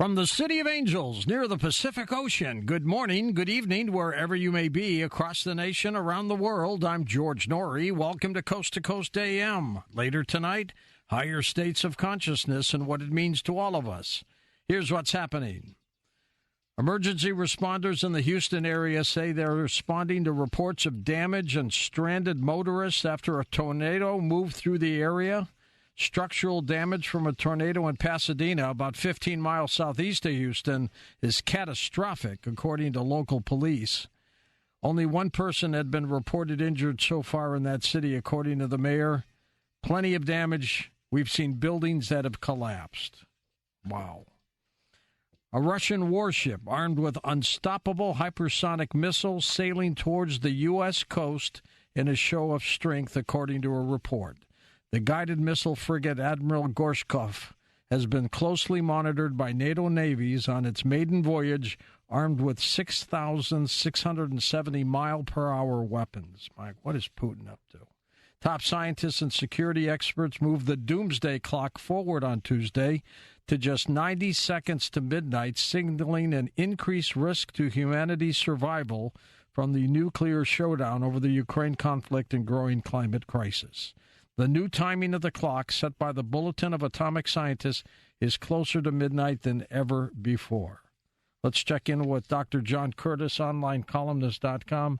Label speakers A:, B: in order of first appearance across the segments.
A: From the City of Angels near the Pacific Ocean, good morning, good evening, wherever you may be across the nation, around the world. I'm George Norrie. Welcome to Coast AM. Later tonight, higher states of consciousness and what it means to all of us. Here's what's happening. Emergency responders in the Houston area say they're responding to reports of damage and stranded motorists after a tornado moved through the area. Structural damage from a tornado in Pasadena, about 15 miles southeast of Houston, is catastrophic, according to local police. Only one person had been reported injured so far in that city, according to the mayor. Plenty of damage. We've seen buildings that have collapsed. Wow. A Russian warship armed with unstoppable hypersonic missiles sailing towards the U.S. coast in a show of strength, according to a report. The guided missile frigate Admiral Gorshkov has been closely monitored by NATO navies on its maiden voyage, armed with 6,670 mile-per-hour weapons. Mike, what is Putin up to? Top scientists and security experts moved the doomsday clock forward on Tuesday to just 90 seconds to midnight, signaling an increased risk to humanity's survival from the nuclear showdown over the Ukraine conflict and growing climate crisis. The new timing of the clock, set by the Bulletin of Atomic Scientists, is closer to midnight than ever before. Let's check in with Dr. John Curtis, onlinecolumnist.com.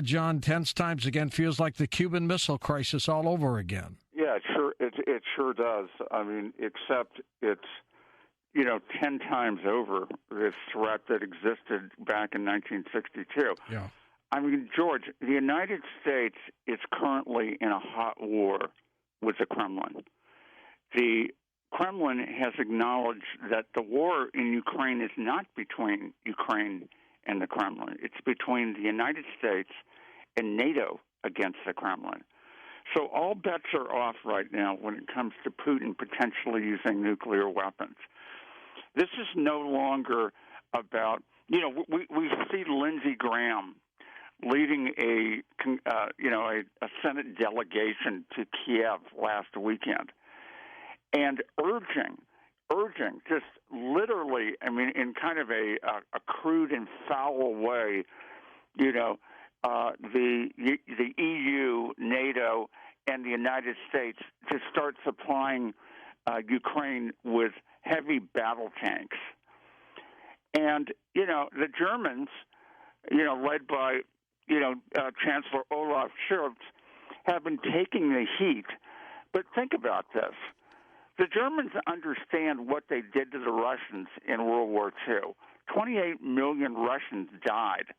A: John, tense times again. Feels like the Cuban Missile Crisis all over again.
B: Yeah, it sure does. I mean, except it's, 10 times over this threat that existed back in 1962.
A: Yeah.
B: I mean, George, the United States is currently in a hot war with the Kremlin. The Kremlin has acknowledged that the war in Ukraine is not between Ukraine and the Kremlin. It's between the United States and NATO against the Kremlin. So all bets are off right now when it comes to Putin potentially using nuclear weapons. This is no longer about, we see Lindsey Graham leading a Senate delegation to Kiev last weekend, and urging, just literally, I mean, in kind of a crude and foul way, the EU, NATO, and the United States to start supplying Ukraine with heavy battle tanks. And, the Germans, led by Chancellor Olaf Scholz, have been taking the heat. But think about this. The Germans understand what they did to the Russians in World War II. 28 million Russians died,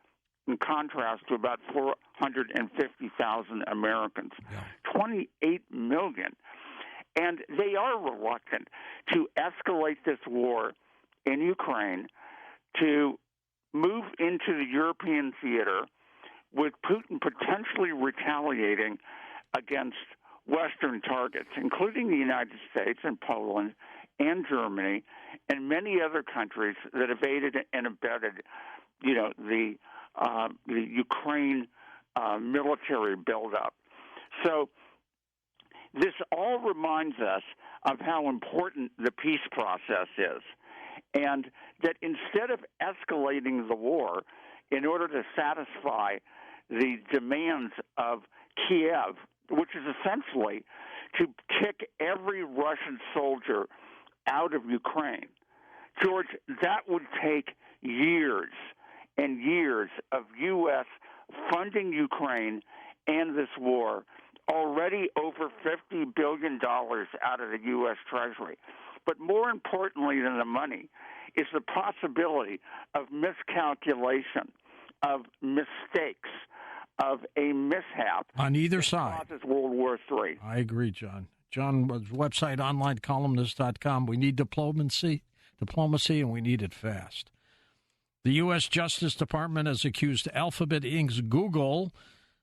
B: in contrast to about 450,000 Americans.
A: Yeah.
B: 28 million. And they are reluctant to escalate this war in Ukraine, to move into the European theater, with Putin potentially retaliating against Western targets, including the United States and Poland and Germany and many other countries that have aided and abetted, the Ukraine military buildup. So this all reminds us of how important the peace process is, and that instead of escalating the war in order to satisfy the demands of Kiev, which is essentially to kick every Russian soldier out of Ukraine, George, that would take years and years of U.S. funding Ukraine and this war, already over $50 billion out of the U.S. Treasury. But more importantly than the money is the possibility of miscalculation, of mistakes, of a mishap
A: on either side.
B: Causes World War III.
A: I agree, John. John's website, onlinecolumnist.com. We need diplomacy, and we need it fast. The U.S. Justice Department has accused Alphabet Inc.'s Google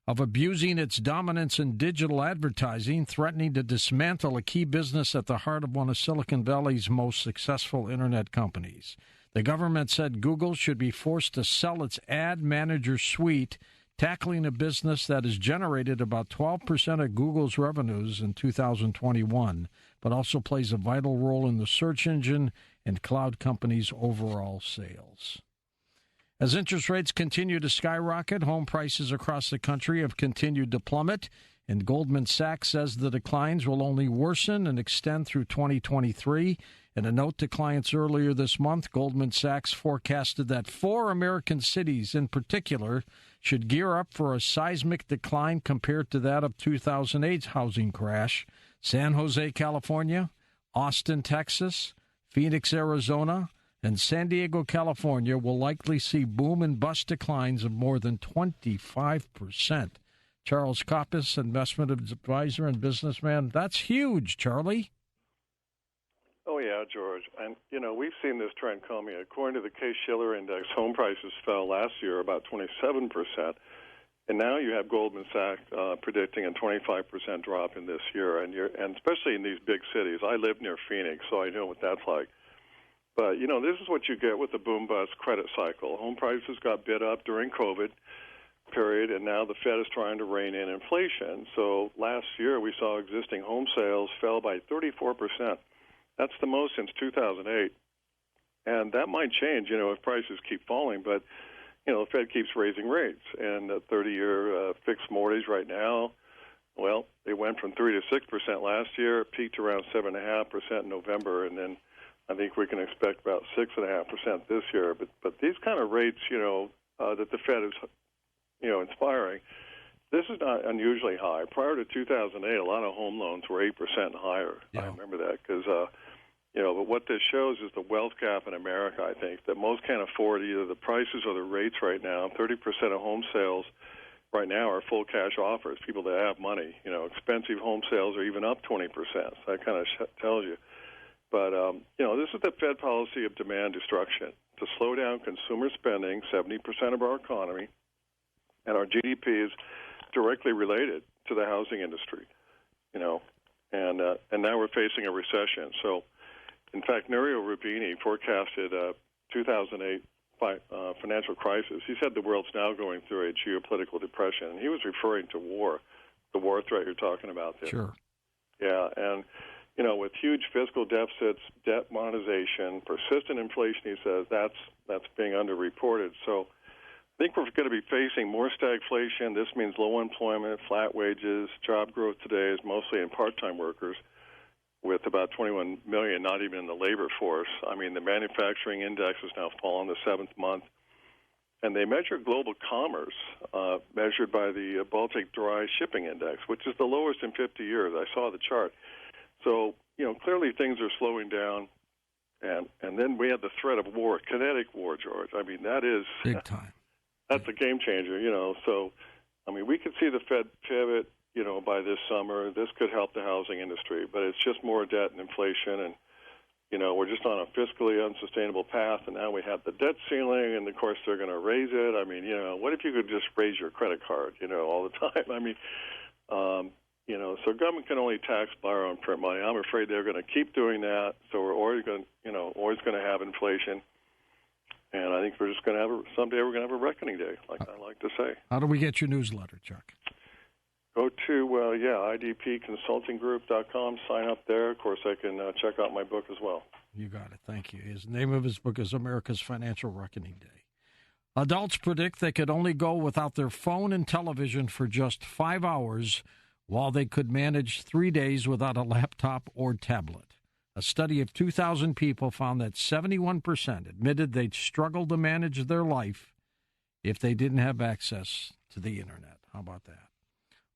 A: of abusing its dominance in digital advertising, threatening to dismantle a key business at the heart of one of Silicon Valley's most successful Internet companies. The government said Google should be forced to sell its Ad Manager suite, tackling a business that has generated about 12% of Google's revenues in 2021, but also plays a vital role in the search engine and cloud companies' overall sales. As interest rates continue to skyrocket, home prices across the country have continued to plummet, and Goldman Sachs says the declines will only worsen and extend through 2023. In a note to clients earlier this month, Goldman Sachs forecasted that 4 American cities in particular should gear up for a seismic decline compared to that of 2008's housing crash. San Jose, California, Austin, Texas, Phoenix, Arizona, and San Diego, California will likely see boom and bust declines of more than 25%. Charles Koppis, investment advisor and businessman. That's huge, Charlie.
C: Oh, yeah, George. And, we've seen this trend coming. According to the Case-Shiller Index, home prices fell last year about 27%. And now you have Goldman Sachs predicting a 25% drop in this year, and especially in these big cities. I live near Phoenix, so I know what that's like. But, this is what you get with the boom-bust credit cycle. Home prices got bid up during COVID period, and now the Fed is trying to rein in inflation. So last year we saw existing home sales fell by 34%. That's the most since 2008. And that might change, if prices keep falling. But, the Fed keeps raising rates. And the 30-year fixed mortgage right now, well, it went from 3 to 6% last year, peaked around 7.5% in November, and then I think we can expect about 6.5% this year. But these kind of rates, that the Fed is, inspiring, this is not unusually high. Prior to 2008, a lot of home loans were 8% and higher. Yeah. I remember that because, but what this shows is the wealth gap in America, I think, that most can't afford either the prices or the rates right now. 30% of home sales right now are full cash offers, people that have money. Expensive home sales are even up 20%. So that kind of tells you. But, this is the Fed policy of demand destruction, to slow down consumer spending, 70% of our economy, and our GDP is directly related to the housing industry, and now we're facing a recession. So, in fact, Nouriel Roubini forecasted 2008 financial crisis. He said the world's now going through a geopolitical depression, and he was referring to war, the war threat you're talking about there.
A: Sure.
C: Yeah, and with huge fiscal deficits, debt monetization, persistent inflation, he says that's being underreported. So I think we're going to be facing more stagflation. This means low employment, flat wages. Job growth today is mostly in part-time workers, with about 21 million not even in the labor force. I mean, the manufacturing index has now fallen the 7th month. And they measure global commerce, measured by the Baltic Dry Shipping Index, which is the lowest in 50 years. I saw the chart. So, clearly things are slowing down. And then we have the threat of war, kinetic war, George. I mean, that is
A: big time.
C: That's a game changer, So, I mean, we could see the Fed pivot, by this summer. This could help the housing industry, but it's just more debt and inflation. And, we're just on a fiscally unsustainable path. And now we have the debt ceiling, and, of course, they're going to raise it. I mean, what if you could just raise your credit card, all the time? I mean, so government can only tax, borrow, and print money. I'm afraid they're going to keep doing that. So we're always going to have inflation. And I think we're just going to have someday we're going to have a reckoning day, like I like to say.
A: How do we get your newsletter, Chuck?
C: Go to, idpconsultinggroup.com, sign up there. Of course, I can check out my book as well.
A: You got it. Thank you. The name of his book is America's Financial Reckoning Day. Adults predict they could only go without their phone and television for just 5 hours, while they could manage 3 days without a laptop or tablet. A study of 2,000 people found that 71% admitted they'd struggle to manage their life if they didn't have access to the Internet. How about that?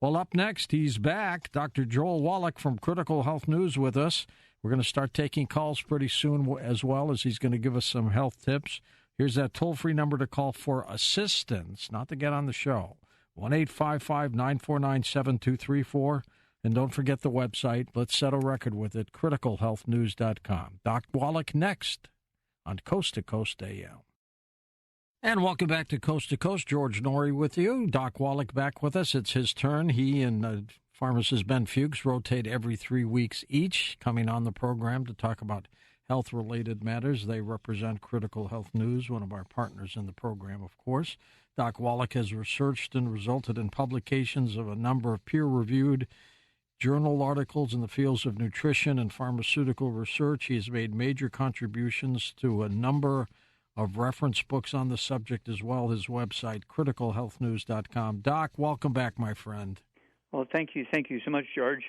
A: Well, up next, he's back. Dr. Joel Wallach from Critical Health News with us. We're going to start taking calls pretty soon as well, as he's going to give us some health tips. Here's that toll-free number to call for assistance, not to get on the show. 1-855-949-7234. And don't forget the website. Let's set a record with it, criticalhealthnews.com. Doc Wallach next on Coast to Coast AM. And welcome back to Coast. George Norrie with you. Doc Wallach back with us. It's his turn. He and pharmacist Ben Fuchs rotate every 3 weeks each, coming on the program to talk about health-related matters. They represent Critical Health News, one of our partners in the program, of course. Doc Wallach has researched and resulted in publications of a number of peer-reviewed journal articles in the fields of nutrition and pharmaceutical research. He has made major contributions to a number of reference books on the subject as well. His website, criticalhealthnews.com. Doc, welcome back, my friend.
D: Well, thank you so much, George.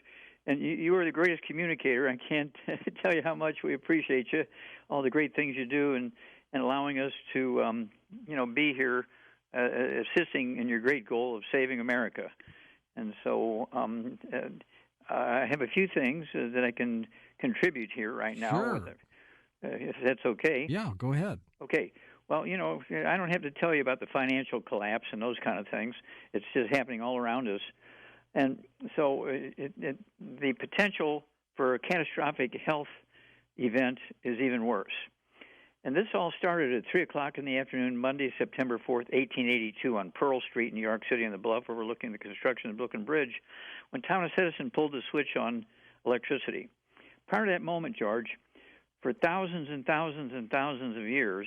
D: And you are the greatest communicator. I can't tell you how much we appreciate you, all the great things you do, and allowing us to, be here, assisting in your great goal of saving America. And so I have a few things that I can contribute here right now.
A: Sure.
D: If that's okay.
A: Yeah, go ahead.
D: Okay. Well, I don't have to tell you about the financial collapse and those kind of things. It's just happening all around us. And so the potential for a catastrophic health event is even worse. And this all started at 3 o'clock in the afternoon, Monday, September 4th, 1882, on Pearl Street in New York City on the bluff overlooking the construction of the Brooklyn Bridge, when Thomas Edison pulled the switch on electricity. Prior to that moment, George, for thousands and thousands and thousands of years,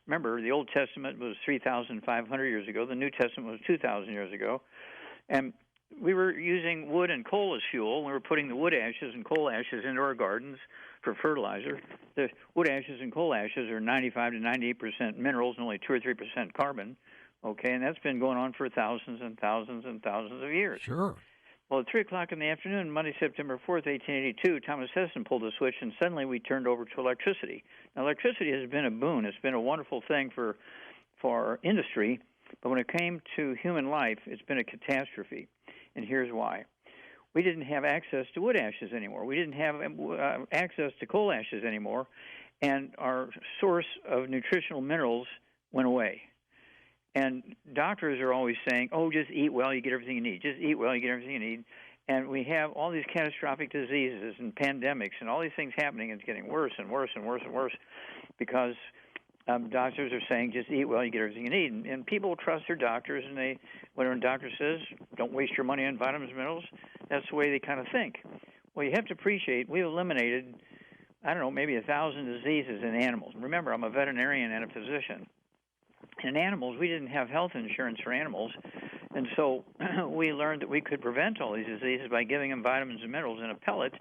D: remember, the Old Testament was 3,500 years ago, the New Testament was 2,000 years ago, and we were using wood and coal as fuel. We were putting the wood ashes and coal ashes into our gardens for fertilizer. The wood ashes and coal ashes are 95 to 98% minerals and only 2 or 3% carbon. Okay, and that's been going on for thousands and thousands and thousands of years.
A: Sure.
D: Well, at 3 o'clock in the afternoon, Monday, September 4th, 1882, Thomas Edison pulled the switch, and suddenly we turned over to electricity. Now, electricity has been a boon. It's been a wonderful thing for industry, but when it came to human life, it's been a catastrophe. And here's why. We didn't have access to wood ashes anymore. We didn't have access to coal ashes anymore, and our source of nutritional minerals went away. And doctors are always saying, oh, just eat well, you get everything you need. Just eat well, you get everything you need. And we have all these catastrophic diseases and pandemics and all these things happening, and it's getting worse and worse and worse and worse because doctors are saying, just eat well, you get everything you need. And people trust their doctors, and when a doctor says, don't waste your money on vitamins and minerals, that's the way they kind of think. Well, you have to appreciate, we eliminated, maybe 1,000 diseases in animals. Remember, I'm a veterinarian and a physician. In animals, we didn't have health insurance for animals, and so we learned that we could prevent all these diseases by giving them vitamins and minerals in a pellet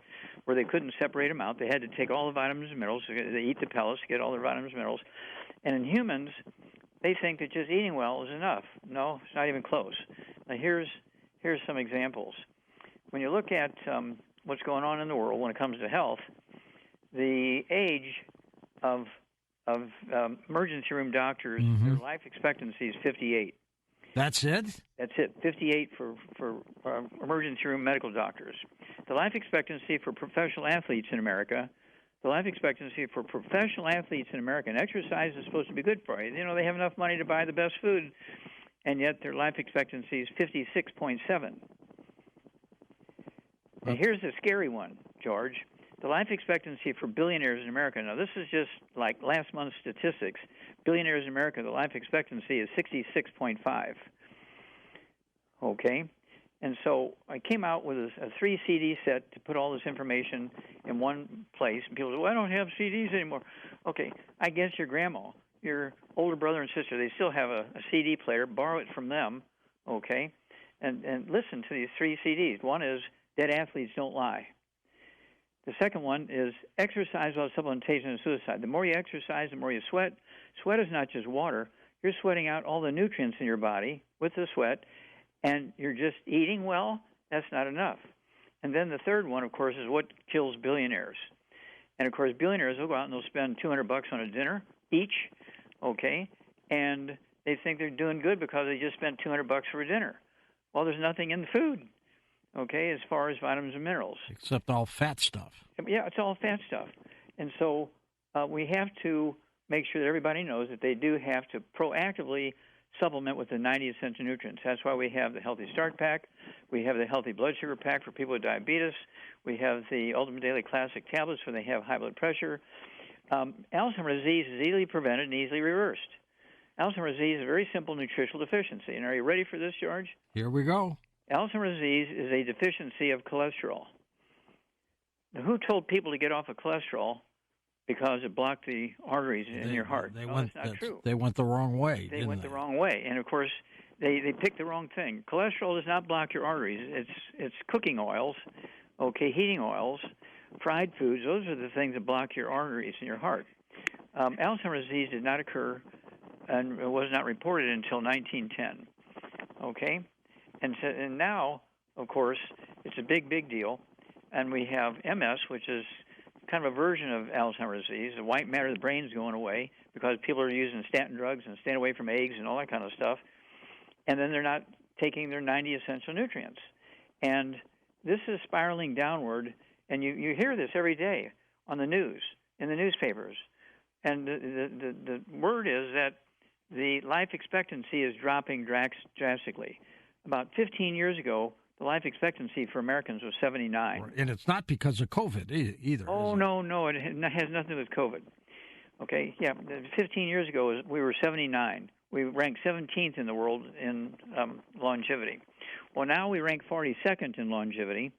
D: where they couldn't separate them out. They had to take all the vitamins and minerals. They eat the pellets to get all their vitamins and minerals. And in humans, they think that just eating well is enough. No, it's not even close. Now, here's some examples. When you look at what's going on in the world when it comes to health, the age of emergency room doctors, their life expectancy is 58.
A: That's it?
D: That's it, 58 for emergency room medical doctors. The life expectancy for professional athletes in America, and exercise is supposed to be good for you. They have enough money to buy the best food, and yet their life expectancy is 56.7. And here's the scary one, George. The life expectancy for billionaires in America, now this is just like last month's statistics. Billionaires in America, the life expectancy is 66.5. Okay? And so I came out with a 3 CD set to put all this information in one place. And people say, well, I don't have CDs anymore. Okay, I guess your grandma, your older brother and sister, they still have a CD player. Borrow it from them, okay? And listen to these 3 CDs. One is Dead Athletes Don't Lie. The second one is exercise without supplementation and suicide. The more you exercise, the more you sweat. Sweat is not just water. You're sweating out all the nutrients in your body with the sweat, and you're just eating well. That's not enough. And then the third one, of course, is what kills billionaires. And, of course, billionaires will go out and they'll spend $200 on a dinner each, okay, and they think they're doing good because they just spent $200 for a dinner. Well, there's nothing in the food, okay, as far as vitamins and minerals.
A: Except all fat stuff.
D: Yeah, it's all fat stuff. And so we have to make sure that everybody knows that they do have to proactively supplement with the 90 essential nutrients. That's why we have the Healthy Start Pack. We have the Healthy Blood Sugar Pack for people with diabetes. We have the Ultimate Daily Classic tablets when they have high blood pressure. Alzheimer's disease is easily prevented and easily reversed. Alzheimer's disease is a very simple nutritional deficiency. And are you ready for this, George?
A: Here we go.
D: Alzheimer's disease is a deficiency of cholesterol. Now, who told people to get off of cholesterol because it blocked the arteries in your heart? That's not true.
A: They went the wrong way.
D: They went the wrong way. And, of course, they picked the wrong thing. Cholesterol does not block your arteries. It's cooking oils, okay, heating oils, fried foods, those are the things that block your arteries in your heart. Alzheimer's disease did not occur and was not reported until 1910, okay? And now, of course, it's a big, big deal. And we have MS, which is kind of a version of Alzheimer's disease. The white matter of the brain is going away because people are using statin drugs and staying away from eggs and all that kind of stuff. And then they're not taking their 90 essential nutrients. And this is spiraling downward. And you hear this every day on the news, in the newspapers. And the word is that the life expectancy is dropping drastically. About 15 years ago, the life expectancy for Americans was 79.
A: And it's not because of COVID either.
D: Oh, no. It has nothing to do with COVID. Okay, yeah. 15 years ago, we were 79. We ranked 17th in the world in longevity. Well, now we rank 42nd in longevity.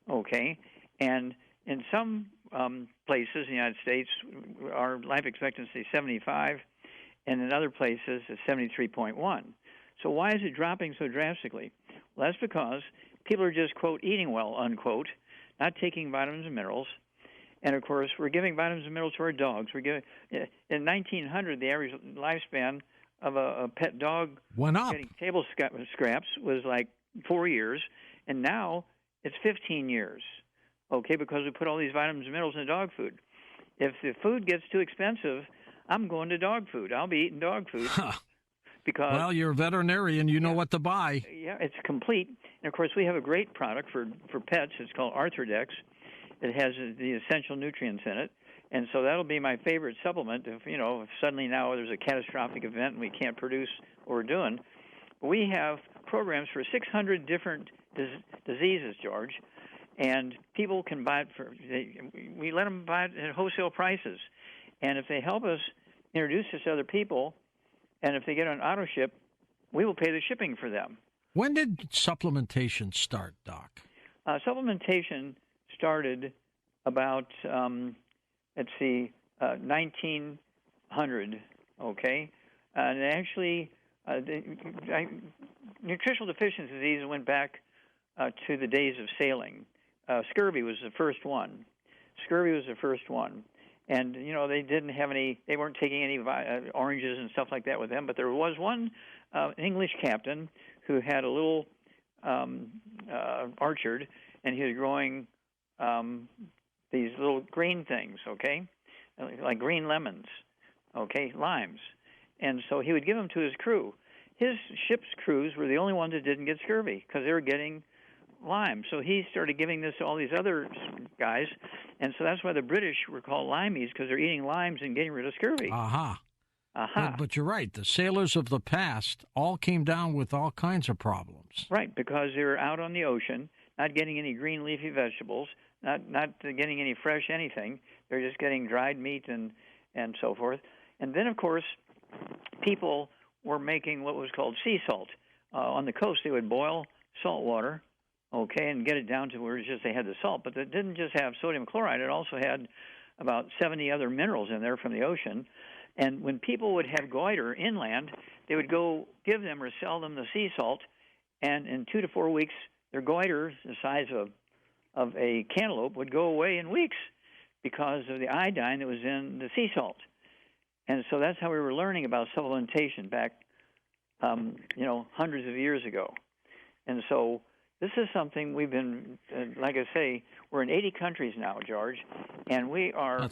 D: Okay, and in some places in the United States, our life expectancy is 75, and in other places it's 73.1. So why is it dropping so drastically? Well, that's because people are just, quote, eating well, unquote, not taking vitamins and minerals. And, of course, we're giving vitamins and minerals to our dogs. We're giving, in 1900, the average lifespan of a pet dog
A: went up.
D: Getting table scraps was like 4 years, and now it's 15 years, okay, because we put all these vitamins and minerals in the dog food. If the food gets too expensive, I'm going to dog food. I'll be eating dog food. Because,
A: well, you're a veterinarian. You know what to buy.
D: Yeah, it's complete. And, of course, we have a great product for pets. It's called Arthrodex. It has the essential nutrients in it. And so that'll be my favorite supplement if suddenly now there's a catastrophic event and we can't produce what we're doing. We have programs for 600 different diseases, George, and people can buy it we let them buy it at wholesale prices. And if they help us introduce this to other people, and if they get on auto ship, we will pay the shipping for them.
A: When did supplementation start, Doc?
D: Supplementation started about, 1900, okay? And actually, nutritional deficiency disease went back to the days of sailing. Scurvy was the first one. And, they weren't taking any oranges and stuff like that with them, but there was one English captain who had a little orchard, and he was growing these little green things, okay, like green lemons, okay, limes. And so he would give them to his crew. His ship's crews were the only ones that didn't get scurvy because they were getting lime. So he started giving this to all these other guys, and so that's why the British were called limeys, because they're eating limes and getting rid of scurvy. But
A: you're right. The sailors of the past all came down with all kinds of problems.
D: Right, because they were out on the ocean, not getting any green leafy vegetables, not getting any fresh anything. They're just getting dried meat and so forth. And then, of course, people were making what was called sea salt. On the coast, they would boil salt water, okay, and get it down to where it's just they had the salt. But it didn't just have sodium chloride. It also had about 70 other minerals in there from the ocean. And when people would have goiter inland, they would go give them or sell them the sea salt, and in 2 to 4 weeks, their goiter, the size of a cantaloupe, would go away in weeks because of the iodine that was in the sea salt. And so that's how we were learning about supplementation back, hundreds of years ago. And so this is something we've been, like I say, we're in 80 countries now, George, and we are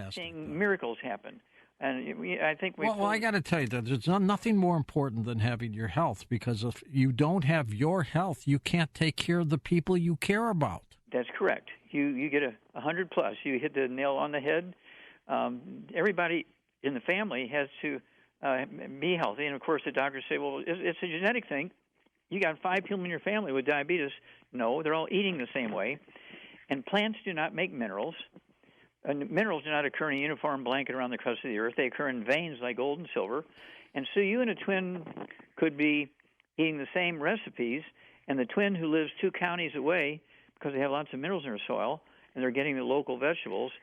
D: seeing miracles happen. And I think I got
A: to tell you that there's nothing more important than having your health, because if you don't have your health, you can't take care of the people you care about.
D: That's correct. You get 100 plus. You hit the nail on the head. Everybody in the family has to be healthy. And, of course, the doctors say, well, it's a genetic thing. You got 5 people in your family with diabetes. No, they're all eating the same way. And plants do not make minerals. And minerals do not occur in a uniform blanket around the crust of the earth. They occur in veins like gold and silver. And so you and a twin could be eating the same recipes, and the twin who lives 2 counties away, because they have lots of minerals in their soil, and they're getting the local vegetables,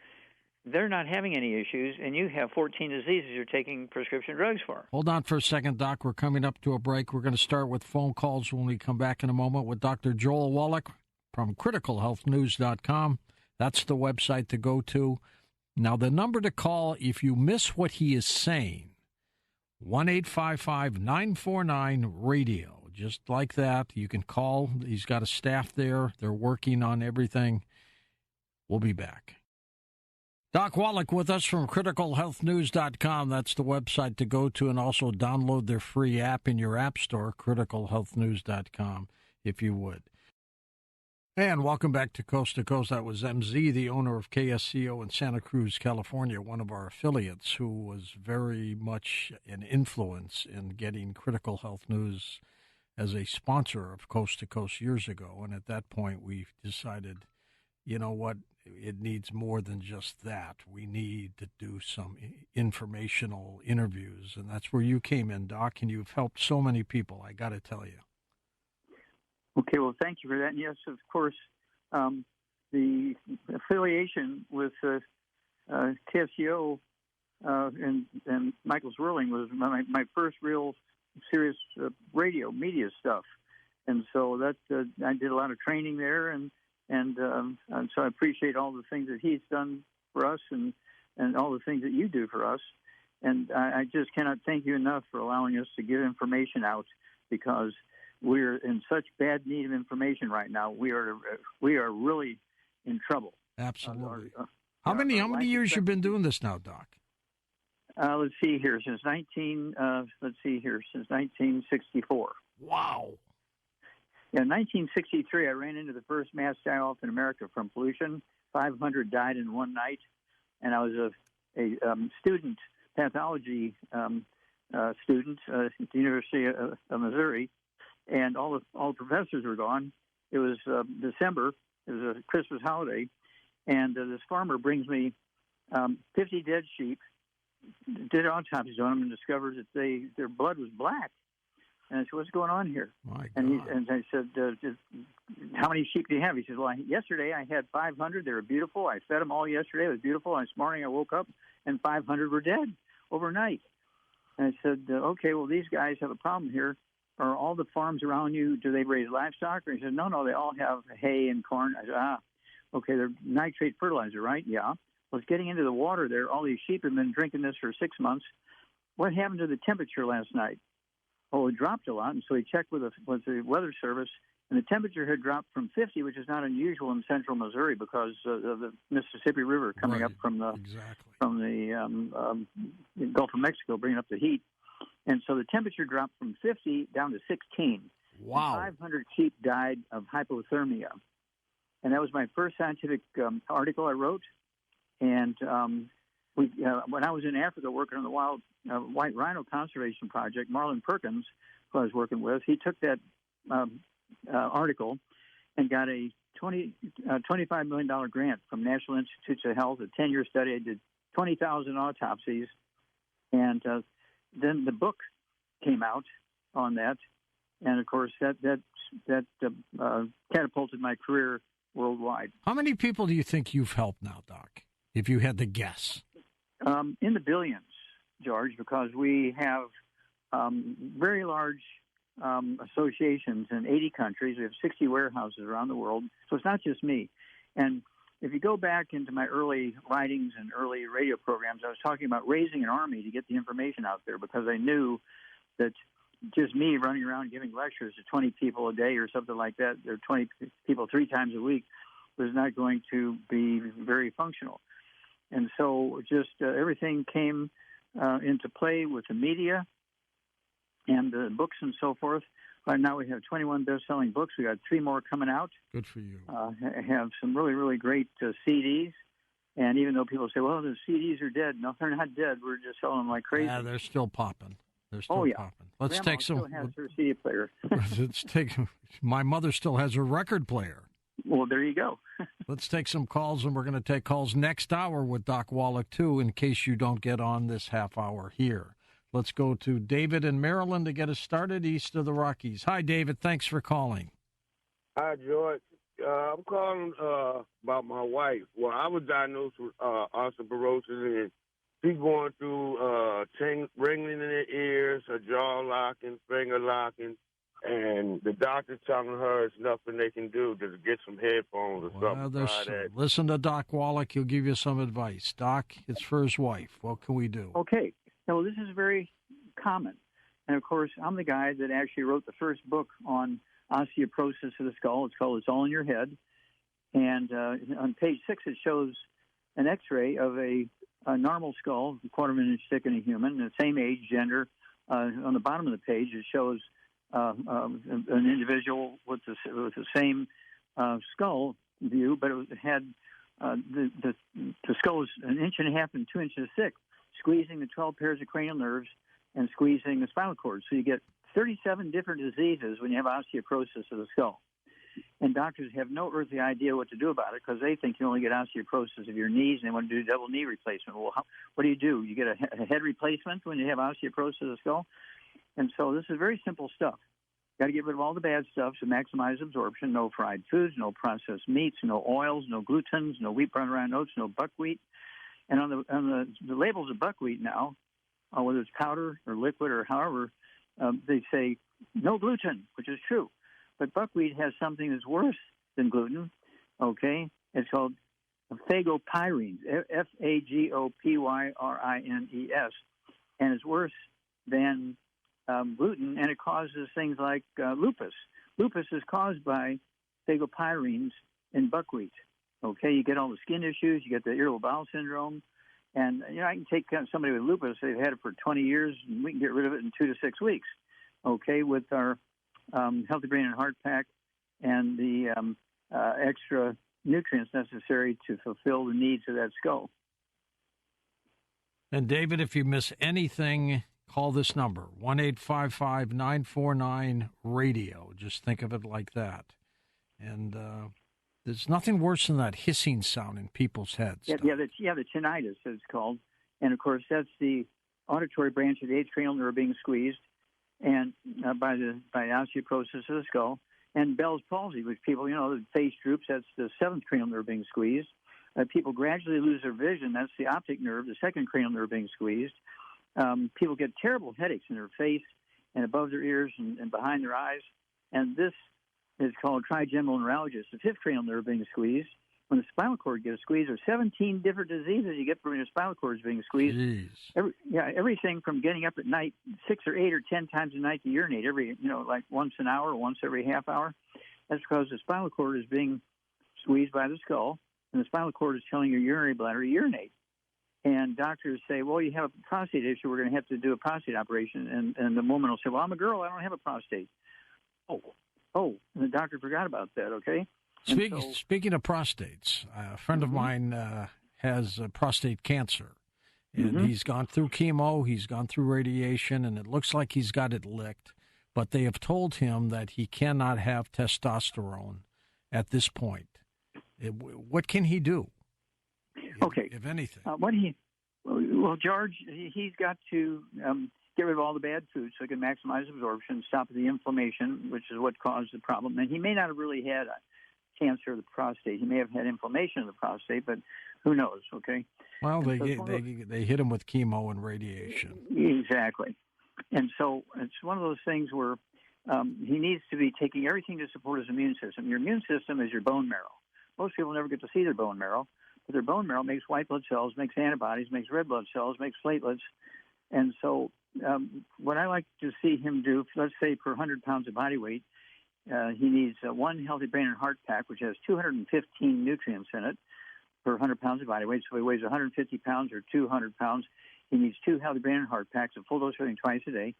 D: they're not having any issues, and you have 14 diseases you're taking prescription drugs for.
A: Hold on for a second, Doc. We're coming up to a break. We're going to start with phone calls when we come back in a moment with Dr. Joel Wallach. from criticalhealthnews.com. That's the website to go to. Now, the number to call if you miss what he is saying, 1-855-949-RADIO. Just like that, you can call. He's got a staff there. They're working on everything. We'll be back. Doc Wallach with us from criticalhealthnews.com. That's the website to go to, and also download their free app in your app store, criticalhealthnews.com, if you would. And welcome back to Coast. That was MZ, the owner of KSCO in Santa Cruz, California, one of our affiliates, who was very much an influence in getting Critical Health News as a sponsor of Coast to Coast years ago. And at that point, we decided, you know what, it needs more than just that. We need to do some informational interviews. And that's where you came in, Doc, and you've helped so many people, I got to tell you.
E: Okay, well, thank you for that. And yes, of course, the affiliation with KSCO and Michael Zwirling was my first real serious radio media stuff. And so that I did a lot of training there, and so I appreciate all the things that he's done for us and all the things that you do for us. And I just cannot thank you enough for allowing us to get information out, because we're in such bad need of information right now. We are really in trouble.
A: Absolutely. How many years you been doing this now, Doc?
E: Let's see here. Since 1964.
A: Wow.
E: Yeah, 1963, I ran into the first mass die-off in America from pollution. 500 died in one night, and I was a student, pathology student at the University of Missouri, and all the professors were gone. It was December. It was a Christmas holiday, and this farmer brings me 50 dead sheep, did autopsies on them, and discovered that their blood was black. And I said, "What's going on here?"
A: My God.
E: And I said, "How many sheep do you have?" He says, "Well, yesterday I had 500. They were beautiful. I fed them all yesterday. It was beautiful. And this morning I woke up and 500 were dead overnight." And I said, "Okay, well, these guys have a problem here. Are all the farms around you, do they raise livestock?" And he said, no, they all have hay and corn. I said, okay, they're nitrate fertilizer, right? Yeah. Well, it's getting into the water there. All these sheep have been drinking this for 6 months. What happened to the temperature last night? Oh, it dropped a lot. And so he checked with the Weather Service, and the temperature had dropped from 50, which is not unusual in central Missouri because of the Mississippi River coming up from the Gulf of Mexico, bringing up the heat. And so the temperature dropped from 50 down to 16.
A: Wow.
E: 500 sheep died of hypothermia. And that was my first scientific article I wrote. And when I was in Africa working on the white rhino conservation project, Marlon Perkins, who I was working with, he took that article and got a $25 million grant from National Institutes of Health, a 10-year study. I did 20,000 autopsies. And then the book came out on that, and of course that catapulted my career worldwide.
A: How many people do you think you've helped now, Doc, if you had to guess?
E: In the billions, George, because we have very large associations in 80 countries. We have 60 warehouses around the world, so it's not just me. And if you go back into my early writings and early radio programs, I was talking about raising an army to get the information out there, because I knew that just me running around giving lectures to 20 people a day or something like that, or 20 people 3 times a week, was not going to be very functional. And so just everything came into play with the media and the books and so forth. Right now we have 21 best-selling books. We got 3 more coming out.
A: Good for you.
E: I have some really, really great CDs. And even though people say, well, the CDs are dead. No, they're not dead. We're just selling them like crazy.
A: Yeah, they're still popping. Popping. Let's
E: Grandma
A: take some.
E: Still has her CD player.
A: My mother still has her record player.
E: Well, there you go.
A: Let's take some calls, and we're going to take calls next hour with Doc Wallach, too, in case you don't get on this half hour here. Let's go to David in Maryland to get us started east of the Rockies. Hi, David. Thanks for calling.
F: Hi, George. I'm calling about my wife. Well, I was diagnosed with osteoporosis, and she's going through ringing in her ears, her jaw locking, finger locking, and the doctor's telling her it's nothing they can do. Just get some headphones or something.
A: Listen to Doc Wallach. He'll give you some advice. Doc, it's for his wife. What can we do?
E: Okay. Now, this is very common. And, of course, I'm the guy that actually wrote the first book on osteoporosis of the skull. It's called It's All in Your Head. And on page 6, it shows an X-ray of a normal skull, a quarter of an inch thick in a human, the same age, gender. On the bottom of the page, it shows an individual with the same skull view, but it had the skull was 1.5 inches and 2 inches thick, squeezing the 12 pairs of cranial nerves and squeezing the spinal cord. So you get 37 different diseases when you have osteoporosis of the skull. And doctors have no earthly idea what to do about it because they think you only get osteoporosis of your knees and they want to do double knee replacement. Well, what do? You get a head replacement when you have osteoporosis of the skull? And so this is very simple stuff. Got to get rid of all the bad stuff to maximize absorption. No fried foods, no processed meats, no oils, no glutens, no wheat, brown, rye, oats, no buckwheat. And on the labels of buckwheat now, whether it's powder or liquid or however, they say no gluten, which is true. But buckwheat has something that's worse than gluten, okay? It's called fagopyrin, Fagopyrines, and it's worse than gluten, and it causes things like lupus. Lupus is caused by fagopyrines in buckwheat, okay? You get all the skin issues, you get the irritable bowel syndrome, and, I can take somebody with lupus, they've had it for 20 years, and we can get rid of it in 2 to 6 weeks, okay, with our Healthy Brain and Heart Pack and the extra nutrients necessary to fulfill the needs of that skull.
A: And, David, if you miss anything, call this number, 1-855-949-RADIO. Just think of it like that. And there's nothing worse than that hissing sound in people's heads.
E: The tinnitus, it's called. And, of course, that's the auditory branch of the eighth cranial nerve being squeezed and by osteoporosis of the skull, and Bell's palsy, which people, the face droops, that's the seventh cranial nerve being squeezed. People gradually lose their vision, that's the optic nerve, the second cranial nerve being squeezed. People get terrible headaches in their face and above their ears and behind their eyes, and this is called trigeminal neuralgia, the fifth cranial nerve being squeezed. When the spinal cord gets squeezed, there's 17 different diseases you get from your spinal cord is being squeezed. Everything from getting up at night 6 or 8 or 10 times a night to urinate like once an hour, once every half hour. That's because the spinal cord is being squeezed by the skull, and the spinal cord is telling your urinary bladder to urinate. And doctors say, well, you have a prostate issue, we're going to have to do a prostate operation. And the woman will say, well, I'm a girl, I don't have a prostate. Oh, and the doctor forgot about that, okay?
A: Speaking of prostates, a friend of mine has prostate cancer, and he's gone through chemo, he's gone through radiation, and it looks like he's got it licked, but they have told him that he cannot have testosterone at this point. What can he do, if anything?
E: George, he's got to get rid of all the bad foods so he can maximize absorption, stop the inflammation, which is what caused the problem. And he may not have really had cancer of the prostate. He may have had inflammation of the prostate, but who knows, okay?
A: Well, they hit him with chemo and radiation.
E: Exactly. And so it's one of those things where he needs to be taking everything to support his immune system. Your immune system is your bone marrow. Most people never get to see their bone marrow, but their bone marrow makes white blood cells, makes antibodies, makes red blood cells, makes platelets. And so what I like to see him do, let's say per 100 pounds of body weight, he needs one Healthy Brain and Heart Pack, which has 215 nutrients in it per 100 pounds of body weight. So he weighs 150 pounds or 200 pounds. He needs 2 Healthy Brain and Heart Packs, a full dose everything twice a day.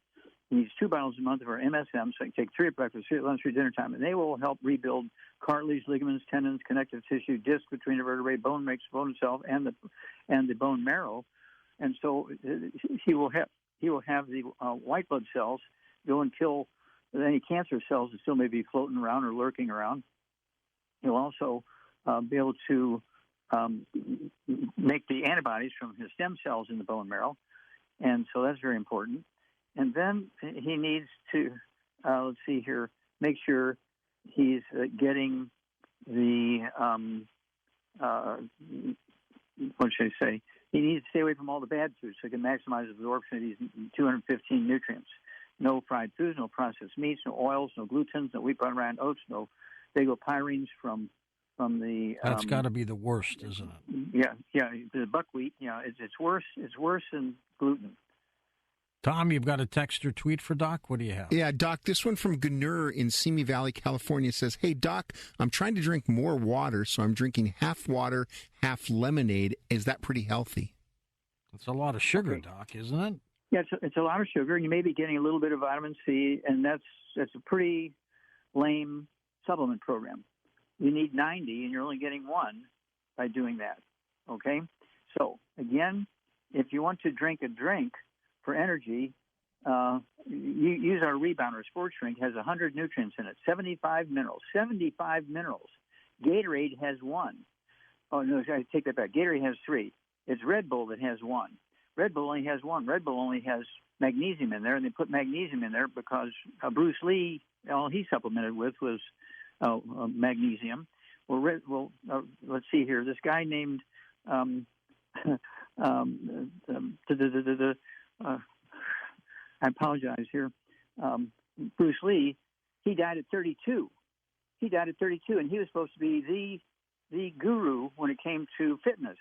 E: He needs 2 bottles a month of our MSM, so he can take 3 at breakfast, 3 at lunch, 3 at dinner time, and they will help rebuild cartilage, ligaments, tendons, connective tissue, disc between the vertebrae, bone itself, and the bone marrow. And so he will have the white blood cells go and kill any cancer cells that still may be floating around or lurking around. He'll also be able to make the antibodies from his stem cells in the bone marrow, and so that's very important. And then he needs to, make sure he's getting the, he needs to stay away from all the bad foods so he can maximize absorption of these 215 nutrients. no fried foods, no processed meats, no oils, no glutens, no wheat, butter, and oats, no fagopyrines from the.
A: That's got to be the worst, isn't it?
E: Yeah, the buckwheat. Yeah, it's worse. It's worse than gluten.
A: Tom, you've got a text or tweet for Doc? What do you have?
G: Yeah, Doc, this one from Gunur in Simi Valley, California says, "Hey, Doc, I'm trying to drink more water, so I'm drinking half water, half lemonade. Is that pretty healthy?"
A: It's a lot of sugar, Doc, isn't it?
E: Yeah, it's a lot of sugar, and you may be getting a little bit of vitamin C, and that's a pretty lame supplement program. You need 90, and you're only getting 1 by doing that, okay? So, again, if you want to drink a drink for energy, you use our Rebound or sports drink. Has 100 nutrients in it, 75 minerals. 75 minerals. Gatorade has 1. Oh, no, I take that back. Gatorade has 3. It's Red Bull that has 1. Red Bull only has 1. Red Bull only has magnesium in there, and they put magnesium in there because Bruce Lee, all he supplemented with was magnesium. Well, let's see here. This guy named I apologize here. Bruce Lee, he died at 32. And he was supposed to be the guru when it came to fitness.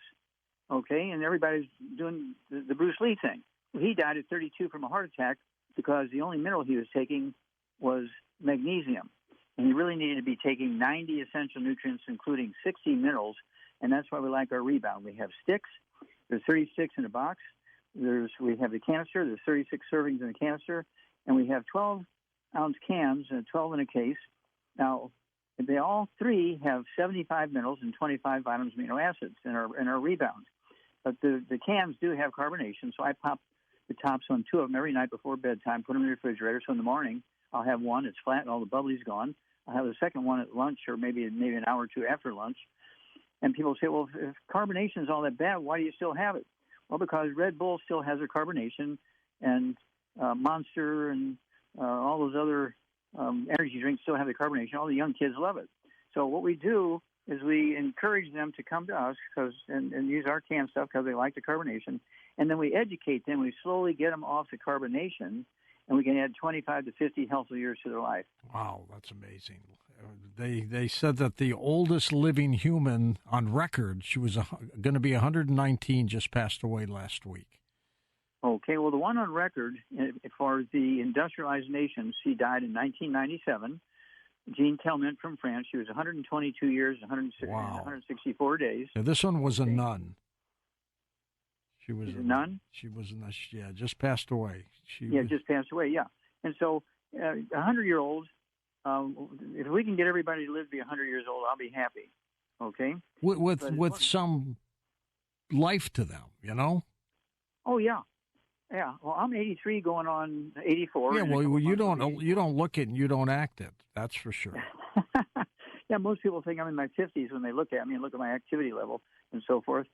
E: Okay, and everybody's doing the Bruce Lee thing. He died at 32 from a heart attack because the only mineral he was taking was magnesium. And he really needed to be taking 90 essential nutrients, including 60 minerals, and that's why we like our Rebound. We have sticks. There's 36 in a box. We have the canister. There's 36 servings in a canister, and we have 12-ounce cans and 12 in a case. Now, they all 3 have 75 minerals and 25 vitamins, amino acids in our Rebound. But the cans do have carbonation, so I pop the tops on 2 of them every night before bedtime, put them in the refrigerator, so in the morning I'll have one. It's flat and all the bubbly's gone. I'll have the second one at lunch or maybe an hour or 2 after lunch. And people say, well, if carbonation is all that bad, why do you still have it? Well, because Red Bull still has their carbonation, and Monster and all those other energy drinks still have the carbonation. All the young kids love it. So what we do is we encourage them to come to us and use our canned stuff because they like the carbonation. And then we educate them. We slowly get them off the carbonation, and we can add 25 to 50 healthy years to their life.
A: Wow, that's amazing. They said that the oldest living human on record, she was going to be 119, just passed away last week.
E: Okay, well, the one on record for the industrialized nations, she died in 1997. Jean Kelman from France. She was 122 years, 164 days.
A: Now, this one was a nun. She was
E: a nun?
A: She was just passed away.
E: Just passed away, yeah. And so, 100-year-olds, if we can get everybody to live to be 100 years old, I'll be happy. Okay?
A: With some life to them, you know?
E: Oh, yeah. Yeah. Well, I'm 83 going on 84.
A: Yeah, well, you don't look it and you don't act it. That's for sure.
E: Yeah, most people think I'm in my 50s when they look at me and look at my activity level and so forth.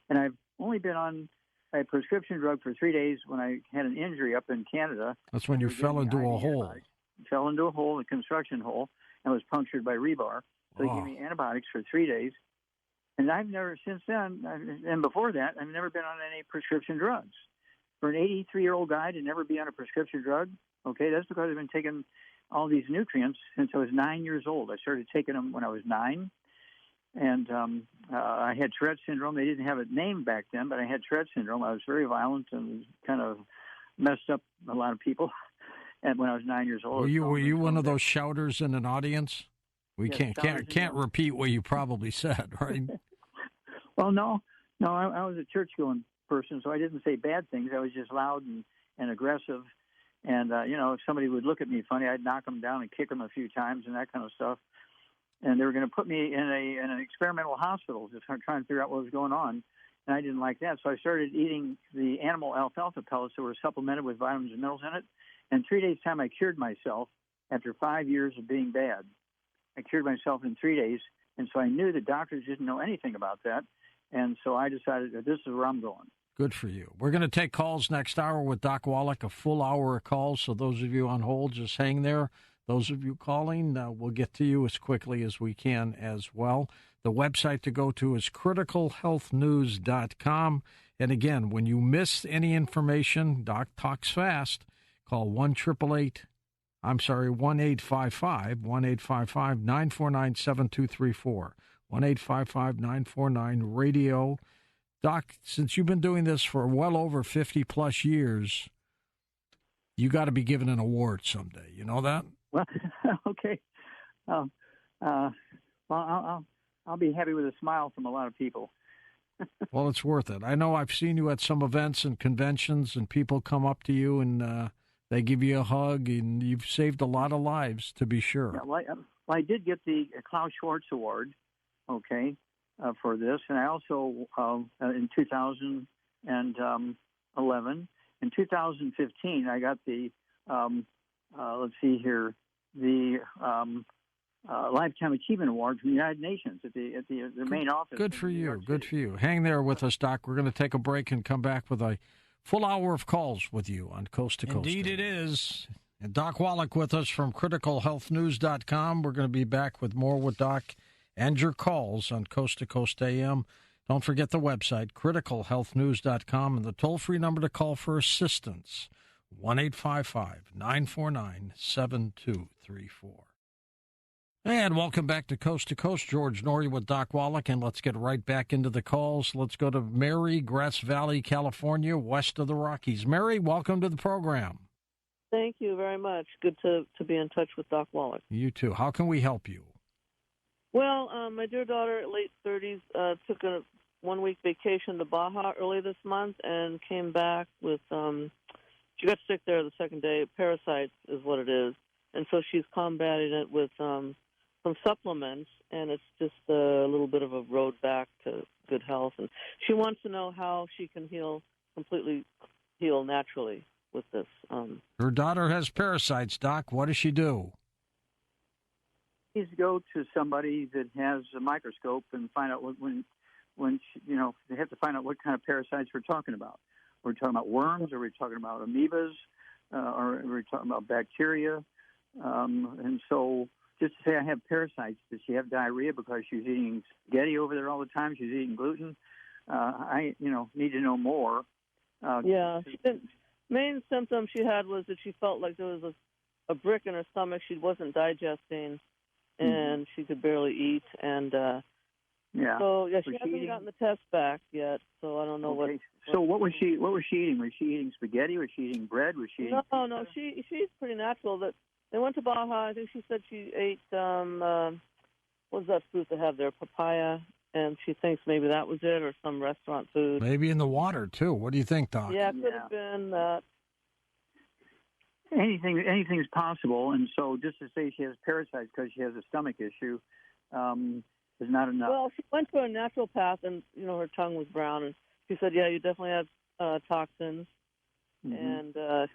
E: And I've only been on a prescription drug for 3 days when I had an injury up in Canada.
A: That's when you fell into a hole.
E: Fell into a hole, a construction hole, and was punctured by rebar. So they gave me antibiotics for 3 days. And I've never, since then, and before that, I've never been on any prescription drugs. For an 83-year-old guy to never be on a prescription drug, okay, that's because I've been taking all these nutrients since I was 9 years old. I started taking them when I was 9. And I had Tourette syndrome. They didn't have it named back then, but I had Tourette syndrome. I was very violent and kind of messed up a lot of people. And when I was 9 years old,
A: were you one of those shouters in an audience? We can't repeat what you probably said, right?
E: Well, no, I was a church-going person, so I didn't say bad things. I was just loud and aggressive. And if somebody would look at me funny, I'd knock them down and kick them a few times and that kind of stuff. And they were going to put me in an experimental hospital to try and figure out what was going on. And I didn't like that, so I started eating the animal alfalfa pellets that were supplemented with vitamins and minerals in it. And 3 days' time, I cured myself after 5 years of being bad. I cured myself in 3 days, and so I knew the doctors didn't know anything about that. And so I decided that this is where I'm going.
A: Good for you. We're going to take calls next hour with Doc Wallach, a full hour of calls. So those of you on hold, just hang there. Those of you calling, we'll get to you as quickly as we can as well. The website to go to is criticalhealthnews.com. And again, when you miss any information, Doc talks fast, Call 1-855-949-7234, 1-855-949-RADIO. Doc, since you've been doing this for well over 50-plus years, you got to be given an award someday. You know that?
E: Well, okay. Well, I'll be happy with a smile from a lot of people.
A: Well, it's worth it. I know I've seen you at some events and conventions, and people come up to you and they give you a hug, and you've saved a lot of lives, to be sure.
E: Yeah, well, I did get the Klaus Schwartz Award, okay, for this, and I also in 2011, in 2015, I got the let's see here, the Lifetime Achievement Award from the United Nations at the main office.
A: Good for you. Good for you. Hang there with us, Doc. We're going to take a break and come back with a full hour of calls with you on Coast to Coast. Indeed it is. And Doc Wallach with us from criticalhealthnews.com. We're going to be back with more with Doc and your calls on Coast to Coast AM. Don't forget the website, criticalhealthnews.com, and the toll-free number to call for assistance, 1-855-949-7234. And welcome back to Coast. George Norrie with Doc Wallach, and let's get right back into the calls. Let's go to Mary, Grass Valley, California, west of the Rockies. Mary, welcome to the program.
H: Thank you very much. Good to be in touch with Doc Wallach.
A: You too. How can we help you?
H: Well, my dear daughter, late 30s, took a one-week vacation to Baja early this month and came back with, she got sick there the second day. Parasites is what it is. And so she's combating it with some supplements, and it's just a little bit of a road back to good health. And she wants to know how she can completely heal naturally with this.
A: Her daughter has parasites, Doc. What does she do?
E: She needs to go to somebody that has a microscope and find out when they have to find out what kind of parasites we're talking about. We're talking about worms, or we're talking about amoebas, or we're talking about bacteria. And so just to say I have parasites, does she have diarrhea because she's eating spaghetti over there all the time? She's eating gluten. I need to know more.
H: The main symptom she had was that she felt like there was a brick in her stomach. She wasn't digesting, and she could barely eat. And so she hasn't gotten the test back yet. So I don't know what.
E: So what was she eating? Was she eating spaghetti? Was she eating bread? Was she eating?
H: No. She's pretty natural. That they went to Baja. I think she said she ate what was that fruit they have there? Papaya. And she thinks maybe that was it, or some restaurant food.
A: Maybe in the water, too. What do you think, Doc?
H: Yeah, it could have been that.
E: Anything's possible. And so just to say she has parasites because she has a stomach issue is not enough.
H: Well, she went to a naturopath, and, her tongue was brown. And she said, yeah, you definitely have toxins. And
E: how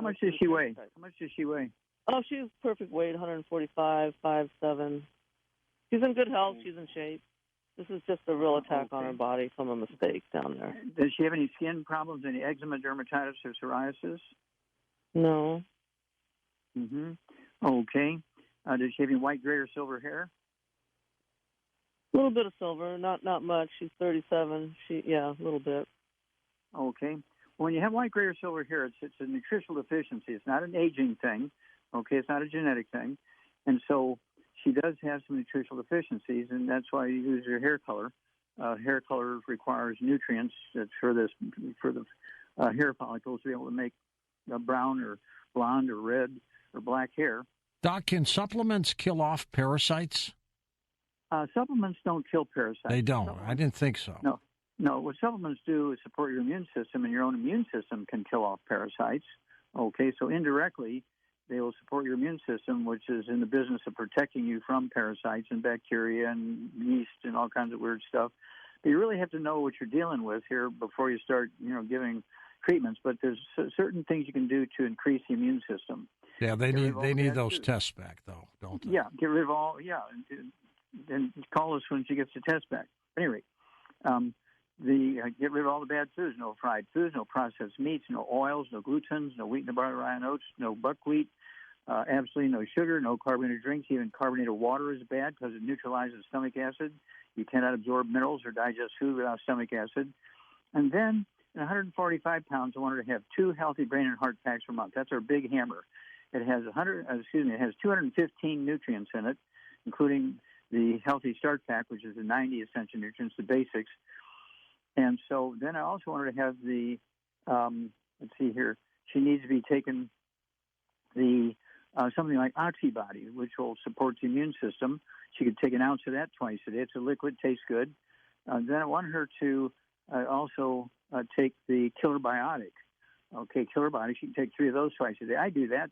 E: much does she weigh? How much does she weigh?
H: Oh, she's perfect weight, 145, 5'7". She's in good health. She's in shape. This is just a real attack on her body from a mistake down there.
E: Does she have any skin problems, any eczema, dermatitis, or psoriasis?
H: No.
E: Okay. Does she have any white, gray, or silver hair?
H: A little bit of silver, not much. She's 37. A little bit.
E: Okay. When you have white, gray, or silver hair, it's a nutritional deficiency. It's not an aging thing. Okay, it's not a genetic thing, and so she does have some nutritional deficiencies, and that's why you use her hair color. Hair color requires nutrients for the hair follicles to be able to make brown or blonde or red or black hair.
A: Doc, can supplements kill off parasites?
E: Supplements don't kill parasites.
A: They don't. I didn't think so.
E: No. What supplements do is support your immune system, and your own immune system can kill off parasites. Okay, so indirectly, they will support your immune system, which is in the business of protecting you from parasites and bacteria and yeast and all kinds of weird stuff. But you really have to know what you're dealing with here before you start, giving treatments. But there's certain things you can do to increase the immune system.
A: Yeah, they need those tests back, though, don't they?
E: Yeah, get rid of all. Yeah, and call us when she gets the test back. At any rate, get rid of all the bad foods. No fried foods, no processed meats, no oils, no glutens, no wheat, no barley, rye, and oats, no buckwheat. Absolutely no sugar, no carbonated drinks. Even carbonated water is bad because it neutralizes stomach acid. You cannot absorb minerals or digest food without stomach acid. And then and 145 pounds, I want her to have 2 healthy brain and heart packs per month. That's our big hammer. It has 215 nutrients in it, including the Healthy Start Pack, which is the 90 essential nutrients, the basics. And so then I also want her to have the, let's see here, she needs to be taking the something like Oxybody, which will support the immune system. She could take an ounce of that twice a day. It's a liquid, tastes good. Then I want her to also take the Killer Biotic. Okay, Killer Biotic. She can take 3 of those twice a day. I do that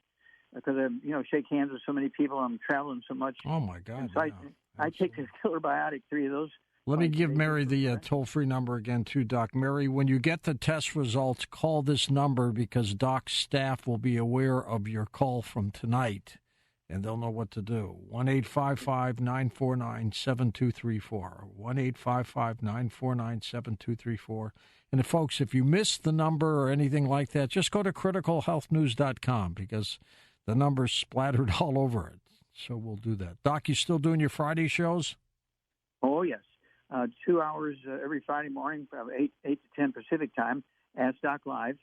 E: because I, shake hands with so many people. I'm traveling so much.
A: Oh my God!
E: So I take the Killer Biotic, 3 of those.
A: Let me give Mary the toll-free number again, too, Doc. Mary, when you get the test results, call this number because Doc's staff will be aware of your call from tonight, and they'll know what to do. 1-855-949-7234. 1-855-949-7234. And, folks, if you missed the number or anything like that, just go to criticalhealthnews.com because the number's splattered all over it. So we'll do that. Doc, you still doing your Friday shows?
E: Oh, yes. 2 hours every Friday morning, from 8 to 10 Pacific time, Ask Doc Live.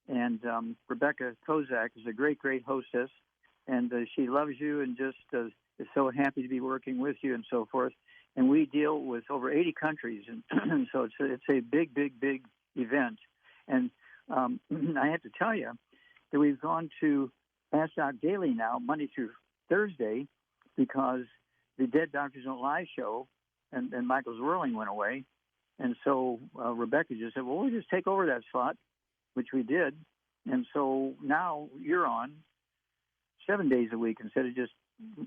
E: And Rebecca Kozak is a great, great hostess, and she loves you and just is so happy to be working with you and so forth. And we deal with over 80 countries, and so it's a big, big, big event. And I have to tell you that we've gone to Ask Doc Daily now, Monday through Thursday, because the Dead Doctors Don't Lie show and Michael Zwirling went away. And so Rebecca just said, well, we'll just take over that slot, which we did. And so now you're on 7 days a week instead of just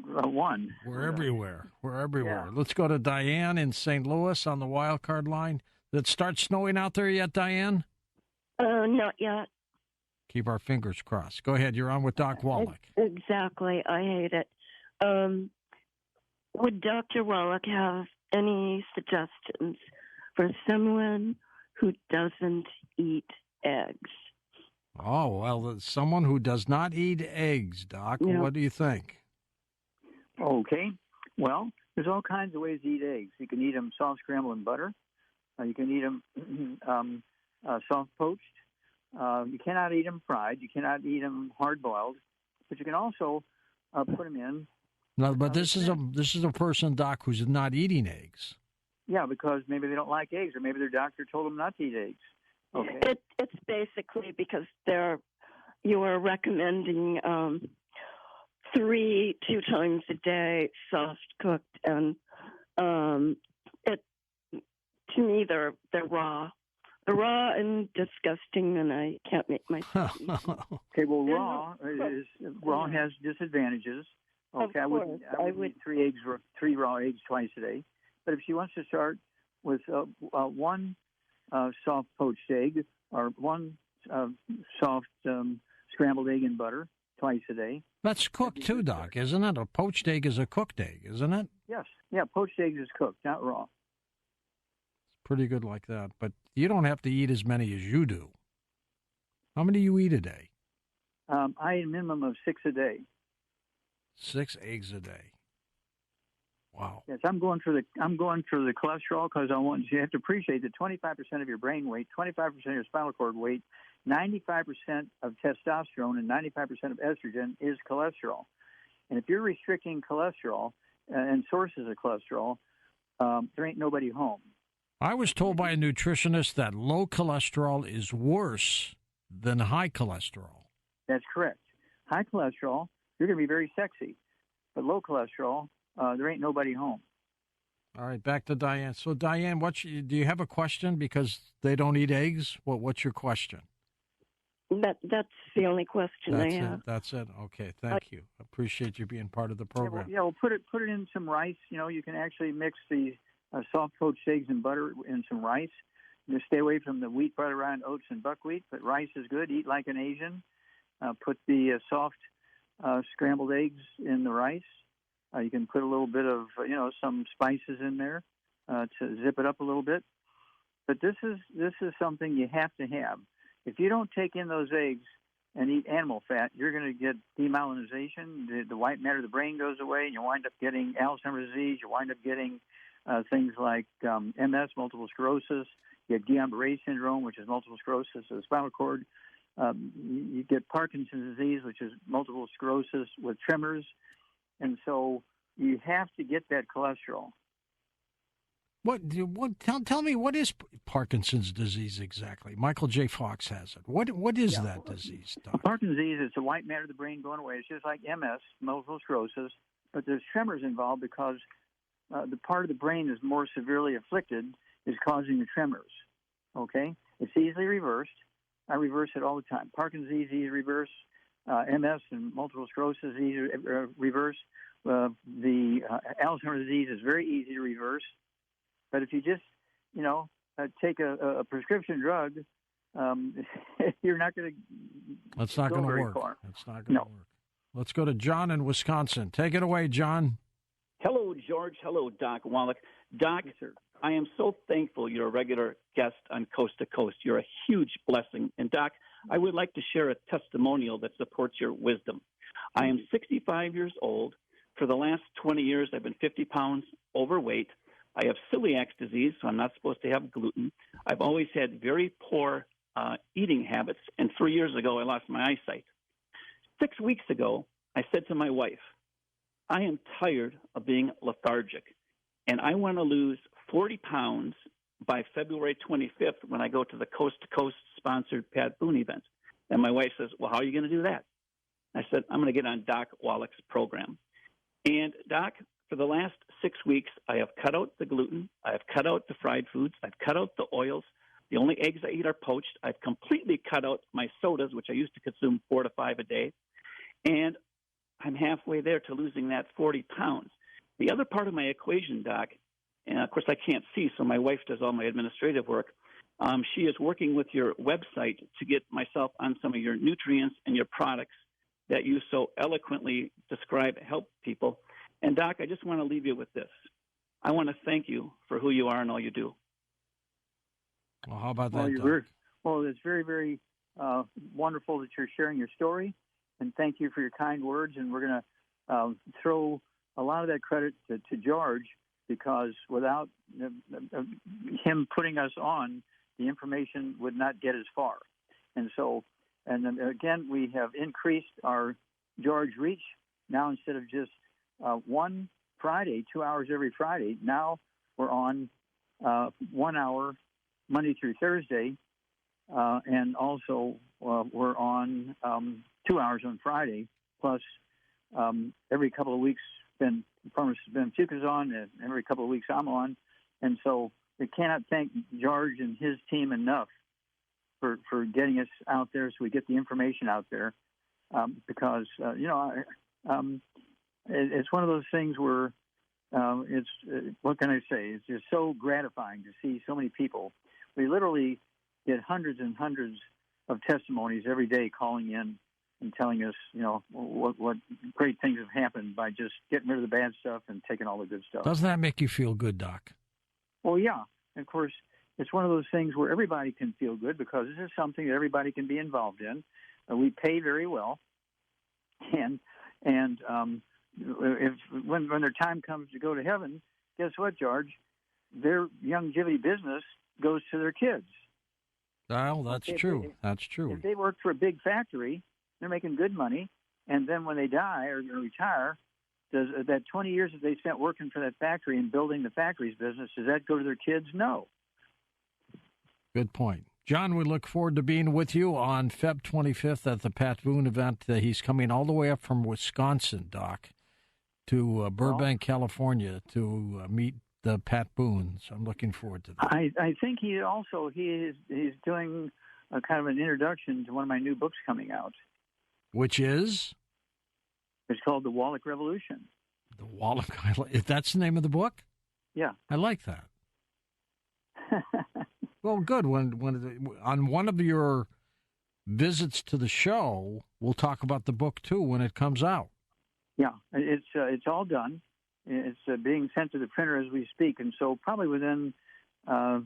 E: 1.
A: We're everywhere. We're everywhere.
E: Yeah.
A: Let's go to Diane in St. Louis on the wild card line. Did it start snowing out there yet, Diane?
I: Not yet.
A: Keep our fingers crossed. Go ahead. You're on with Doc Wallach.
I: Exactly. I hate it. Would Dr. Wallach have any suggestions for someone who doesn't eat eggs?
A: Oh, well, someone who does not eat eggs, Doc.
I: Yeah.
A: What do you think?
E: Okay. Well, there's all kinds of ways to eat eggs. You can eat them soft scrambled in butter. You can eat them soft poached. You cannot eat them fried. You cannot eat them hard boiled. But you can also put them in.
A: No, but this is a person, Doc, who's not eating eggs.
E: Yeah, because maybe they don't like eggs, or maybe their doctor told them not to eat eggs. Okay.
I: It's basically because you are recommending 2 times a day, soft cooked, and to me they're raw. They're raw and disgusting, and I can't make myself eat them.
E: Okay, well, raw has disadvantages. Okay, I would eat 3 raw eggs twice a day. But if she wants to start with 1 soft poached egg or 1 soft scrambled egg in butter twice a day.
A: That's cooked too, Doc, isn't it? A poached egg is a cooked egg, isn't it?
E: Yes. Yeah, poached eggs is cooked, not raw.
A: It's pretty good like that. But you don't have to eat as many as you do. How many do you eat a day?
E: I eat a minimum of 6 a day.
A: 6 eggs a day. Wow.
E: Yes, I'm going for the cholesterol because you have to appreciate that 25% of your brain weight, 25% of your spinal cord weight, 95% of testosterone, and 95% of estrogen is cholesterol. And if you're restricting cholesterol and sources of cholesterol, there ain't nobody home.
A: I was told by a nutritionist that low cholesterol is worse than high cholesterol.
E: That's correct. High cholesterol, you're going to be very sexy. But low cholesterol, there ain't nobody home.
A: All right, back to Diane. So, Diane, do you have a question? Because they don't eat eggs? What's your question?
I: That's the only question I have.
A: That's it. Okay, thank you. Appreciate you being part of the program.
E: Yeah, well, put it in some rice. You can actually mix the soft poached eggs and butter in some rice. Stay away from the wheat, butter, rye, oats, and buckwheat. But rice is good. Eat like an Asian. Put the soft scrambled eggs in the rice. You can put a little bit of, some spices in there to zip it up a little bit. But this is something you have to have. If you don't take in those eggs and eat animal fat, you're going to get demyelinization. The white matter of the brain goes away, and you wind up getting Alzheimer's disease. You wind up getting things like MS, multiple sclerosis. You get Guillain-Barré syndrome, which is multiple sclerosis of the spinal cord. You get Parkinson's disease, which is multiple sclerosis with tremors. And so you have to get that cholesterol.
A: Tell me, what is Parkinson's disease exactly? Michael J. Fox has it. What is that disease, Doc?
E: Parkinson's disease is the white matter of the brain going away. It's just like MS, multiple sclerosis, but there's tremors involved because the part of the brain is more severely afflicted is causing the tremors. Okay? It's easily reversed. I reverse it all the time. Parkinson's disease, easy to reverse. MS and multiple sclerosis, easy to reverse. The Alzheimer's disease is very easy to reverse. But if you just, take a prescription drug, you're not going to.
A: That's not going to work.
E: Far.
A: That's not going to work. Let's go to John in Wisconsin. Take it away, John.
J: Hello, George. Hello, Doc Wallach. Doc,
E: yes, sir.
J: I am so thankful you're a regular guest on Coast to Coast. You're a huge blessing. And, Doc, I would like to share a testimonial that supports your wisdom. I am 65 years old. For the last 20 years, I've been 50 pounds overweight. I have celiac disease, so I'm not supposed to have gluten. I've always had very poor eating habits, and 3 years ago, I lost my eyesight. 6 weeks ago, I said to my wife, I am tired of being lethargic, and I want to lose 40 pounds by February 25th when I go to the Coast to Coast sponsored Pat Boone event. And my wife says, well, how are you going to do that? I said, I'm going to get on Doc Wallach's program. And, Doc, for the last 6 weeks, I have cut out the gluten. I have cut out the fried foods. I've cut out the oils. The only eggs I eat are poached. I've completely cut out my sodas, which I used to consume 4 to 5 a day. And I'm halfway there to losing that 40 pounds. The other part of my equation, Doc, and of course I can't see, so my wife does all my administrative work. She is working with your website to get myself on some of your nutrients and your products that you so eloquently describe help people. And, Doc, I just want to leave you with this. I want to thank you for who you are and all you do.
A: Well, how about that,
E: Doc? Well, it's very, very wonderful that you're sharing your story, and thank you for your kind words. And we're going to throw a lot of that credit to George, because without him putting us on, the information would not get as far. And so, and then again, we have increased our George reach. Now, instead of just one Friday, 2 hours every Friday, now we're on 1 hour Monday through Thursday, and also we're on 2 hours on Friday, plus every couple of weeks Farmers Ben Fuca's on, and every couple of weeks I'm on. And so we cannot thank George and his team enough for getting us out there so we get the information out there, because, it's one of those things where what can I say? It's just so gratifying to see so many people. We literally get hundreds and hundreds of testimonies every day calling in and telling us, what great things have happened by just getting rid of the bad stuff and taking all the good stuff.
A: Doesn't that make you feel good, Doc?
E: Well, yeah. And of course, it's one of those things where everybody can feel good, because this is something that everybody can be involved in. We pay very well, and if when their time comes to go to heaven, guess what, George? Their longevity business goes to their kids.
A: Well, that's true. That's true.
E: If they work for a big factory, they're making good money, and then when they die or retire, does that 20 years that they spent working for that factory and building the factory's business, does that go to their kids? No.
A: Good point. John, we look forward to being with you on Feb 25th at the Pat Boone event. He's coming all the way up from Wisconsin, Doc, to Burbank, California, to meet the Pat Boone. So I'm looking forward to that.
E: I think he's doing a kind of an introduction to one of my new books coming out. Which is? It's called The Wallach Revolution.
A: The Wallach, if that's the name of the book?
E: Yeah.
A: I like that. Well, good. When on one of your visits to the show, we'll talk about the book, too, when it comes out.
E: Yeah, it's all done. It's being sent to the printer as we speak, and so probably within 3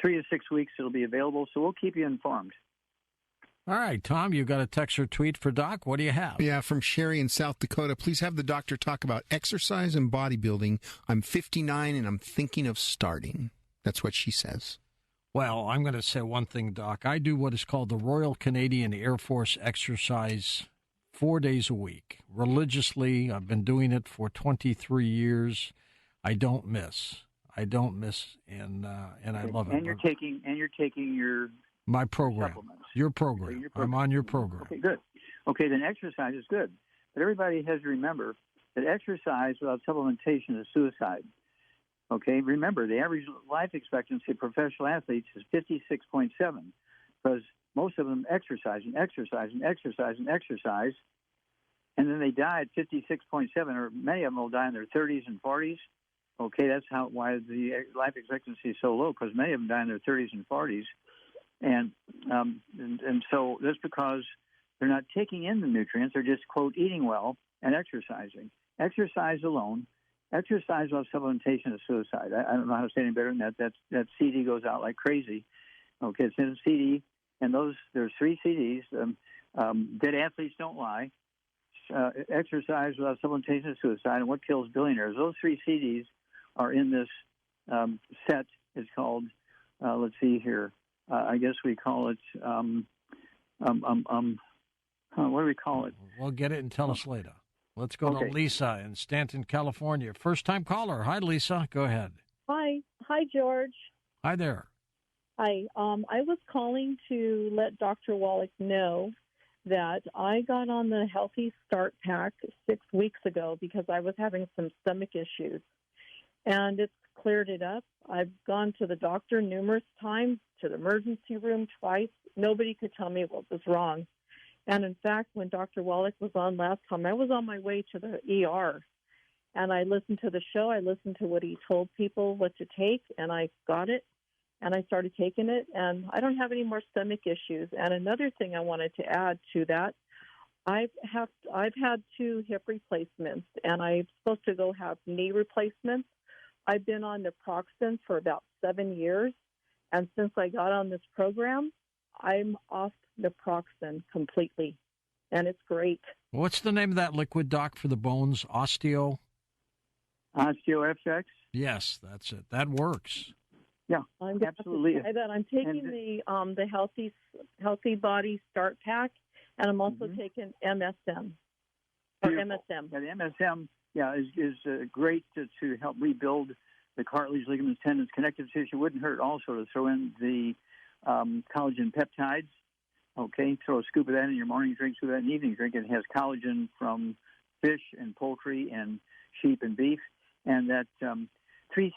E: to 6 weeks it'll be available, so we'll keep you informed.
A: All right, Tom, you got a text or tweet for Doc. What do you have?
G: Yeah, from Sherry in South Dakota. Please have the doctor talk about exercise and bodybuilding. I'm 59 and I'm thinking of starting. That's what she says.
A: Well, I'm going to say one thing, Doc. I do what is called the Royal Canadian Air Force exercise 4 days a week, religiously. I've been doing it for 23 years. I don't miss. And I love it.
E: And you're taking your
A: my program,
E: supplements.
A: your program.
E: Okay,
A: I'm on your program.
E: Okay, good. Okay, then exercise is good, but everybody has to remember that exercise without supplementation is suicide. Okay, remember the average life expectancy of professional athletes is 56.7, because most of them exercise, and then they die at 56.7, or many of them will die in their 30s and 40s. Okay, that's why the life expectancy is so low, because many of them die in their 30s and 40s, and so that's because they're not taking in the nutrients. They're just, quote, eating well and exercising. Exercise alone. Exercise without supplementation is suicide. I don't know how to say any better than that. That CD goes out like crazy. Okay, it's in a CD, and there's 3 CDs. Dead Athletes Don't Lie. Exercise without supplementation is suicide, and What Kills Billionaires. Those 3 CDs are in this set. It's called, let's see here. I guess we call it, what do we call it?
A: We'll get it and tell us later. Let's go to Lisa in Stanton, California. First-time caller. Hi, Lisa. Go ahead.
K: Hi, George.
A: Hi there.
K: Hi. I was calling to let Dr. Wallach know that I got on the Healthy Start Pack 6 weeks ago because I was having some stomach issues, and it's cleared it up. I've gone to the doctor numerous times, to the emergency room twice. Nobody could tell me what was wrong. And in fact, when Dr. Wallach was on last time, I was on my way to the ER, and I listened to the show. I listened to what he told people what to take, and I got it, and I started taking it, and I don't have any more stomach issues. And another thing I wanted to add to that, I've had 2 hip replacements, and I'm supposed to go have knee replacements. I've been on naproxen for about 7 years, and since I got on this program, I'm off naproxen completely, and it's great.
A: What's the name of that liquid, Doc, for the bones? OsteoFX? Yes, that's it. That works.
E: Yeah,
K: I'm
E: absolutely.
K: I'm taking the Healthy Body Start Pack, and I'm also taking MSM. Or MSM. Yeah,
E: the MSM, is great to help rebuild the cartilage, ligaments, tendons, connective tissue. Wouldn't hurt also to throw in the collagen peptides. Okay, throw a scoop of that in your morning drink, scoop of that in the evening drink. It has collagen from fish and poultry and sheep and beef. And that 3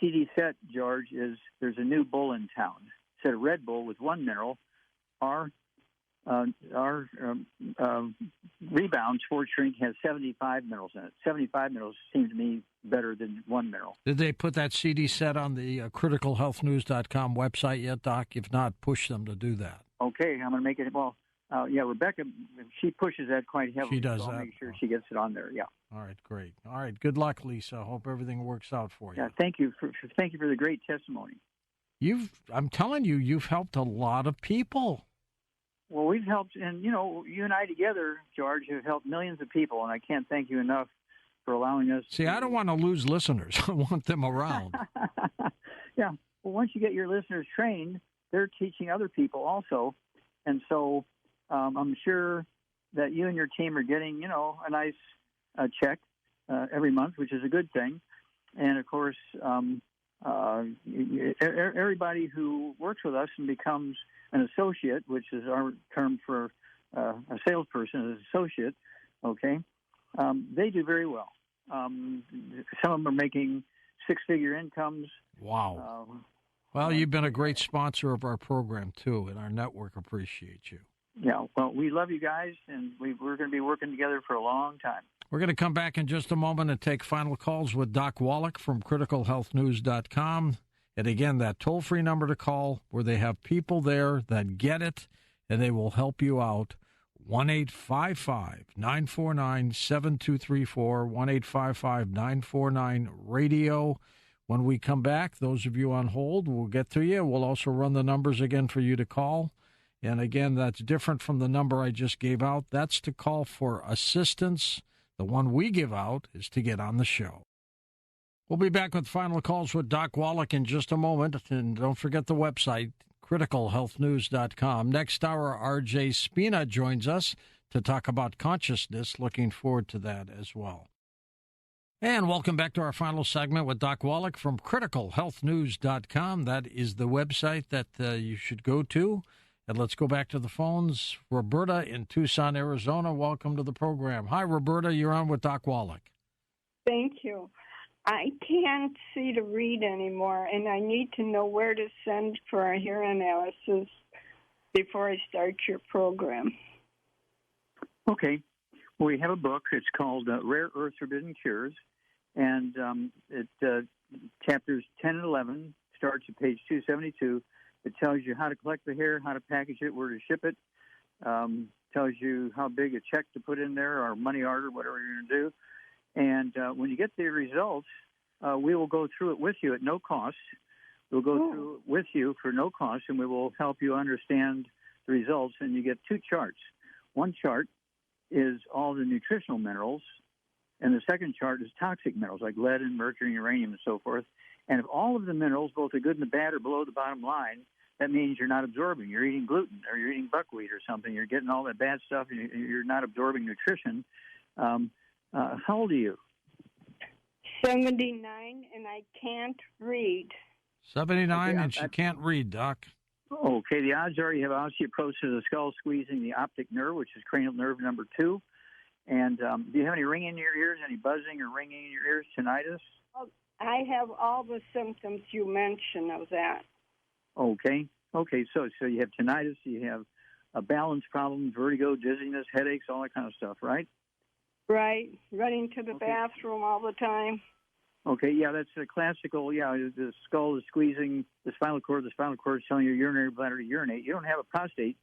E: CD set, George, there's a new bull in town. It's a Red Bull with 1 mineral. Our Rebound Sports Drink has 75 minerals in it. 75 minerals seems to me better than 1 mineral.
A: Did they put that CD set on the criticalhealthnews.com website yet, Doc? If not, push them to do that.
E: Okay, I'm going to make it. Well, Rebecca, she pushes that quite heavily.
A: She does
E: so I'll
A: that.
E: make sure she gets it on there. Yeah.
A: All right, great. All right, good luck, Lisa. Hope everything works out for you.
E: Yeah, thank you for the great testimony.
A: I'm telling you, you've helped a lot of people.
E: Well, we've helped, and you and I together, George, have helped millions of people, and I can't thank you enough for allowing us.
A: See, I don't want to lose listeners. I want them around.
E: Yeah. Well, once you get your listeners trained, they're teaching other people also, and so I'm sure that you and your team are getting, a nice check every month, which is a good thing. And of course, everybody who works with us and becomes an associate, which is our term for a salesperson, is associate. Okay, they do very well. Some of them are making 6-figure incomes.
A: Wow. Well, you've been a great sponsor of our program, too, and our network appreciates you.
E: Yeah, well, we love you guys, and we're going to be working together for a long time.
A: We're going to come back in just a moment and take final calls with Doc Wallach from criticalhealthnews.com. And again, that toll-free number to call where they have people there that get it, and they will help you out. 1-855-949-7234, 1-855-949-RADIO. When we come back, those of you on hold, we'll get to you. We'll also run the numbers again for you to call. And again, that's different from the number I just gave out. That's to call for assistance. The one we give out is to get on the show. We'll be back with final calls with Doc Wallach in just a moment. And don't forget the website, criticalhealthnews.com. Next hour, R.J. Spina joins us to talk about consciousness. Looking forward to that as well. And welcome back to our final segment with Doc Wallach from criticalhealthnews.com. That is the website that you should go to. And let's go back to the phones. Roberta in Tucson, Arizona, welcome to the program. Hi, Roberta. You're on with Doc Wallach.
L: Thank you. I can't see to read anymore, and I need to know where to send for a hair analysis before I start your program.
E: Okay. Well, we have a book. It's called Rare Earth Forbidden Cures, and chapters 10 and 11 starts at page 272. It tells you how to collect the hair, how to package it, where to ship it. Tells you how big a check to put in there or money order, whatever you're going to do. And when you get the results, we will go through it with you at no cost. We'll go through it with you for no cost, and we will help you understand the results. And you get two charts. One chart is all the nutritional minerals, and the second chart is toxic minerals like lead and mercury and uranium and so forth. And if all of the minerals, both the good and the bad, are below the bottom line, that means you're not absorbing. You're eating gluten or you're eating buckwheat or something. You're getting all that bad stuff, and you're not absorbing nutrition. How old are you?
L: 79, and I can't read.
A: 79, and she can't read, Doc.
E: Okay, the odds are you have osteoporosis of the skull squeezing the optic nerve, which is cranial nerve number 2. And do you have any ringing in your ears, any buzzing or ringing in your ears, tinnitus?
L: I have all the symptoms you mentioned of that.
E: Okay, so you have tinnitus, you have a balance problem, vertigo, dizziness, headaches, all that kind of stuff, right?
L: Right, running to the bathroom all the time.
E: Okay, yeah, that's a classical, the skull is squeezing the spinal cord is telling your urinary bladder to urinate. You don't have a prostate,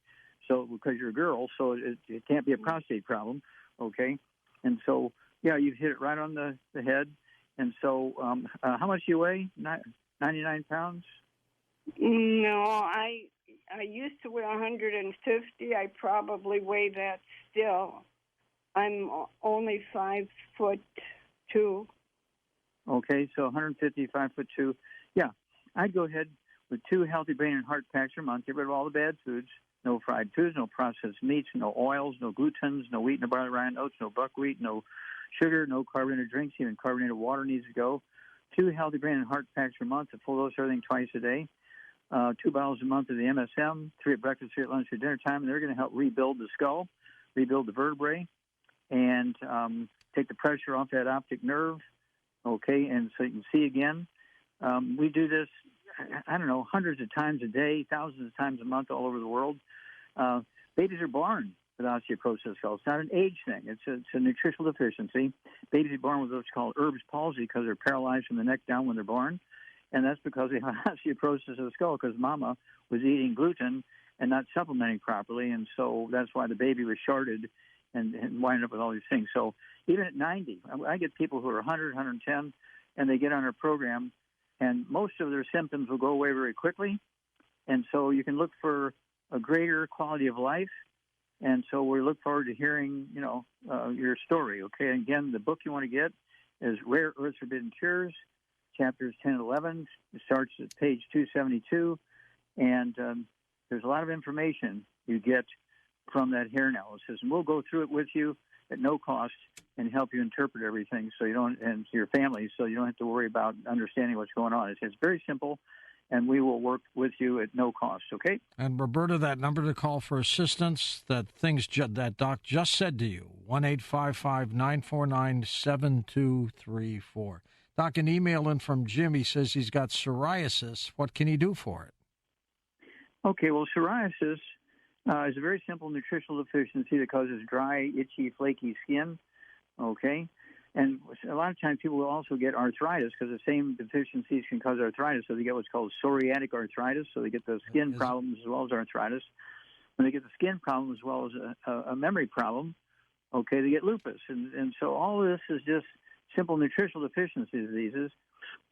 E: so because you're a girl, so it can't be a prostate problem, okay? And so, you've hit it right on the head. And so, how much do you weigh? 99 pounds?
L: No, I used to weigh 150. I probably weigh that still. I'm only 5'2".
E: Okay, so 150, 5'2". Yeah, I'd go ahead with 2 healthy brain and heart packs a month. Get rid of all the bad foods. No fried foods, no processed meats, no oils, no glutens, no wheat, no barley, rye, oats, no buckwheat, no sugar, no carbonated drinks. Even carbonated water needs to go. 2 healthy brain and heart packs a month. A full dose of everything twice a day. 2 bottles a month of the MSM. 3 at breakfast, 3 at lunch, 3 at dinner time. And they're going to help rebuild the skull, rebuild the vertebrae, and take the pressure off that optic nerve. Okay, and so you can see again. We do this, I don't know, hundreds of times a day, thousands of times a month all over the world. Babies are born with osteoporosis of the skull. It's not an age thing. It's a nutritional deficiency. Babies are born with what's called Erb's palsy because they're paralyzed from the neck down when they're born. And that's because they have osteoporosis of the skull because mama was eating gluten and not supplementing properly. And so that's why the baby was shorted and winding up with all these things. So even at 90, I get people who are 100, 110, and they get on our program, and most of their symptoms will go away very quickly. And so you can look for a greater quality of life. And so we look forward to hearing, your story. Okay, and again, the book you want to get is Rare Earth Forbidden Cures, chapters 10 and 11. It starts at page 272, and there's a lot of information you get from that hair analysis, and we'll go through it with you at no cost and help you interpret everything, so you don't, and your family, so you don't have to worry about understanding what's going on. It's very simple, and we will work with you at no cost. Okay. And
A: Roberta, that number to call for assistance, that that Doc just said to you, 1-855-949-7234. Doc, an email in from Jim. He says he's got psoriasis. What can he do for it?
E: Okay. Well, psoriasis is a very simple nutritional deficiency that causes dry, itchy, flaky skin, okay? And a lot of times people will also get arthritis because the same deficiencies can cause arthritis. So they get what's called psoriatic arthritis, so they get the skin problems as well as arthritis. When they get the skin problem as well as a memory problem, okay, they get lupus. And so all of this is just simple nutritional deficiency diseases.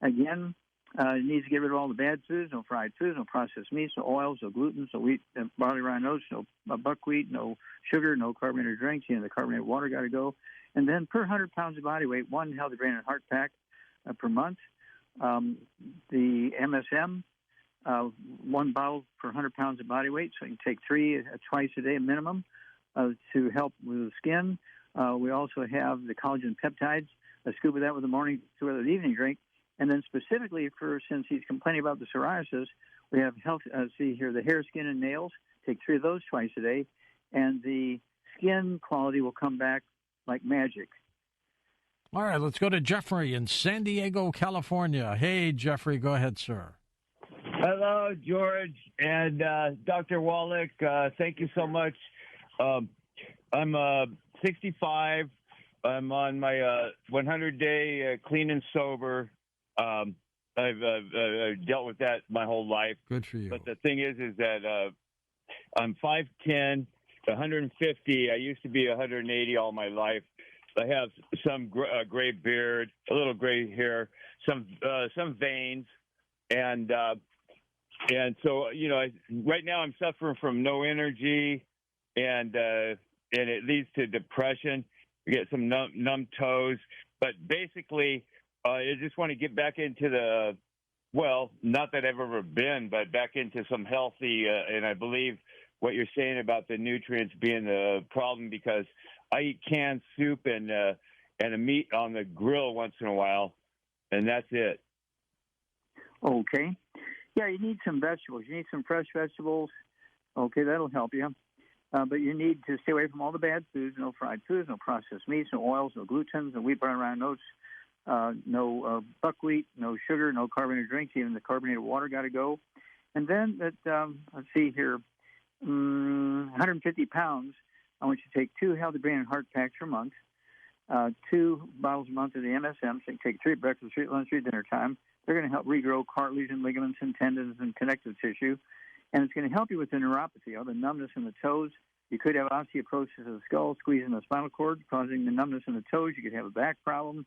E: Again, it needs to get rid of all the bad foods, no fried foods, no processed meats, no oils, no gluten, no wheat, barley, rye, oats, no buckwheat, no sugar, no carbonated drinks. The carbonated water got to go. And then per 100 pounds of body weight, 1 healthy brain and heart pack per month. The MSM, 1 bottle per 100 pounds of body weight, so you can take 3 twice a day minimum to help with the skin. We also have the collagen peptides, a scoop of that with the morning to with the evening drink. And then specifically since he's complaining about the psoriasis, we have the hair, skin, and nails. Take 3 of those twice a day, and the skin quality will come back like magic.
A: All right, let's go to Jeffrey in San Diego, California. Hey, Jeffrey, go ahead, sir.
M: Hello, George and Dr. Wallach. Thank you so much. I'm 65. I'm on my 100-day clean and sober. I've dealt with that my whole life.
A: Good for you.
M: But the thing is that I'm 5'10", 150. I used to be 180 all my life. I have some gray beard, a little gray hair, some veins, and so right now I'm suffering from no energy, and it leads to depression. I get some numb toes, but basically I just want to get back into not that I've ever been, but back into some healthy, and I believe what you're saying about the nutrients being the problem, because I eat canned soup and a meat on the grill once in a while, and that's it.
E: Okay. Yeah, you need some vegetables. You need some fresh vegetables. Okay, that'll help you. But you need to stay away from all the bad foods, no fried foods, no processed meats, no oils, no glutens, no wheat, bran, rye, oats, no buckwheat, no sugar, no carbonated drinks. Even the carbonated water got to go. And then, let's see here, 150 pounds, I want you to take 2 healthy brain and heart packs per month, 2 bottles a month of the MSM, so you can take 3 at breakfast, 3 at lunch, 3 at dinner time. They're going to help regrow cartilage and ligaments and tendons and connective tissue. And it's going to help you with the neuropathy, the numbness in the toes. You could have osteoporosis of the skull, squeezing the spinal cord, causing the numbness in the toes. You could have a back problem,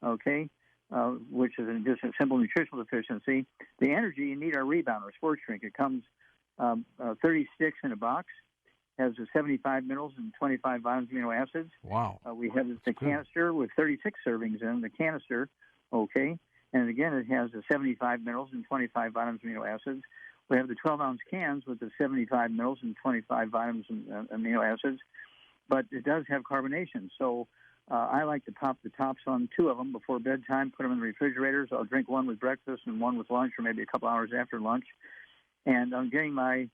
E: which is just a simple nutritional deficiency. The energy, you need our rebounder, sports drink. It comes 30 sticks in a box, has 75 minerals and 25 vitamins and amino acids.
A: Wow.
E: We have the canister with 36 servings in the canister, and again, it has 75 minerals and 25 vitamins and amino acids. We have the 12-ounce cans with the 75 minerals and 25 vitamins and amino acids, but it does have carbonation. So I like to pop the tops on 2 of them before bedtime, put them in the refrigerators. I'll drink 1 with breakfast and 1 with lunch, or maybe a couple hours after lunch. And I'm getting the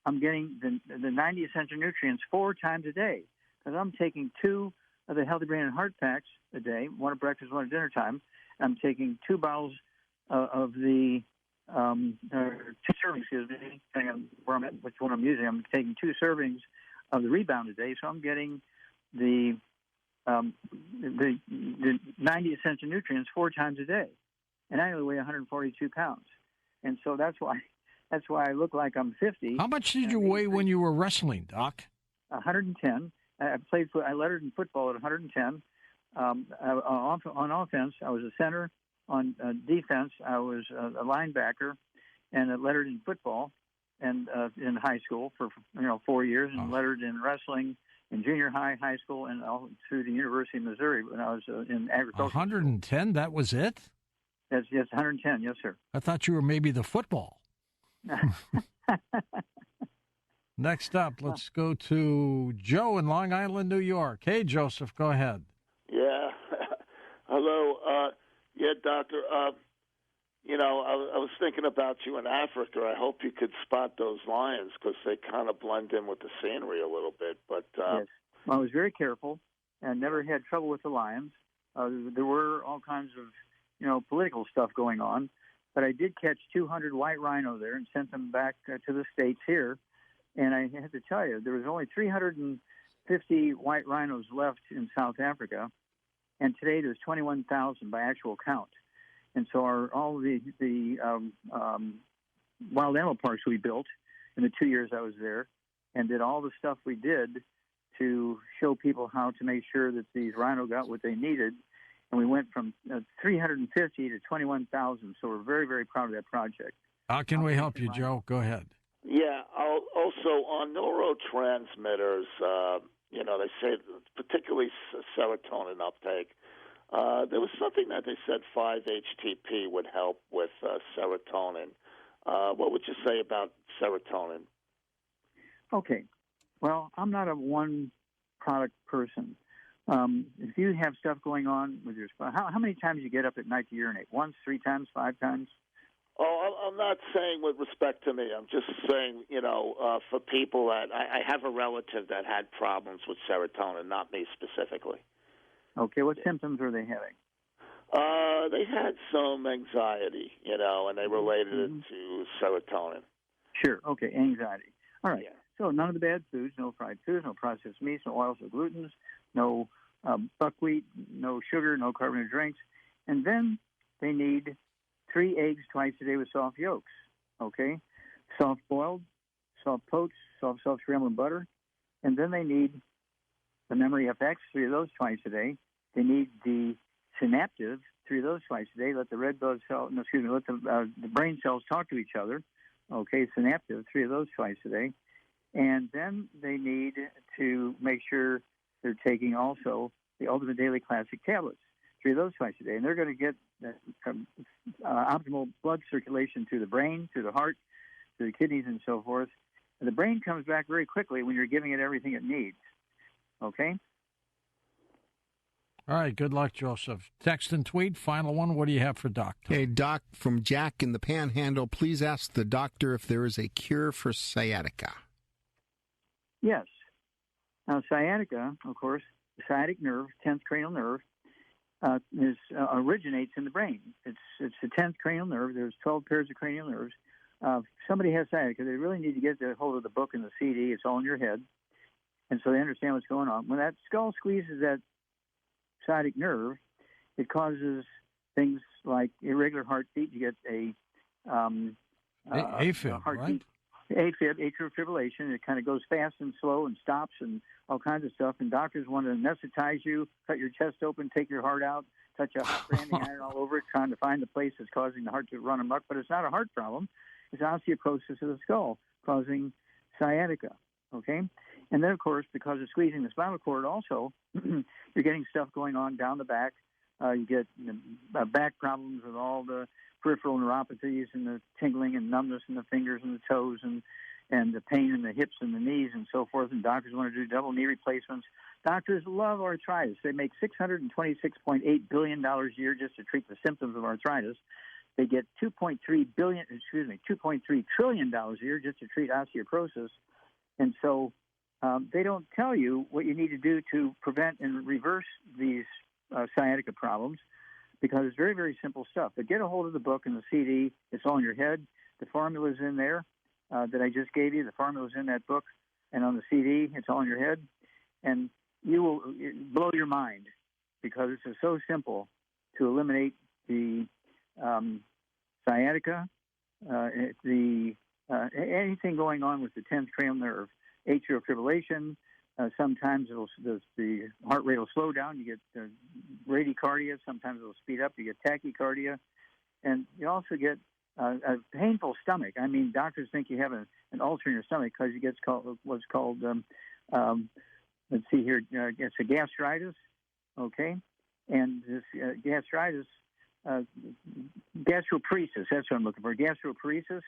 E: 90 essential nutrients 4 times a day, because I'm taking 2 of the Healthy Brain and Heart packs a day, 1 at breakfast, 1 at dinner time. I'm taking 2 bottles of the 2 servings, depending on where I'm at, which one I'm using. I'm taking 2 servings of the Rebound a day, so I'm getting the 90 essential nutrients 4 times a day, and I only weigh 142 pounds, and so that's why I look like I'm 50.
A: How much did you weigh when you were wrestling, Doc?
E: 110. I lettered in football at 110. On offense, I was a center. On defense, I was a linebacker, and I lettered in football and in high school for 4 years, and lettered in wrestling in junior high, high school, and all through the University of Missouri when I was in agriculture.
A: 110. That was it?
E: Yes, 110. Yes, sir.
A: I thought you were maybe the football. Next up, let's go to Joe in Long Island, New York. Hey, Joseph, go ahead.
N: Yeah. Hello. Doctor. I was thinking about you in Africa. I hope you could spot those lions, because they kind of blend in with the scenery a little bit. But
E: yes. Well, I was very careful and never had trouble with the lions. There were all kinds of, political stuff going on. But I did catch 200 white rhino there and sent them back to the States here. And I have to tell you, there was only 350 white rhinos left in South Africa. And today there's 21,000 by actual count. And so all the wild animal parks we built in the 2 years I was there, and did all the stuff we did to show people how to make sure that these rhino got what they needed. And we went from 350 to 21,000. So we're very, very proud of that project.
A: How can we help you, Joe? Go ahead.
N: Yeah. Also, on neurotransmitters, they say particularly serotonin uptake. There was something that they said 5-HTP would help with serotonin. What would you say about serotonin?
E: Okay. Well, I'm not a one-product person. If you have stuff going on with your spine, how many times you get up at night to urinate? Once, 3 times, 5 times?
N: Oh, I'm not saying with respect to me. I'm just saying, for people that I have a relative that had problems with serotonin, not me specifically.
E: Okay, what symptoms were they having?
N: They had some anxiety, and they related it to serotonin.
E: Sure. Okay, anxiety. All right.
N: Yeah.
E: So none of the bad foods, no fried foods, no processed meats, no oils, no glutens, no buckwheat, no sugar, no carbonated drinks. And then they need 3 eggs twice a day with soft yolks, okay? Soft boiled, soft poached, soft scrambled in butter. And then they need the memory FX, 3 of those twice a day. They need the synaptive, 3 of those twice a day. Let the let the brain cells talk to each other, okay? Synaptive, 3 of those twice a day. And then they need to make sure they're taking also the Ultimate Daily Classic tablets, 3 of those twice a day. And they're going to get optimal blood circulation through the brain, through the heart, through the kidneys, and so forth. And the brain comes back very quickly when you're giving it everything it needs. Okay?
A: All right. Good luck, Joseph. Text and tweet. Final one. What do you have for Doc?
G: Hey, Doc, from Jack in the Panhandle, please ask the doctor if there is a cure for sciatica.
E: Yes. Now, sciatica, of course, the sciatic nerve, 10th cranial nerve, originates in the brain. It's the 10th cranial nerve. There's 12 pairs of cranial nerves. If somebody has sciatica, they really need to get a hold of the book and the CD. It's all in your head. And so they understand what's going on. When that skull squeezes that sciatic nerve, it causes things like irregular heartbeat. You get a
A: AFib,
E: heartbeat.
A: Right?
E: AFib, atrial fibrillation. It kind of goes fast and slow and stops and all kinds of stuff. And doctors want to anesthetize you, cut your chest open, take your heart out, touch a hot branding iron all over it, trying to find the place that's causing the heart to run amok. But it's not a heart problem. It's osteoporosis of the skull causing sciatica. Okay? And then, of course, because of squeezing the spinal cord also, you're getting stuff going on down the back. You get back problems with all the peripheral neuropathies and the tingling and numbness in the fingers and the toes and the pain in the hips and the knees and so forth. And doctors want to do double knee replacements. Doctors love arthritis. They make $626.8 billion a year just to treat the symptoms of arthritis. They get $2.3 trillion a year just to treat osteoporosis. And so they don't tell you what you need to do to prevent and reverse these sciatica problems, because it's very, very simple stuff. But get a hold of the book and the CD. It's all in your head. The formula's in there that I just gave you. The formula's in that book. And on the CD, it's all in your head. And you will blow your mind, because it's so simple to eliminate the sciatica, anything going on with the 10th cranial nerve, atrial fibrillation. Sometimes the heart rate will slow down. You get bradycardia. Sometimes it'll speed up. You get tachycardia. And you also get a painful stomach. I mean, doctors think you have an ulcer in your stomach because you get what's called, let's see here, it's a gastritis, okay? And this gastritis, gastroparesis, that's what I'm looking for, gastroparesis,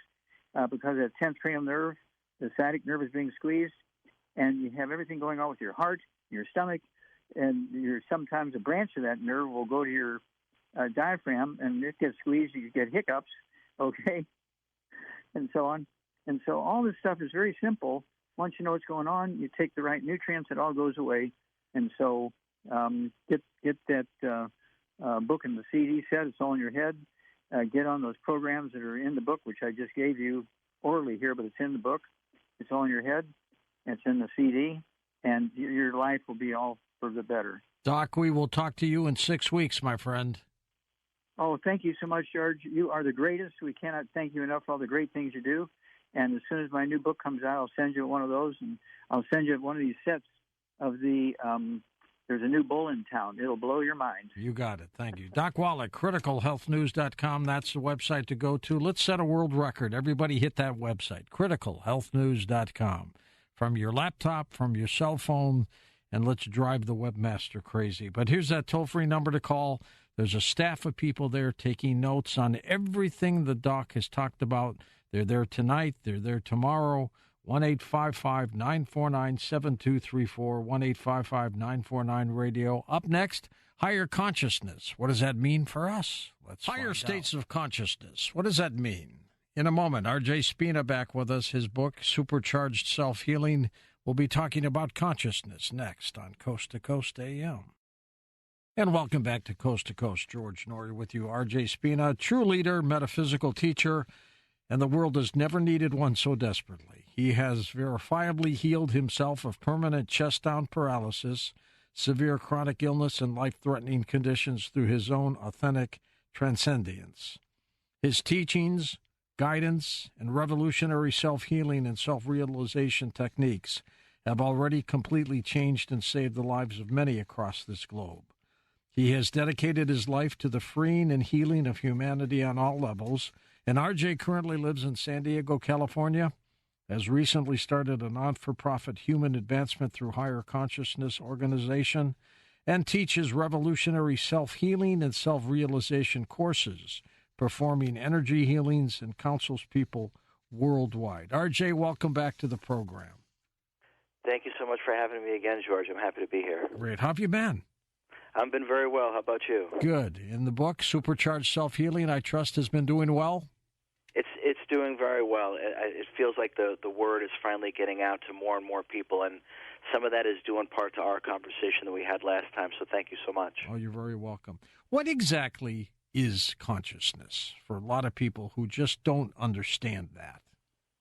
E: because of that 10th cranial nerve, the sciatic nerve is being squeezed, and you have everything going on with your heart, your stomach, and sometimes a branch of that nerve will go to your diaphragm, and it gets squeezed, you get hiccups, okay, and so on. And so all this stuff is very simple. Once you know what's going on, you take the right nutrients, it all goes away. And so get that book and the CD set. It's all in your head. Get on those programs that are in the book, which I just gave you orally here, but it's in the book. It's all in your head. It's in the CD, and your life will be all for the better.
A: Doc, we will talk to you in 6 weeks, my friend.
E: Oh, thank you so much, George. You are the greatest. We cannot thank you enough for all the great things you do. And as soon as my new book comes out, I'll send you one of those, and I'll send you one of these sets of the there's a new bull in town. It'll blow your mind.
A: You got it. Thank you. Doc Wallach, criticalhealthnews.com. That's the website to go to. Let's set a world record. Everybody hit that website, criticalhealthnews.com. From your laptop, from your cell phone, and let's drive the webmaster crazy. But here's that toll-free number to call. There's a staff of people there taking notes on everything the doc has talked about. They're there tonight. They're there tomorrow. 1-855-949-7234, 1-855-949-RADIO. Up next, higher consciousness. What does that mean for us? Let's higher states of consciousness. What does that mean? In a moment, R.J. Spina back with us. His book, Supercharged Self-Healing. We'll be talking about consciousness next on Coast to Coast AM. And welcome back to Coast. George Norrie with you. R.J. Spina, true leader, metaphysical teacher, and the world has never needed one so desperately. He has verifiably healed himself of permanent chest-down paralysis, severe chronic illness, and life-threatening conditions through his own authentic transcendence. His teachings, guidance, and revolutionary self-healing and self-realization techniques have already completely changed and saved the lives of many across this globe. He has dedicated his life to the freeing and healing of humanity on all levels, and RJ currently lives in San Diego, California, has recently started a non-for-profit human advancement through higher consciousness organization, and teaches revolutionary self-healing and self-realization courses, performing energy healings, and counsels people worldwide. RJ, welcome back to the program.
O: Thank you so much for having me again, George. I'm happy to be here.
A: Great. How have you been?
O: I've been very well. How about you?
A: Good. In the book, Supercharged Self-Healing, I trust has been doing well?
O: It's doing very well. It feels like the word is finally getting out to more and more people, and some of that is due in part to our conversation that we had last time, so thank you so much.
A: Oh, you're very welcome. What exactly is consciousness for a lot of people who just don't understand that?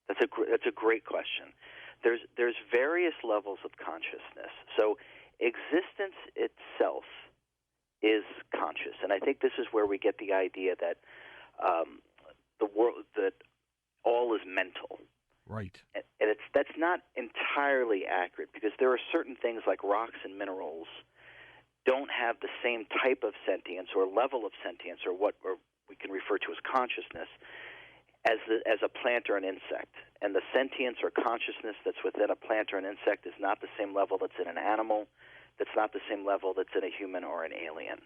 O: That's a great question. There's various levels of consciousness. So existence itself is conscious, and I think this is where we get the idea that the world, that all is mental.
A: Right.
O: And that's not entirely accurate, because there are certain things like rocks and minerals don't have the same type of sentience or level of sentience, or what we can refer to as consciousness, as a plant or an insect. And the sentience or consciousness that's within a plant or an insect is not the same level that's in an animal, that's not the same level that's in a human or an alien.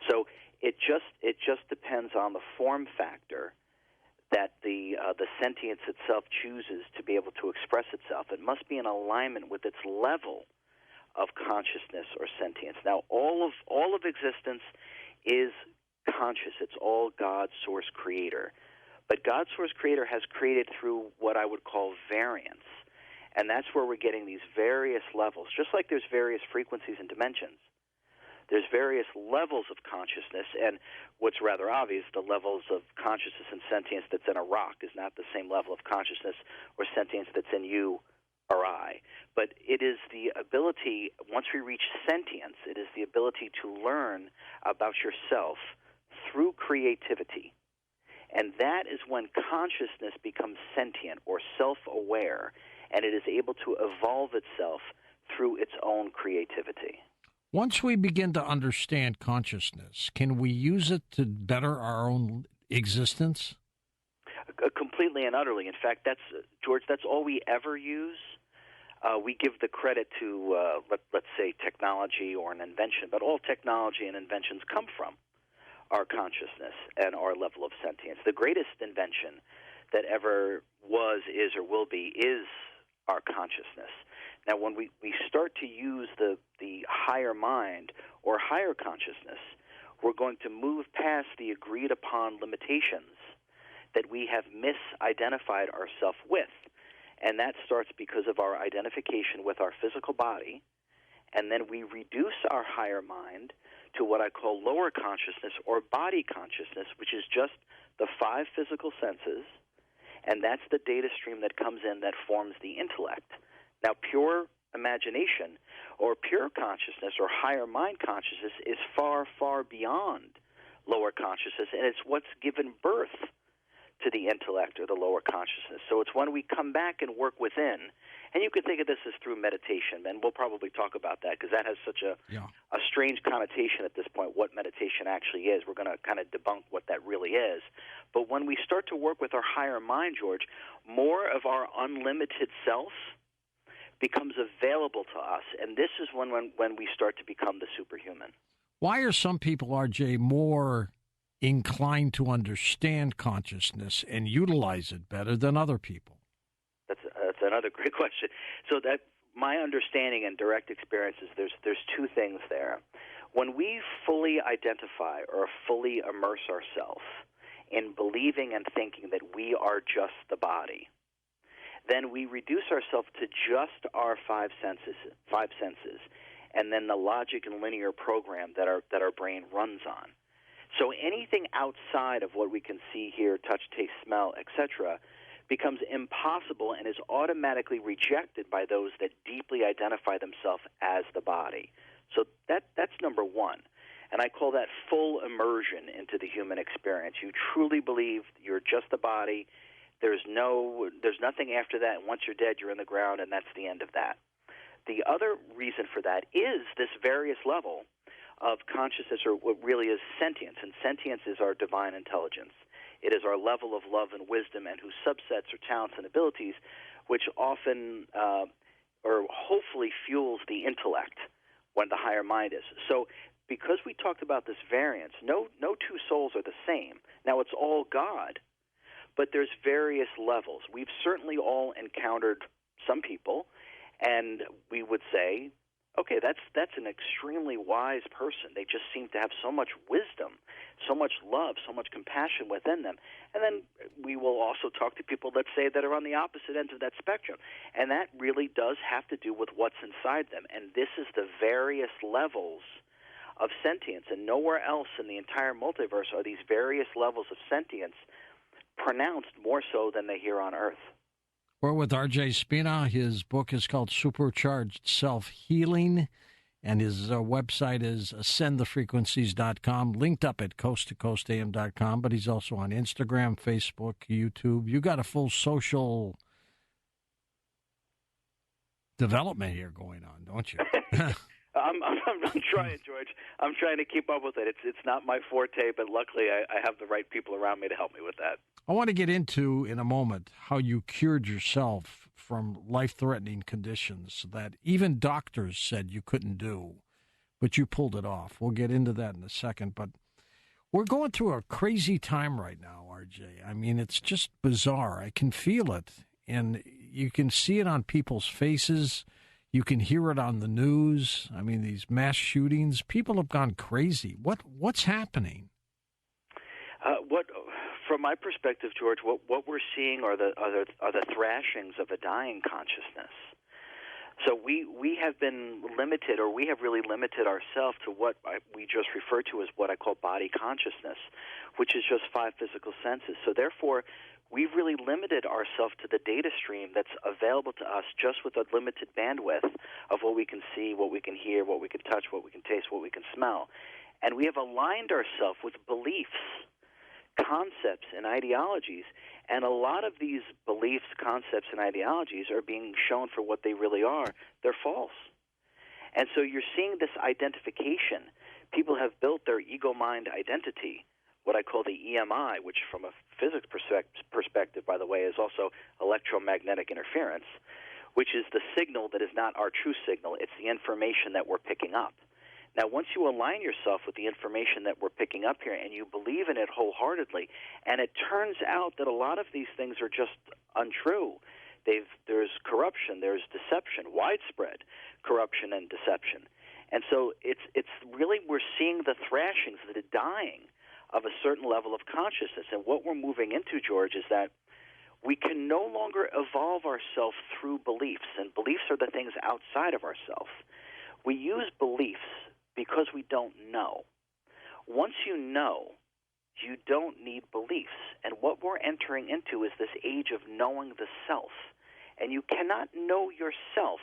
O: So it just depends on the form factor that the sentience itself chooses to be able to express itself. It must be in alignment with its level of consciousness or sentience. Now, all of existence is conscious. It's all God, source, creator. But God, source, creator has created through what I would call variance. And that's where we're getting these various levels. Just like there's various frequencies and dimensions, there's various levels of consciousness. And what's rather obvious, the levels of consciousness and sentience that's in a rock is not the same level of consciousness or sentience that's in you or I. But it is the ability, once we reach sentience, it is the ability to learn about yourself through creativity. And that is when consciousness becomes sentient or self-aware, and it is able to evolve itself through its own creativity.
A: Once we begin to understand consciousness, can we use it to better our own existence?
O: Completely and utterly. In fact, George, that's all we ever use. We give the credit to, let's say, technology or an invention, but all technology and inventions come from our consciousness and our level of sentience. The greatest invention that ever was, is, or will be is our consciousness. Now, when we start to use the higher mind or higher consciousness, we're going to move past the agreed-upon limitations that we have misidentified ourselves with. And that starts because of our identification with our physical body, and then we reduce our higher mind to what I call lower consciousness or body consciousness, which is just the 5 physical senses, and that's the data stream that comes in that forms the intellect. Now, pure imagination or pure consciousness or higher mind consciousness is far, far beyond lower consciousness, and it's what's given birth to the intellect or the lower consciousness. So it's when we come back and work within, and you can think of this as through meditation, and we'll probably talk about that because that has such a strange connotation at this point, what meditation actually is. We're going to kind of debunk what that really is. But when we start to work with our higher mind, George, more of our unlimited self becomes available to us, and this is when we start to become the superhuman.
A: Why are some people, RJ, more inclined to understand consciousness and utilize it better than other people?
O: That's another great question. So that my understanding and direct experience is there's two things there. When we fully identify or fully immerse ourselves in believing and thinking that we are just the body, then we reduce ourselves to just our five senses, and then the logic and linear program that our brain runs on. So anything outside of what we can see, hear, touch, taste, smell, etc., becomes impossible and is automatically rejected by those that deeply identify themselves as the body. So that's number one. And I call that full immersion into the human experience. You truly believe you're just the body. There's nothing after that. And once you're dead, you're in the ground, and that's the end of that. The other reason for that is this various level of consciousness, or what really is sentience. And sentience is our divine intelligence. It is our level of love and wisdom, and whose subsets are talents and abilities, which often or hopefully fuels the intellect when the higher mind is. So because we talked about this variance, no two souls are the same. Now, it's all God, but there's various levels. We've certainly all encountered some people, and we would say, okay, that's an extremely wise person. They just seem to have so much wisdom, so much love, so much compassion within them. And then we will also talk to people, let's say, that are on the opposite ends of that spectrum. And that really does have to do with what's inside them. And this is the various levels of sentience. And nowhere else in the entire multiverse are these various levels of sentience pronounced more so than they hear on Earth.
A: We're with R.J. Spina. His book is called Supercharged Self-Healing, and his website is ascendthefrequencies.com, linked up at coasttocoastam.com, but he's also on Instagram, Facebook, YouTube. You got a full social development here going on, don't you?
O: I'm trying, George. I'm trying to keep up with it. It's not my forte, but luckily I have the right people around me to help me with that.
A: I want to get into, in a moment, how you cured yourself from life-threatening conditions that even doctors said you couldn't do, but you pulled it off. We'll get into that in a second, but we're going through a crazy time right now, RJ. I mean, it's just bizarre. I can feel it, and you can see it on people's faces. You can hear it on the news. I mean, these mass shootings, people have gone crazy. What's happening?
O: From my perspective, George, what we're seeing are the thrashings of a dying consciousness. So we have been limited, or we have really limited ourselves to what we just refer to as what I call body consciousness, which is just five physical senses. So therefore, we've really limited ourselves to the data stream that's available to us just with a limited bandwidth of what we can see, what we can hear, what we can touch, what we can taste, what we can smell. And we have aligned ourselves with beliefs, concepts, and ideologies. And a lot of these beliefs, concepts, and ideologies are being shown for what they really are. They're false. And so you're seeing this identification. People have built their ego-mind identity, what I call the EMI, which from a physics perspective, by the way, is also electromagnetic interference, which is the signal that is not our true signal. It's the information that we're picking up. Now, once you align yourself with the information that we're picking up here and you believe in it wholeheartedly, and it turns out that a lot of these things are just untrue. There's corruption, there's deception, widespread corruption and deception. And so it's really, we're seeing the thrashings, the dying of a certain level of consciousness. And what we're moving into, George, is that we can no longer evolve ourselves through beliefs, and beliefs are the things outside of ourselves. We use beliefs because we don't know. Once you know, you don't need beliefs. And what we're entering into is this age of knowing the self. And you cannot know yourself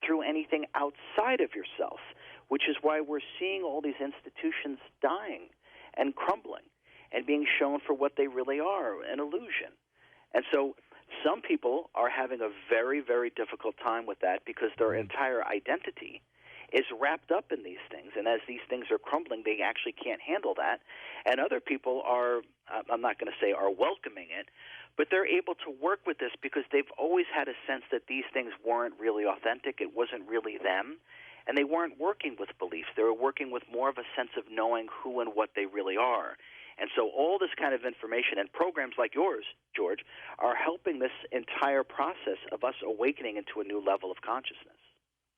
O: through anything outside of yourself, which is why we're seeing all these institutions dying and crumbling and being shown for what they really are, an illusion. And so some people are having a very, very difficult time with that because their entire identity is wrapped up in these things. And as these things are crumbling, they actually can't handle that. And other people are, I'm not going to say are welcoming it, but they're able to work with this because they've always had a sense that these things weren't really authentic. It wasn't really them. And they weren't working with beliefs. They were working with more of a sense of knowing who and what they really are. And so all this kind of information and programs like yours, George, are helping this entire process of us awakening into a new level of consciousness.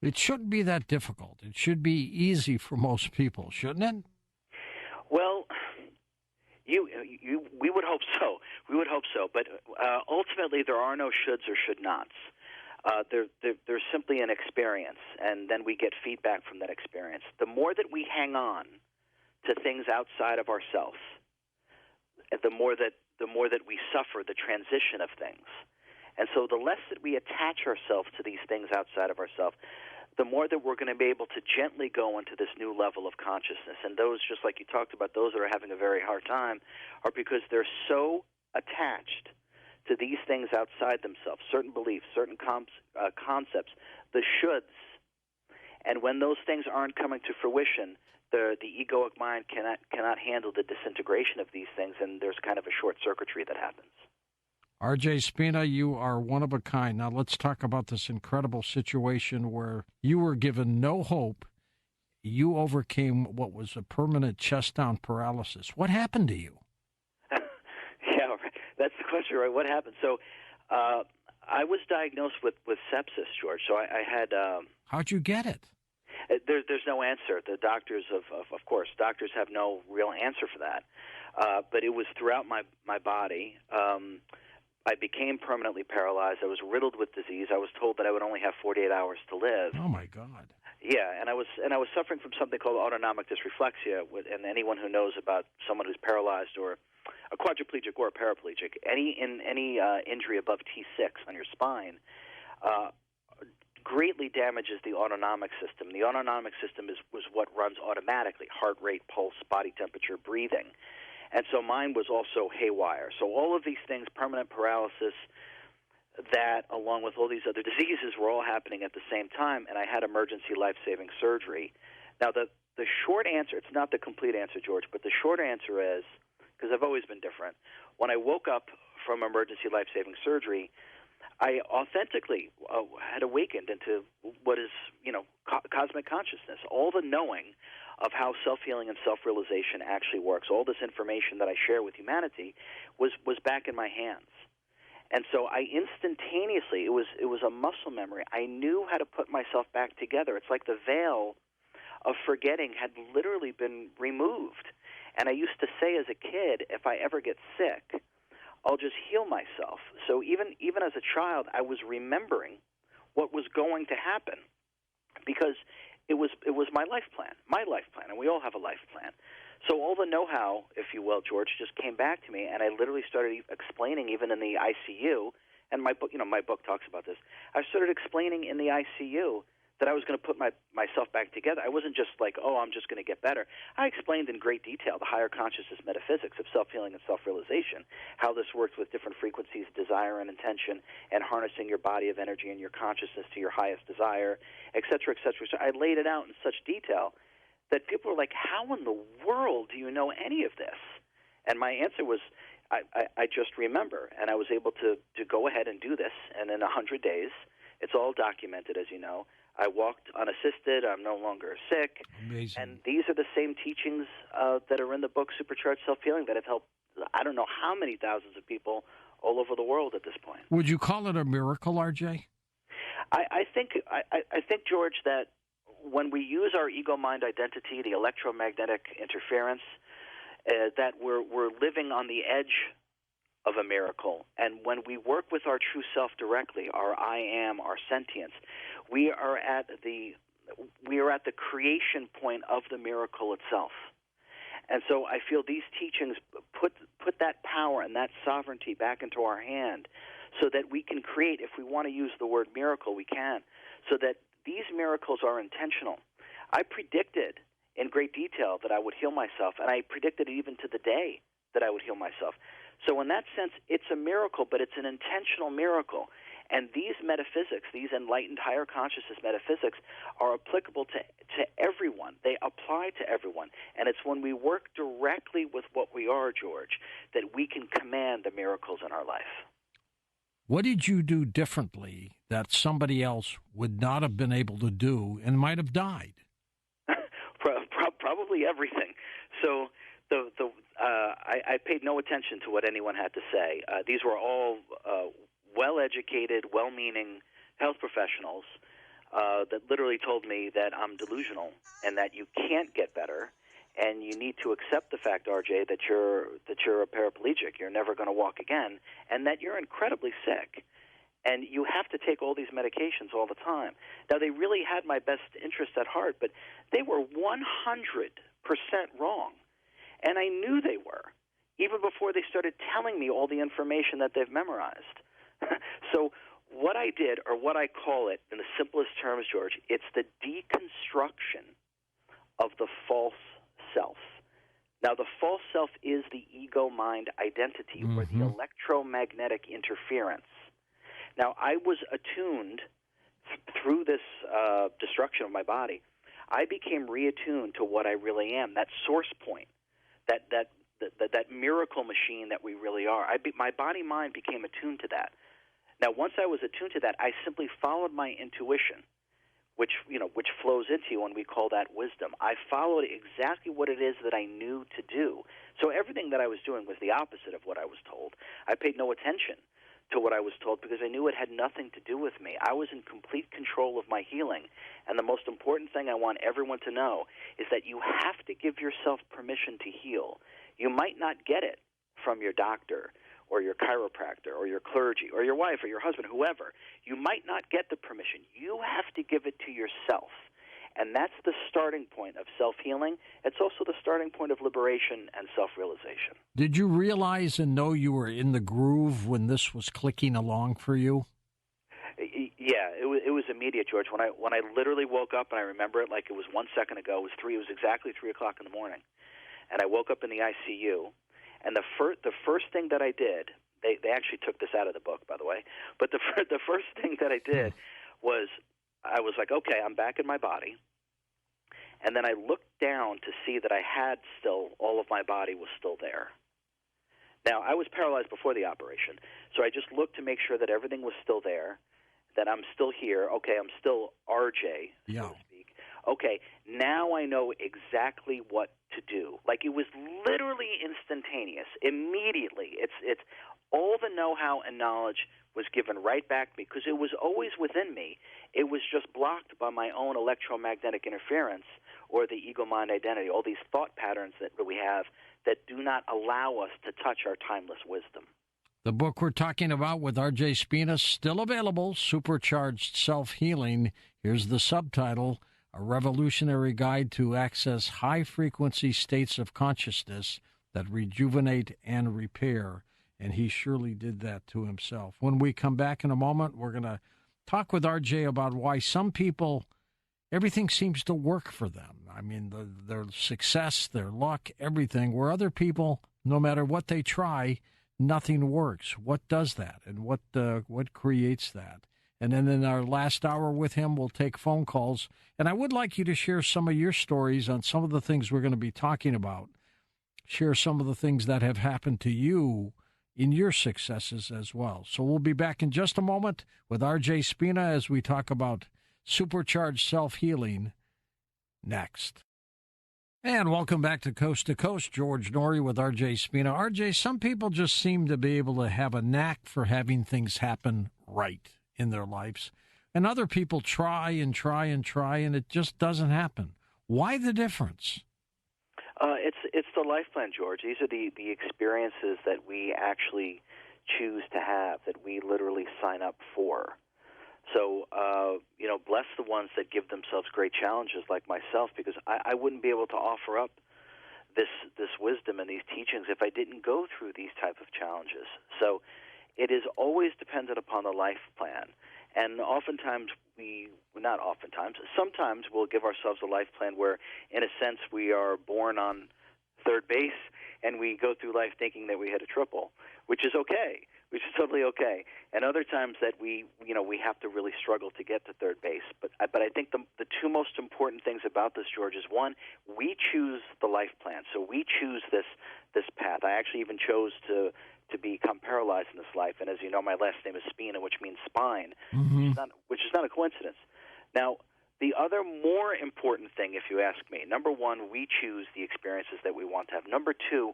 A: It shouldn't be that difficult. It should be easy for most people, shouldn't it?
O: Well, we would hope so. We would hope so. But ultimately, there are no shoulds or should nots. There's simply an experience, and then we get feedback from that experience. The more that we hang on to things outside of ourselves, the more that we suffer the transition of things. And so the less that we attach ourselves to these things outside of ourselves, the more that we're going to be able to gently go into this new level of consciousness. And those, just like you talked about, those that are having a very hard time are because they're so attached to these things outside themselves, certain beliefs, certain concepts, the shoulds. And when those things aren't coming to fruition, the egoic mind cannot handle the disintegration of these things, and there's kind of a short circuitry that happens.
A: R.J. Spina, you are one of a kind. Now let's talk about this incredible situation where you were given no hope. You overcame what was a permanent chest-down paralysis. What happened to you?
O: Yeah, that's the question, right? What happened? So I was diagnosed with sepsis, George. So I had...
A: How'd you get it?
O: There's no answer. The doctors, of course, doctors have no real answer for that. But it was throughout my body. I became permanently paralyzed. I was riddled with disease. I was told that I would only have 48 hours to live.
A: Oh my God!
O: Yeah, and I was suffering from something called autonomic dysreflexia. And anyone who knows about someone who's paralyzed or a quadriplegic or a paraplegic, any injury above T6 on your spine greatly damages the autonomic system. The autonomic system was what runs automatically: heart rate, pulse, body temperature, breathing. And so mine was also haywire. So all of these things, permanent paralysis, that along with all these other diseases were all happening at the same time, and I had emergency life-saving surgery. Now, the short answer, it's not the complete answer, George, but the short answer is, because I've always been different, when I woke up from emergency life-saving surgery, I authentically had awakened into what is, cosmic consciousness, all the knowing of how self-healing and self-realization actually works. All this information that I share with humanity was back in my hands. And so I instantaneously, it was a muscle memory. I knew how to put myself back together. It's like the veil of forgetting had literally been removed. And I used to say as a kid, if I ever get sick, I'll just heal myself. So even as a child, I was remembering what was going to happen because it was my life plan, and we all have a life plan. So all the know-how, if you will, George, just came back to me, and I literally started explaining even in the ICU, and my book talks about this. I started explaining in the ICU that I was going to put myself back together. I wasn't just like, I'm just going to get better. I explained in great detail the higher consciousness metaphysics of self-healing and self-realization, how this works with different frequencies, desire and intention, and harnessing your body of energy and your consciousness to your highest desire, et cetera, et cetera. So I laid it out in such detail that people were like, how in the world do you know any of this? And my answer was, I just remember, and I was able to go ahead and do this, and in 100 days, it's all documented, as you know, I walked unassisted. I'm no longer sick.
A: Amazing.
O: And these are the same teachings that are in the book Supercharged Self-Healing that have helped I don't know how many thousands of people all over the world at this point.
A: Would you call it a miracle, RJ?
O: I think, George, that when we use our ego-mind identity, the electromagnetic interference, that we're living on the edge of a miracle. And when we work with our true self directly, our I am, our sentience, we are at the creation point of the miracle itself. And so I feel these teachings put that power and that sovereignty back into our hand so that we can create, if we want to use the word miracle, we can, so that these miracles are intentional. I predicted in great detail that I would heal myself, and I predicted even to the day that I would heal myself. So in that sense, it's a miracle, but it's an intentional miracle. And these metaphysics, these enlightened higher consciousness metaphysics, are applicable to everyone. They apply to everyone. And it's when we work directly with what we are, George, that we can command the miracles in our life.
A: What did you do differently that somebody else would not have been able to do and might have died?
O: Probably everything. So I paid no attention to what anyone had to say. These were all well-educated, well-meaning health professionals that literally told me that I'm delusional and that you can't get better, and you need to accept the fact, RJ, that you're a paraplegic. You're never going to walk again, and that you're incredibly sick. And you have to take all these medications all the time. Now, they really had my best interest at heart, but they were 100% wrong. And I knew they were, even before they started telling me all the information that they've memorized. So what I did, or what I call it in the simplest terms, George, it's the deconstruction of the false self. Now, the false self is the ego-mind identity, or the electromagnetic interference. Now, I was attuned through this destruction of my body. I became reattuned to what I really am, that source point, that miracle machine that we really are. My body-mind became attuned to that. Now, once I was attuned to that, I simply followed my intuition, which flows into you, and we call that wisdom. I followed exactly what it is that I knew to do. So everything that I was doing was the opposite of what I was told. I paid no attention to what I was told because I knew it had nothing to do with me. I was in complete control of my healing. And the most important thing I want everyone to know is that you have to give yourself permission to heal. You might not get it from your doctor or your chiropractor or your clergy or your wife or your husband, whoever. You might not get the permission. You have to give it to yourself. And that's the starting point of self-healing. It's also the starting point of liberation and self-realization.
A: Did you realize and know you were in the groove when this was clicking along for you?
O: Yeah, it was immediate, George. When I literally woke up, and I remember it like it was 1 second ago, it was exactly 3 o'clock in the morning. And I woke up in the ICU, and the first thing that I did, they actually took this out of the book, by the way, but the first thing that I did was I was like, okay, I'm back in my body. And then I looked down to see that I had still, all of my body was still there. Now, I was paralyzed before the operation, so I just looked to make sure that everything was still there, that I'm still here. Okay, I'm still RJ, so to speak. Okay, now I know exactly what to do. Like, it was literally instantaneous, immediately. It's all the know-how and knowledge was given right back to me because it was always within me. It was just blocked by my own electromagnetic interference or the ego-mind identity, all these thought patterns that we have that do not allow us to touch our timeless wisdom.
A: The book we're talking about with R.J. Spina, still available, Supercharged Self-Healing. Here's the subtitle, A Revolutionary Guide to Access High-Frequency States of Consciousness that Rejuvenate and Repair. And he surely did that to himself. When we come back in a moment, we're going to talk with R.J. about why some people, everything seems to work for them. I mean, their success, their luck, everything, where other people, no matter what they try, nothing works. What does that, and what creates that? And then in our last hour with him, we'll take phone calls. And I would like you to share some of your stories on some of the things we're going to be talking about. Share some of the things that have happened to you in your successes as well. So we'll be back in just a moment with R.J. Spina as we talk about supercharged self-healing next. And welcome back to Coast. George Norrie with R.J. Spina. R.J., some people just seem to be able to have a knack for having things happen right in their lives. And other people try, and it just doesn't happen. Why the difference?
O: It's the life plan, George. These are the experiences that we actually choose to have, that we literally sign up for. So, bless the ones that give themselves great challenges like myself, because I wouldn't be able to offer up this wisdom and these teachings if I didn't go through these type of challenges. So it is always dependent upon the life plan. And sometimes we'll give ourselves a life plan where, in a sense, we are born on third base and we go through life thinking that we hit a triple, which is okay, which is totally okay. And other times that we have to really struggle to get to third base. But I think the two most important things about this, George, is one, we choose the life plan. So we choose this path. I actually even chose to become paralyzed in this life. And as you know, my last name is Spina, which means spine, which is not a coincidence. Now, The other more important thing, if you ask me, number one, we choose the experiences that we want to have. Number two,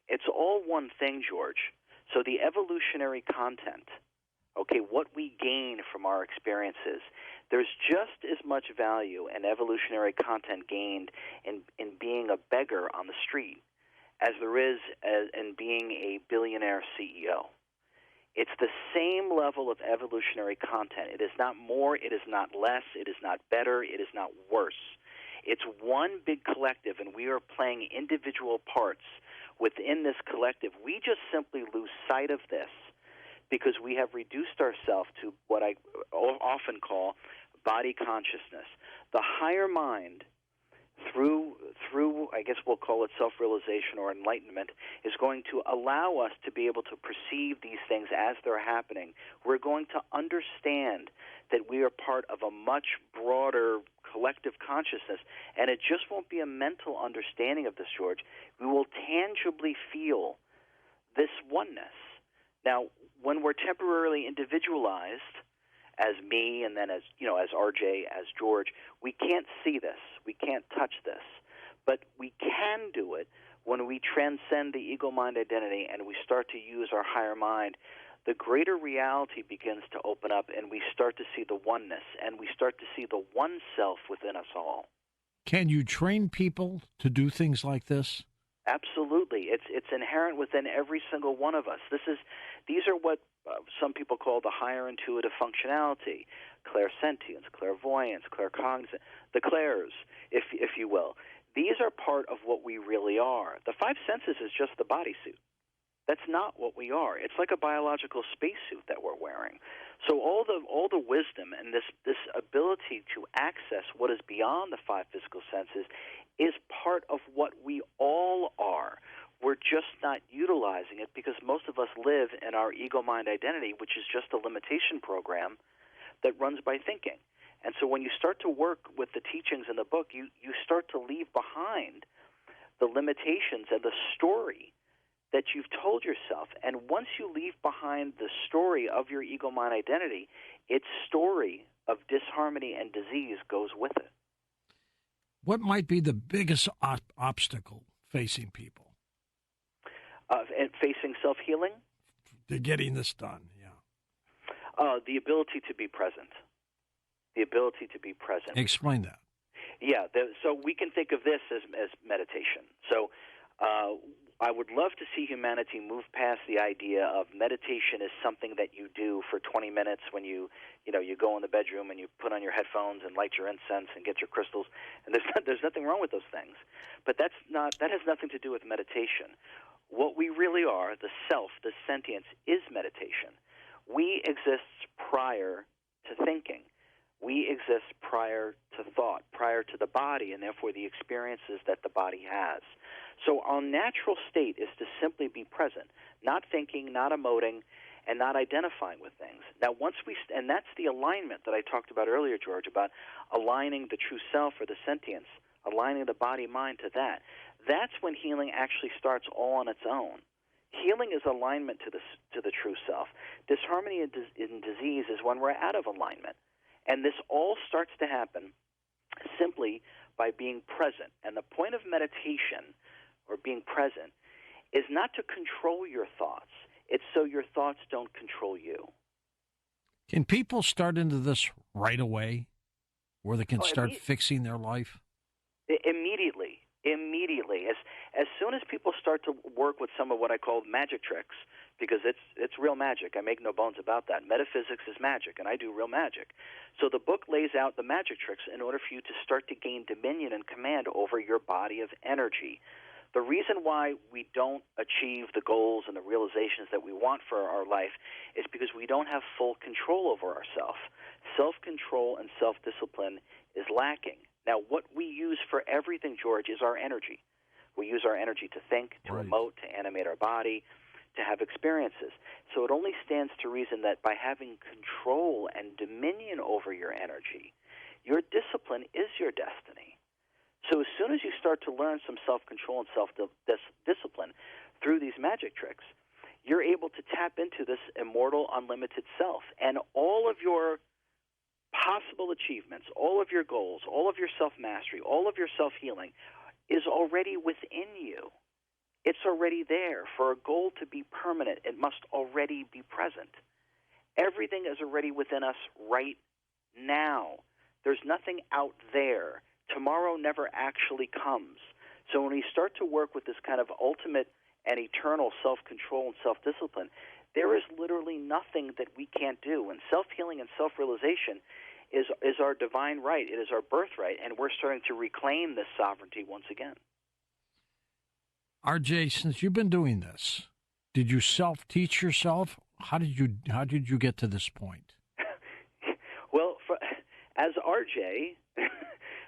O: it's all one thing, George. So the evolutionary content, okay, what we gain from our experiences, there's just as much value and evolutionary content gained in being a beggar on the street as there is in being a billionaire CEO. It's the same level of evolutionary content. It is not more, it is not less, it is not better, it is not worse. It's one big collective, and we are playing individual parts within this collective. We just simply lose sight of this because we have reduced ourselves to what I often call body consciousness. The higher mind, through I guess we'll call it self-realization or enlightenment, is going to allow us to be able to perceive these things as they're happening. We're going to understand that we are part of a much broader collective consciousness, and it just won't be a mental understanding of this, George. We will tangibly feel this oneness. Now, when we're temporarily individualized, as me and then as RJ, as George, we can't see this. We can't touch this. But we can do it when we transcend the ego-mind identity and we start to use our higher mind. The greater reality begins to open up, and we start to see the oneness, and we start to see the one self within us all.
A: Can you train people to do things like this?
O: Absolutely. It's inherent within every single one of us. These are what some people call the higher intuitive functionality, clairsentience, clairvoyance, claircognizance, the clairs, if you will. These are part of what we really are. The five senses is just the bodysuit. That's not what we are. It's like a biological spacesuit that we're wearing. So all the wisdom and this ability to access what is beyond the five physical senses is part of what we all are. We're just not utilizing it because most of us live in our ego-mind identity, which is just a limitation program that runs by thinking. And so when you start to work with the teachings in the book, you start to leave behind the limitations and the story that you've told yourself. And once you leave behind the story of your ego-mind identity, its story of disharmony and disease goes with it.
A: What might be the biggest obstacle facing people?
O: And facing self-healing?
A: To getting this done, yeah.
O: The ability to be present. The ability to be present.
A: Explain that.
O: Yeah, so we can think of this as meditation. So I would love to see humanity move past the idea of meditation is something that you do for 20 minutes when you go in the bedroom and you put on your headphones and light your incense and get your crystals. And there's nothing wrong with those things. But that has nothing to do with meditation. What we really are, the self, the sentience, is meditation. We exist prior to thinking. We exist prior to thought, prior to the body, and therefore the experiences that the body has. So our natural state is to simply be present, not thinking, not emoting, and not identifying with things. Now, and that's the alignment that I talked about earlier, George, about aligning the true self or the sentience, aligning the body-mind to that. That's when healing actually starts all on its own. Healing is alignment to the true self. Disharmony and disease is when we're out of alignment. And this all starts to happen simply by being present. And the point of meditation, or being present, is not to control your thoughts. It's so your thoughts don't control you.
A: Can people start into this right away, where they can start fixing their life?
O: Immediately. As soon as people start to work with some of what I call magic tricks, because it's real magic. I make no bones about that. Metaphysics is magic, and I do real magic. So the book lays out the magic tricks in order for you to start to gain dominion and command over your body of energy. The reason why we don't achieve the goals and the realizations that we want for our life is because we don't have full control over ourselves. Self-control and self-discipline is lacking. Now, what we use for everything, George, is our energy. We use our energy to think, to emote, to animate our body, to have experiences. So it only stands to reason that by having control and dominion over your energy, your discipline is your destiny. So as soon as you start to learn some self-control and self-discipline through these magic tricks, you're able to tap into this immortal, unlimited self. And all of your possible achievements, all of your goals, all of your self-mastery, all of your self-healing is already within you. It's already there. For a goal to be permanent, it must already be present. Everything is already within us right now. There's nothing out there. Tomorrow never actually comes. So when we start to work with this kind of ultimate and eternal self-control and self-discipline, there is literally nothing that we can't do. And self-healing and self-realization is our divine right. It is our birthright, and we're starting to reclaim this sovereignty once again.
A: RJ, since you've been doing this, did you self-teach yourself? How did you get to this point?
O: Well, as RJ,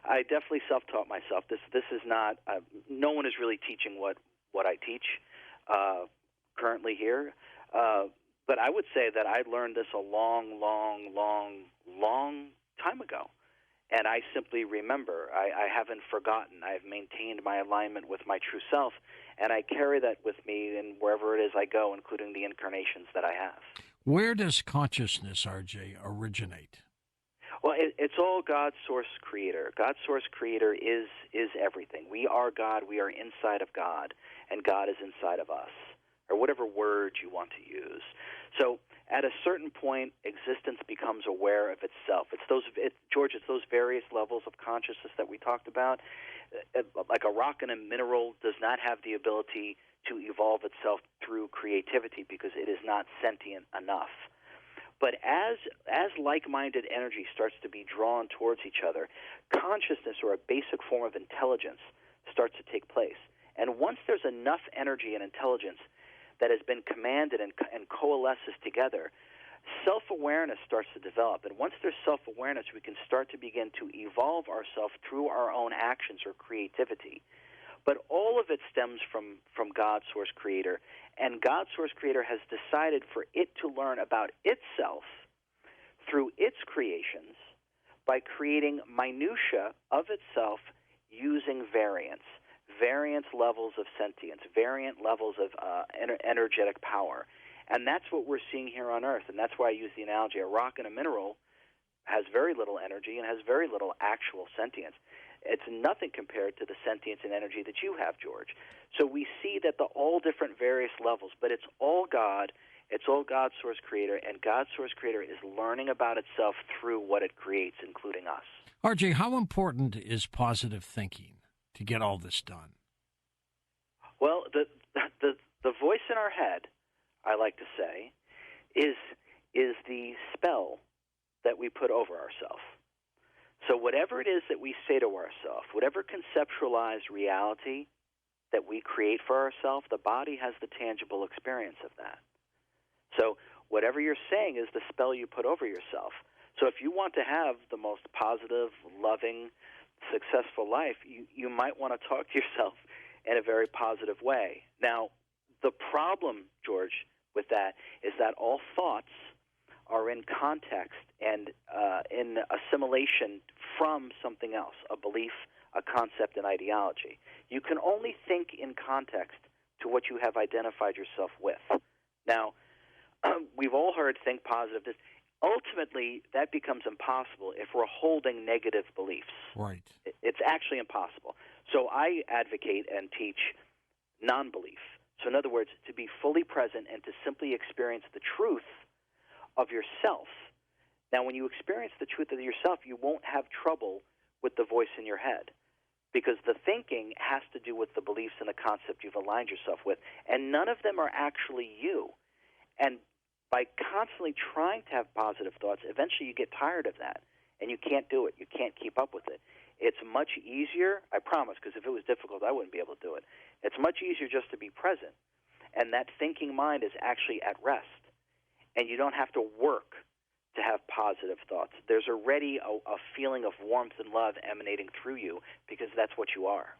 O: I definitely self-taught myself. This is not no one is really teaching what I teach currently here. But I would say that I learned this a long time ago. And I simply remember. I haven't forgotten. I've maintained my alignment with my true self, and I carry that with me in wherever it is I go, including the incarnations that I have.
A: Where does consciousness, RJ, originate?
O: Well, it's all God's source creator. God's source creator is everything. We are God. We are inside of God, and God is inside of us, or whatever word you want to use. So at a certain point, existence becomes aware of itself. George, it's those various levels of consciousness that we talked about. Like a rock and a mineral does not have the ability to evolve itself through creativity because it is not sentient enough. But as like-minded energy starts to be drawn towards each other, consciousness, or a basic form of intelligence, starts to take place. And once there's enough energy and intelligence that has been commanded and coalesces together, self-awareness starts to develop. And once there's self-awareness, we can start to begin to evolve ourselves through our own actions or creativity. But all of it stems from God's source creator, and God's source creator has decided for it to learn about itself through its creations by creating minutia of itself using variance levels of sentience, variant levels of energetic power. And that's what we're seeing here on Earth, and that's why I use the analogy. A rock and a mineral has very little energy and has very little actual sentience. It's nothing compared to the sentience and energy that you have, George. So we see that all different various levels, but it's all God. It's all God's source creator, and God's source creator is learning about itself through what it creates, including us.
A: RJ, how important is positive thinking to get all this done?
O: Well, the voice in our head, I like to say, is the spell that we put over ourselves. So whatever it is that we say to ourselves, whatever conceptualized reality that we create for ourselves, the body has the tangible experience of that. So whatever you're saying is the spell you put over yourself. So if you want to have the most positive, loving, successful life, you might want to talk to yourself in a very positive way. Now, the problem, George, with that is that all thoughts are in context and in assimilation from something else, a belief, a concept, an ideology. You can only think in context to what you have identified yourself with. Now, we've all heard think positive. Ultimately, that becomes impossible if we're holding negative beliefs.
A: Right.
O: It's actually impossible. So I advocate and teach non-belief. So in other words, to be fully present and to simply experience the truth of yourself. Now, when you experience the truth of yourself, you won't have trouble with the voice in your head, because the thinking has to do with the beliefs and the concept you've aligned yourself with, and none of them are actually you. And by constantly trying to have positive thoughts, eventually you get tired of that, and you can't do it. You can't keep up with it. It's much easier, I promise, because if it was difficult, I wouldn't be able to do it. It's much easier just to be present, and that thinking mind is actually at rest. And you don't have to work to have positive thoughts. There's already a feeling of warmth and love emanating through you because that's what you are.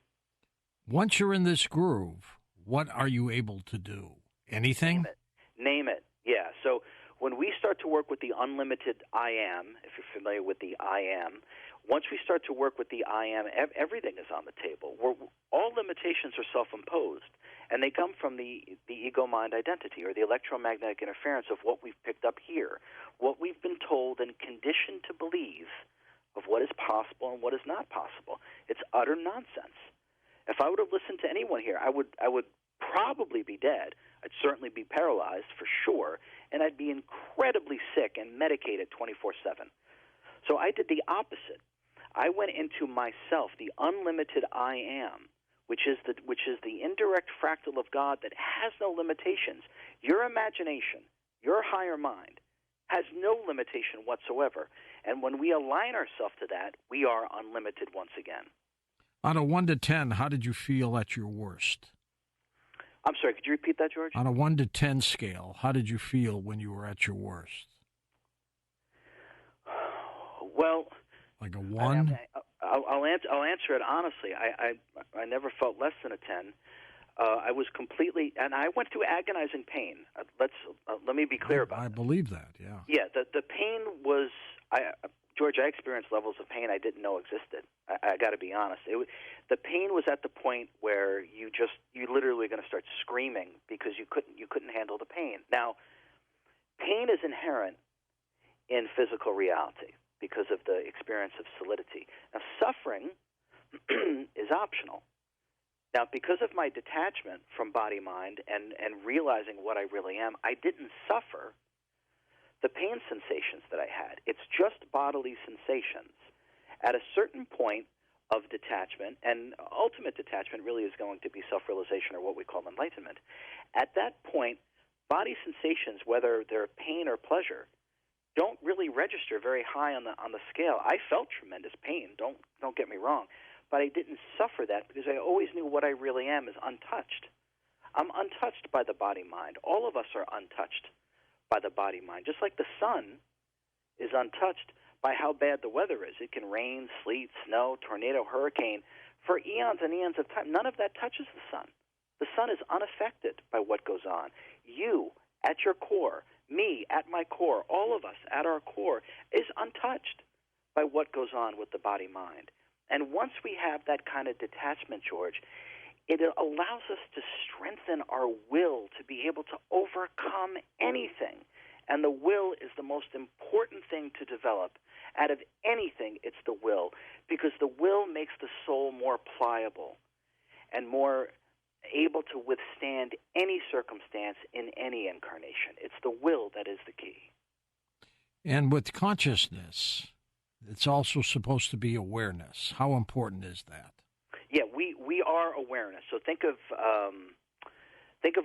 A: Once you're in this groove, what are you able to do? Anything?
O: Name it. Yeah. So when we start to work with the unlimited I am, if you're familiar with the I am, Once we start to work with the I am, everything is on the table. All limitations are self-imposed, and they come from the ego-mind identity, or the electromagnetic interference of what we've picked up here, what we've been told and conditioned to believe of what is possible and what is not possible. It's utter nonsense. If I would have listened to anyone here, I would probably be dead. I'd certainly be paralyzed for sure, and I'd be incredibly sick and medicated 24/7. So I did the opposite. I went into myself, the unlimited I am, which is the indirect fractal of God that has no limitations. Your imagination, your higher mind, has no limitation whatsoever. And when we align ourselves to that, we are unlimited once again.
A: On a 1 to 10, how did you feel at your worst?
O: I'm sorry, could you repeat that, George?
A: On a 1 to 10 scale, how did you feel when you were at your worst?
O: Well,
A: like a 1?
O: I'll answer it honestly. I never felt less than a 10. I was completely, and I went through agonizing pain. Let me be clear about it.
A: I believe that. Yeah.
O: Yeah. The pain was, George. I experienced levels of pain I didn't know existed. I got to be honest. The pain was at the point where you literally going to start screaming because you couldn't handle the pain. Now, pain is inherent in physical reality because of the experience of solidity. Now, suffering is optional. Now, because of my detachment from body-mind and realizing what I really am, I didn't suffer the pain sensations that I had. It's just bodily sensations. At a certain point of detachment, and ultimate detachment really is going to be self-realization, or what we call enlightenment. At that point, body sensations, whether they're pain or pleasure, don't really register very high on the scale. I felt tremendous pain. Don't get me wrong, but I didn't suffer that because I always knew what I really am is untouched. I'm untouched by the body-mind. All of us are untouched by the body-mind, just like the sun is untouched by how bad the weather is. It can rain, sleet, snow, tornado, hurricane for eons and eons of time. None of that touches the sun. The sun is unaffected by what goes on. You, at your core, me, at my core, all of us at our core, is untouched by what goes on with the body-mind. And once we have that kind of detachment, George, it allows us to strengthen our will to be able to overcome anything. And the will is the most important thing to develop. Out of anything, it's the will, because the will makes the soul more pliable and more able to withstand any circumstance in any incarnation. It's the will that is the key.
A: And with consciousness, it's also supposed to be awareness. How important is that?
O: Yeah, we are awareness. So think of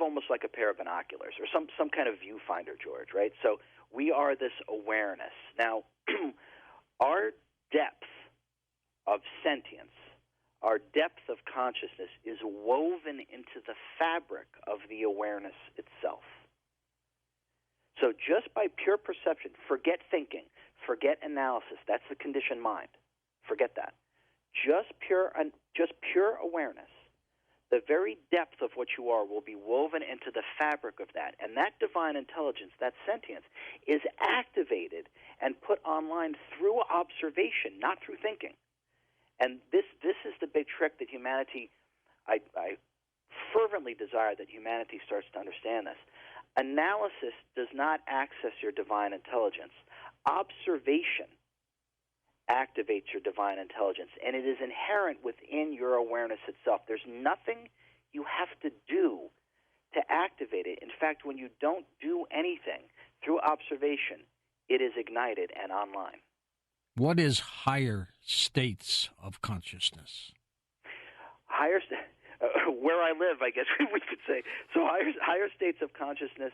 O: almost like a pair of binoculars or some kind of viewfinder, George, right? So we are this awareness. Now, our depth of sentience, our depth of consciousness is woven into the fabric of the awareness itself. So just by pure perception, forget thinking, forget analysis. That's the conditioned mind. Forget that. Just pure awareness, the very depth of what you are will be woven into the fabric of that. And that divine intelligence, that sentience, is activated and put online through observation, not through thinking. And this is the big trick that humanity, I fervently desire that humanity starts to understand this. Analysis does not access your divine intelligence. Observation activates your divine intelligence, and it is inherent within your awareness itself. There's nothing you have to do to activate it. In fact, when you don't do anything through observation, it is ignited and online.
A: What is higher states of consciousness?
O: Where I live, I guess we could say. So higher states of consciousness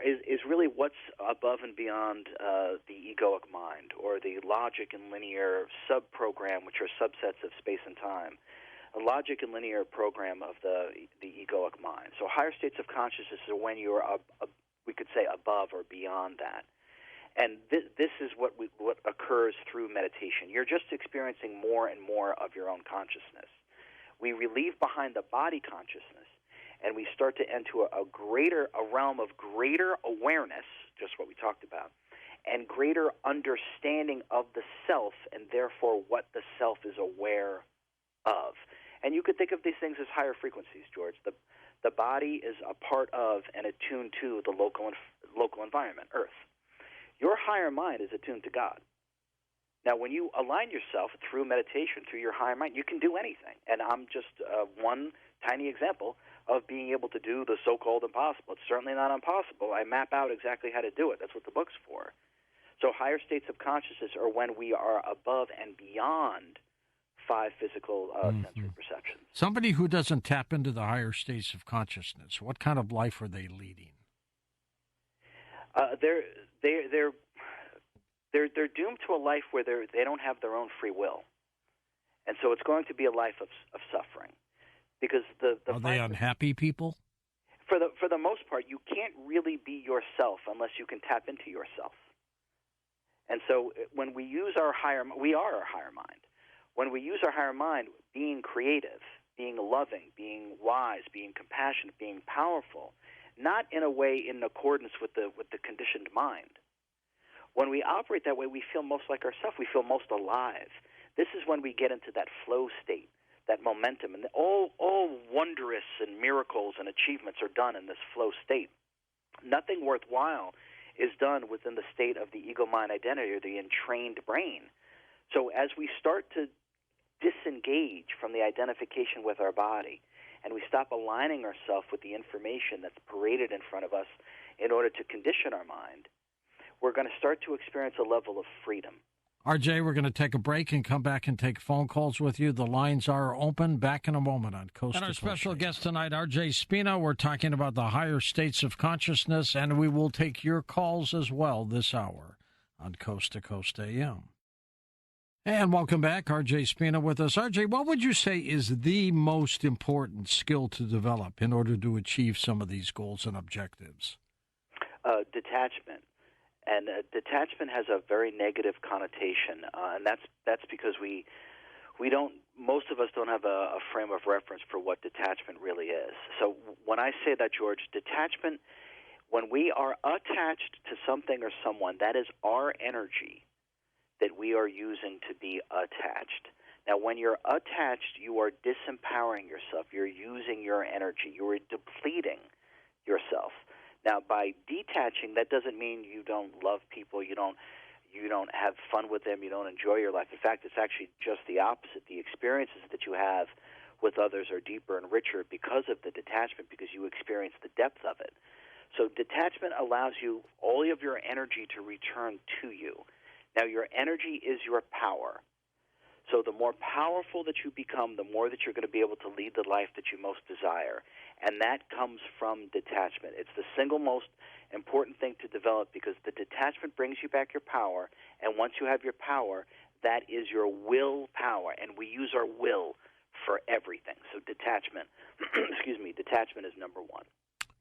O: is really what's above and beyond the egoic mind, or the logic and linear sub-program, which are subsets of space and time. A logic and linear program of the egoic mind. So higher states of consciousness are when you're, we could say, above or beyond that. And this is what occurs through meditation. You're just experiencing more and more of your own consciousness. We leave behind the body consciousness, and we start to enter a realm of greater awareness, just what we talked about, and greater understanding of the self and therefore what the self is aware of. And you could think of these things as higher frequencies, George. The body is a part of and attuned to the local environment, Earth. Your higher mind is attuned to God. Now, when you align yourself through meditation, through your higher mind, you can do anything. And I'm just one tiny example of being able to do the so-called impossible. It's certainly not impossible. I map out exactly how to do it. That's what the book's for. So higher states of consciousness are when we are above and beyond 5 physical sensory perceptions.
A: Somebody who doesn't tap into the higher states of consciousness, what kind of life are they leading?
O: They're doomed to a life where they don't have their own free will, and so it's going to be a life of suffering. Because
A: are they unhappy people?
O: For the most part, you can't really be yourself unless you can tap into yourself. And so when we use we are our higher mind. When we use our higher mind, being creative, being loving, being wise, being compassionate, being powerful, not in a way in accordance with the conditioned mind. When we operate that way, we feel most like ourselves. We feel most alive. This is when we get into that flow state, that momentum, and all wondrous and miracles and achievements are done in this flow state. Nothing worthwhile is done within the state of the ego-mind identity or the entrained brain. So as we start to disengage from the identification with our body and we stop aligning ourselves with the information that's paraded in front of us in order to condition our mind, we're going to start to experience a level of freedom.
A: RJ, we're going to take a break and come back and take phone calls with you. The lines are open. Back in a moment on Coast to Coast. And our special guest tonight, RJ Spina. We're talking about the higher states of consciousness, and we will take your calls as well this hour on Coast to Coast AM. And welcome back, RJ Spina with us. RJ, what would you say is the most important skill to develop in order to achieve some of these goals and objectives?
O: Detachment. And detachment has a very negative connotation, and that's because we don't. Most of us don't have a frame of reference for what detachment really is. So when I say that, George, detachment, when we are attached to something or someone, that is our energy that we are using to be attached. Now, when you're attached, you are disempowering yourself. You're using your energy. You are depleting yourself. Now, by detaching, that doesn't mean you don't love people, you don't have fun with them, you don't enjoy your life. In fact, it's actually just the opposite. The experiences that you have with others are deeper and richer because of the detachment, because you experience the depth of it. So detachment allows you all of your energy to return to you. Now, your energy is your power. So the more powerful that you become, the more that you're going to be able to lead the life that you most desire. And that comes from detachment. It's the single most important thing to develop because the detachment brings you back your power. And once you have your power, that is your will power. And we use our will for everything. So detachment, detachment is number one.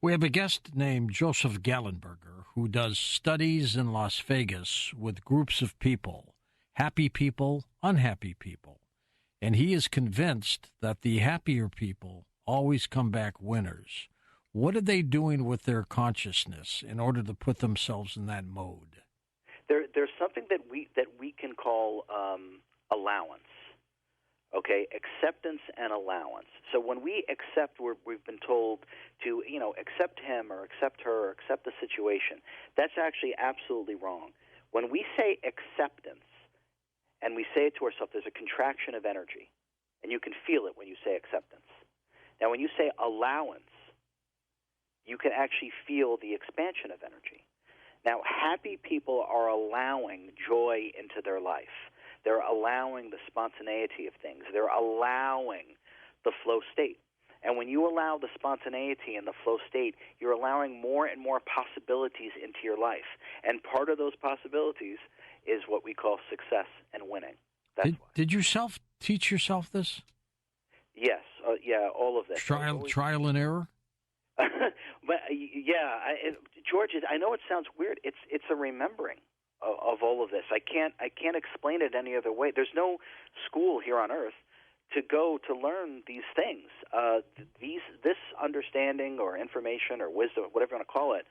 A: We have a guest named Joseph Gallenberger who does studies in Las Vegas with groups of people, happy people, unhappy people. And he is convinced that the happier people always come back winners. What are they doing with their consciousness in order to put themselves in that mode?
O: There's something that we can call allowance. Okay, acceptance and allowance. So when we accept, we've been told to, accept him or accept her or accept the situation. That's actually absolutely wrong. When we say acceptance and we say it to ourselves, there's a contraction of energy, and you can feel it when you say acceptance. Now, when you say allowance, you can actually feel the expansion of energy. Now, happy people are allowing joy into their life. They're allowing the spontaneity of things. They're allowing the flow state. And when you allow the spontaneity and the flow state, you're allowing more and more possibilities into your life. And part of those possibilities is what we call success and winning.
A: Did you teach yourself this?
O: Yes. All of this.
A: Trial and error?
O: But George, I know it sounds weird. It's a remembering of all of this. I can't explain it any other way. There's no school here on Earth to go to learn these things. This understanding or information or wisdom, whatever you want to call it,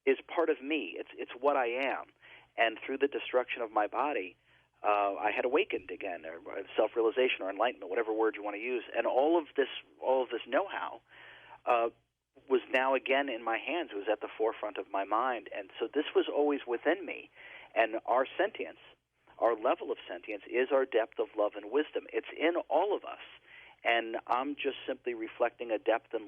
O: is part of me. It's what I am. and through the destruction of my body, I had awakened again, or self-realization, or enlightenment, whatever word you want to use. And all of this know-how was now again in my hands. It was at the forefront of my mind, and so this was always within me. And our sentience, our level of sentience, is our depth of love and wisdom. It's in all of us. And I'm just simply reflecting a depth of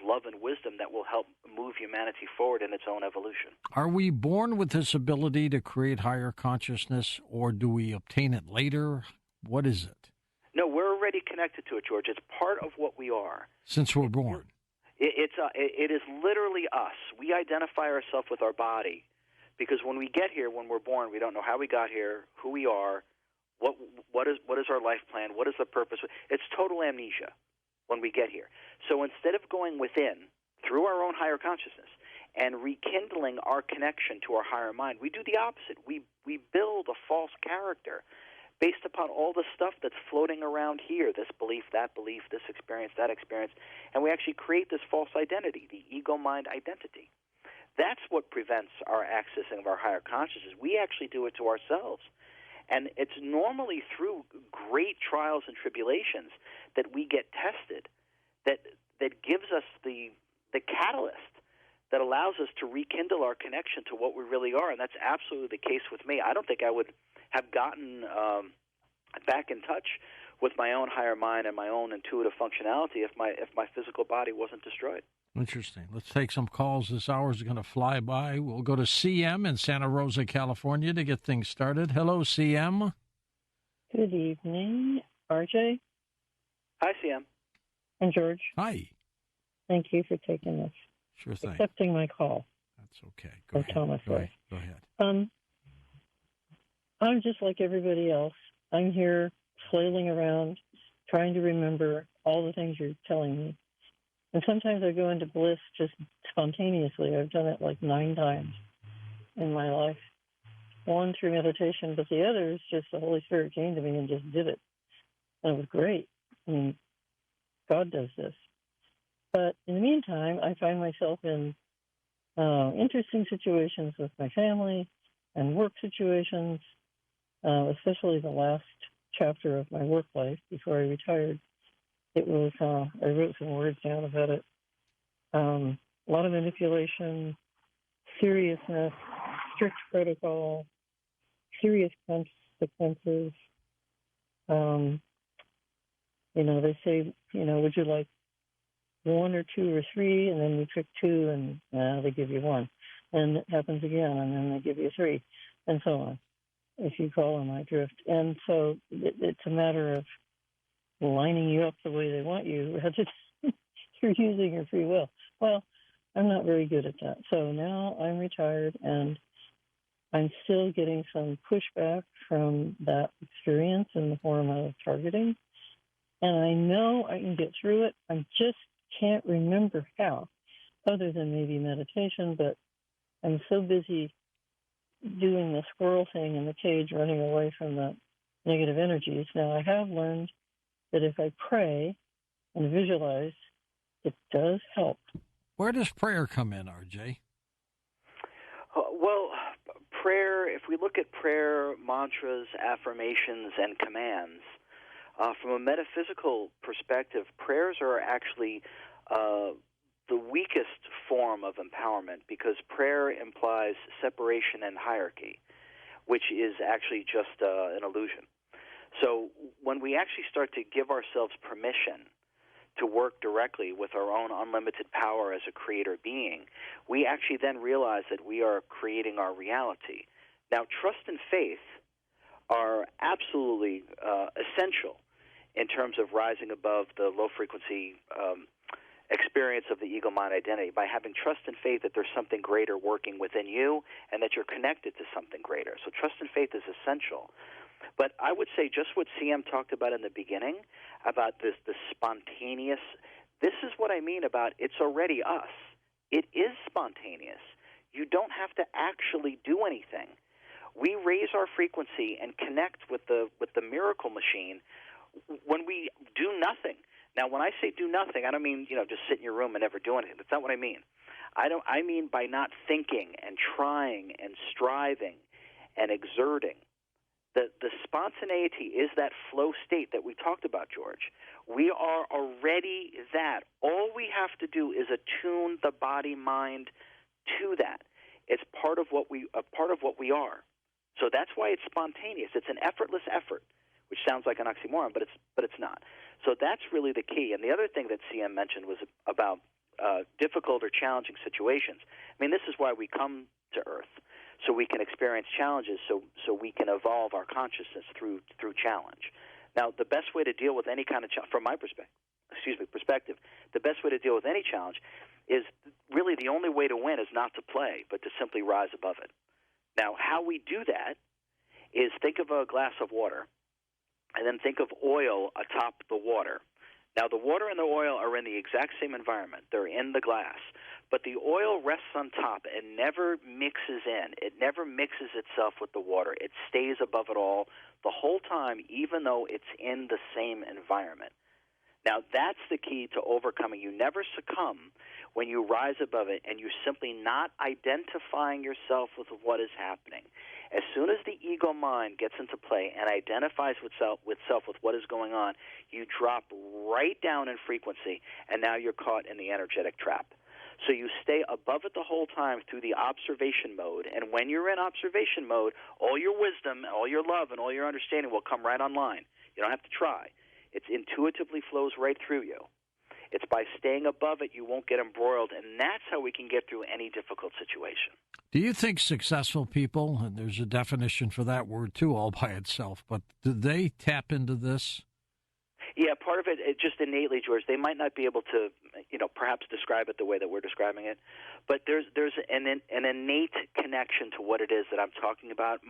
O: love and wisdom that will help move humanity forward in its own evolution.
A: Are we born with this ability to create higher consciousness, or do we obtain it later? What is it?
O: No, we're already connected to it, George. It's part of what we are.
A: Since we're born.
O: It is literally us. We identify ourselves with our body because when we get here, when we're born, we don't know how we got here, who we are, what is our life plan, what is the purpose. It's total amnesia when we get here. So instead of going within through our own higher consciousness and rekindling our connection to our higher mind, we do the opposite. We build a false character based upon all the stuff that's floating around here, this belief, this experience, that experience, and we actually create this false identity, the ego-mind identity. That's what prevents our accessing of our higher consciousness. We actually do it to ourselves. And it's normally through great trials and tribulations that we get tested that gives us the catalyst that allows us to rekindle our connection to what we really are. And that's absolutely the case with me. I don't think I would have gotten back in touch with my own higher mind and my own intuitive functionality if my physical body wasn't destroyed.
A: Interesting. Let's take some calls. This hour is going to fly by. We'll go to CM in Santa Rosa, California to get things started. Hello, CM.
P: Good evening, RJ.
O: Hi, CM.
P: And George.
A: Hi.
P: Thank you for taking this.
A: Sure thing.
P: Accepting my call.
A: That's okay. Go ahead.
P: Thomas.
A: Go ahead.
P: I'm just like everybody else. I'm here flailing around, trying to remember all the things you're telling me. And sometimes I go into bliss just spontaneously. I've done it like 9 times in my life. One through meditation, but the other is just the Holy Spirit came to me and just did it. And it was great. I mean, God does this. But in the meantime, I find myself in interesting situations with my family and work situations, especially the last chapter of my work life before I retired. It was, I wrote some words down about it. A lot of manipulation, seriousness, strict protocol, serious consequences. They say, would you like 1 or 2 or 3? And then you pick 2 and they give you 1. And it happens again, and then they give you 3, and so on, if you follow my drift. And so it's a matter of lining you up the way they want you, rather than you're using your free will. Well, I'm not very good at that. So now I'm retired, and I'm still getting some pushback from that experience in the form of targeting. And I know I can get through it. I just can't remember how, other than maybe meditation, but I'm so busy doing the squirrel thing in the cage, running away from the negative energies. Now, I have learned that if I pray and visualize, it does help.
A: Where does prayer come in, RJ?
O: Well, prayer, if we look at prayer, mantras, affirmations, and commands, from a metaphysical perspective, prayers are actually the weakest form of empowerment because prayer implies separation and hierarchy, which is actually just an illusion. So when we actually start to give ourselves permission to work directly with our own unlimited power as a creator being, we actually then realize that we are creating our reality. Now, trust and faith are absolutely essential in terms of rising above the low-frequency experience of the ego-mind identity by having trust and faith that there's something greater working within you and that you're connected to something greater. So trust and faith is essential. But I would say just what CM talked about in the beginning, about the spontaneous, this is what I mean about it's already us. It is spontaneous. You don't have to actually do anything. We raise our frequency and connect with the miracle machine when we do nothing. Now, when I say do nothing, I don't mean, just sit in your room and never do anything. That's not what I mean. I mean by not thinking and trying and striving and exerting. The spontaneity is that flow state that we talked about, George. We are already that. All we have to do is attune the body-mind to that. It's part of what we are. So that's why it's spontaneous. It's an effortless effort, which sounds like an oxymoron, but it's not. So that's really the key. And the other thing that CM mentioned was about difficult or challenging situations. I mean, this is why we come to Earth, so we can experience challenges, so we can evolve our consciousness through challenge. Now, the best way to deal with any kind of challenge, from my perspective, the best way to deal with any challenge is really the only way to win is not to play, but to simply rise above it. Now, how we do that is think of a glass of water, and then think of oil atop the water. Now, the water and the oil are in the exact same environment. They're in the glass. But the oil rests on top and never mixes in. It never mixes itself with the water. It stays above it all the whole time, even though it's in the same environment. Now, that's the key to overcoming. You never succumb when you rise above it and you're simply not identifying yourself with what is happening. As soon as the ego mind gets into play and identifies with self with what is going on, you drop right down in frequency, and now you're caught in the energetic trap. So you stay above it the whole time through the observation mode, and when you're in observation mode, all your wisdom, all your love, and all your understanding will come right online. You don't have to try. It intuitively flows right through you. It's by staying above it you won't get embroiled, and that's how we can get through any difficult situation.
A: Do you think successful people, and there's a definition for that word too all by itself, but do they tap into this?
O: Yeah, part of it just innately, George. They might not be able to, perhaps describe it the way that we're describing it, but there's an innate connection to what it is that I'm talking about.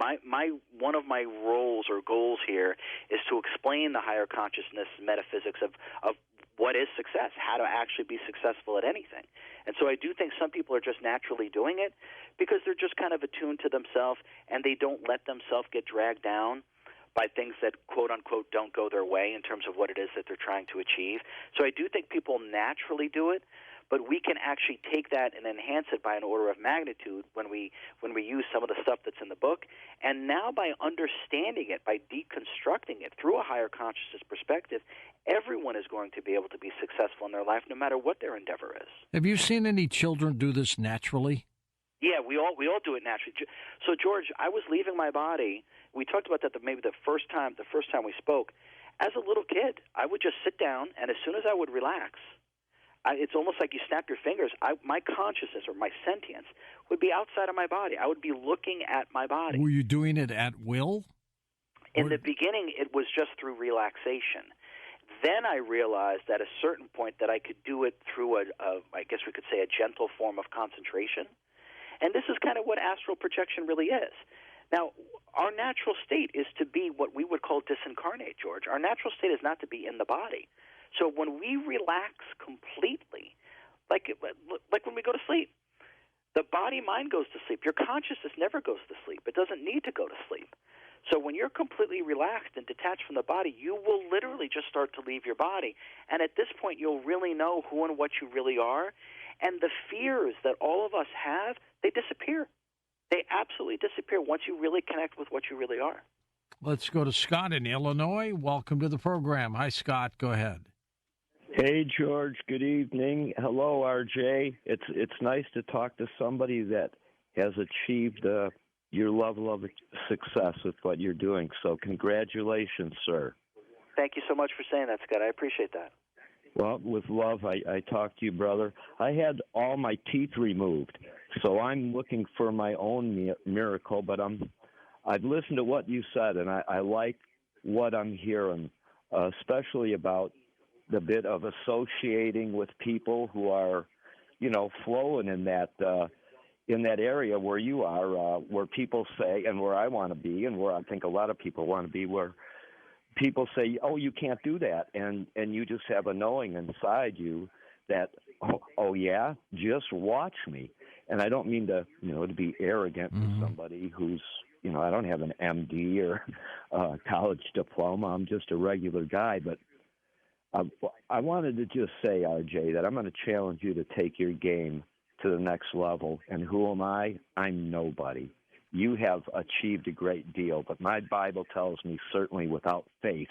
O: One of my roles or goals here is to explain the higher consciousness metaphysics of what is success, how to actually be successful at anything. And so I do think some people are just naturally doing it because they're just kind of attuned to themselves and they don't let themselves get dragged down by things that, quote-unquote, don't go their way in terms of what it is that they're trying to achieve. So I do think people naturally do it, but we can actually take that and enhance it by an order of magnitude when we use some of the stuff that's in the book. And now by understanding it, by deconstructing it through a higher consciousness perspective, everyone is going to be able to be successful in their life no matter what their endeavor is.
A: Have you seen any children do this naturally?
O: Yeah, we all do it naturally. So, George, I was leaving my body. We talked about that maybe the first time we spoke. As a little kid, I would just sit down, and as soon as I would relax, it's almost like you snap your fingers. My consciousness or my sentience would be outside of my body. I would be looking at my body.
A: Were you doing it at will?
O: In the beginning, it was just through relaxation. Then I realized at a certain point that I could do it through I guess we could say, a gentle form of concentration. And this is kind of what astral projection really is. Now, our natural state is to be what we would call disincarnate, George. Our natural state is not to be in the body. So when we relax completely, like when we go to sleep, the body-mind goes to sleep. Your consciousness never goes to sleep. It doesn't need to go to sleep. So when you're completely relaxed and detached from the body, you will literally just start to leave your body. And at this point, you'll really know who and what you really are. And the fears that all of us have, they disappear. They absolutely disappear once you really connect with what you really are.
A: Let's go to Scott in Illinois. Welcome to the program. Hi, Scott. Go ahead.
Q: Hey, George. Good evening. Hello, RJ. It's nice to talk to somebody that has achieved your level of success with what you're doing. So congratulations, sir.
O: Thank you so much for saying that, Scott. I appreciate that.
Q: Well, with love, I talk to you, brother. I had all my teeth removed, so I'm looking for my own miracle, but I've listened to what you said, and I like what I'm hearing, especially about the bit of associating with people who are, flowing in that area where you are, where people say, and where I want to be, and where I think a lot of people want to be, where people say, "Oh, you can't do that," and you just have a knowing inside you that, oh yeah, just watch me. And I don't mean to, to be arrogant to somebody who's, I don't have an MD or a college diploma. I'm just a regular guy. But I wanted to just say, RJ, that I'm going to challenge you to take your game to the next level. And who am I? I'm nobody. you have achieved a great deal. But my Bible tells me certainly without faith,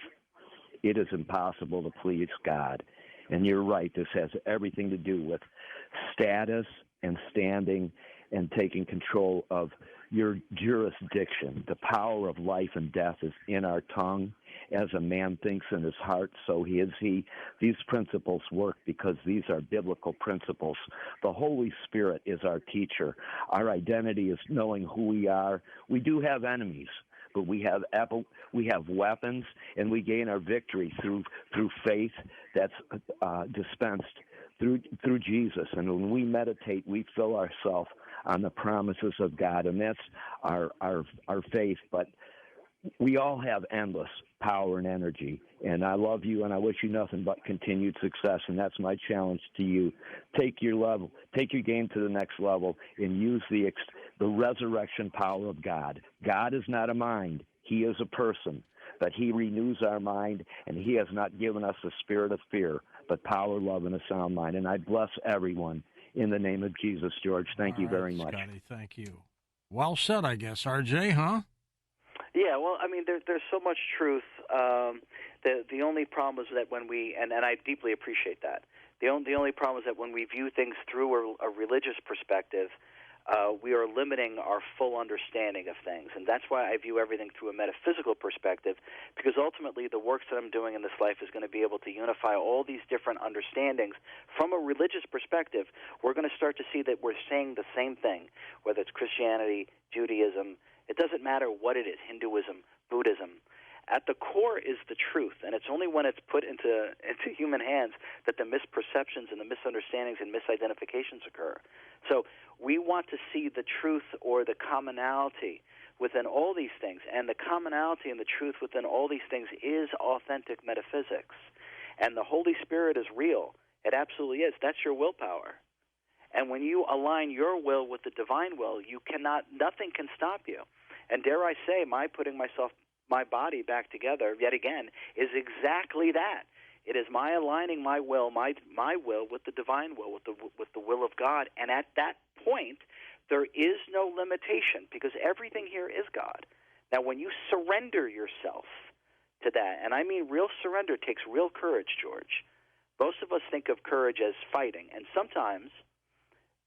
Q: it is impossible to please God. And you're right, this has everything to do with status and standing and taking control of your jurisdiction. The power of life and death is in our tongue. As a man thinks in his heart, so he is he. These principles work because these are biblical principles. The Holy Spirit is our teacher. Our identity is knowing who we are. We do have enemies, but we have weapons, and we gain our victory through faith that's dispensed through Jesus. And when we meditate, we fill ourselves on the promises of God, and that's our faith. But we all have endless power and energy, and I love you, and I wish you nothing but continued success. And that's my challenge to you: take your game to the next level, and use the resurrection power of God. God is not a mind; He is a person. But He renews our mind, and He has not given us a spirit of fear, but power, love, and a sound mind. And I bless everyone in the name of Jesus, George. Thank you very much.
A: Scotty, thank you. Well said, I guess. RJ, huh?
O: Yeah, well, I mean, there's so much truth. The only problem is that when we, and I deeply appreciate that, the only problem is that when we view things through a religious perspective, we are limiting our full understanding of things. And that's why I view everything through a metaphysical perspective, because ultimately the works that I'm doing in this life is going to be able to unify all these different understandings. From a religious perspective, we're going to start to see that we're saying the same thing, whether it's Christianity, Judaism. It doesn't matter what it is, Hinduism, Buddhism. At the core is the truth, and it's only when it's put into human hands that the misperceptions and the misunderstandings and misidentifications occur. So we want to see the truth or the commonality within all these things, and the commonality and the truth within all these things is authentic metaphysics. And the Holy Spirit is real. It absolutely is. That's your willpower. And when you align your will with the divine will, nothing can stop you. And dare I say, my putting my body back together yet again is exactly that. It is my aligning my will, my will with the divine will, with the will of God. And at that point, there is no limitation, because everything here is God. Now, when you surrender yourself to that, and I mean real surrender takes real courage, George. Most of us think of courage as fighting, and sometimes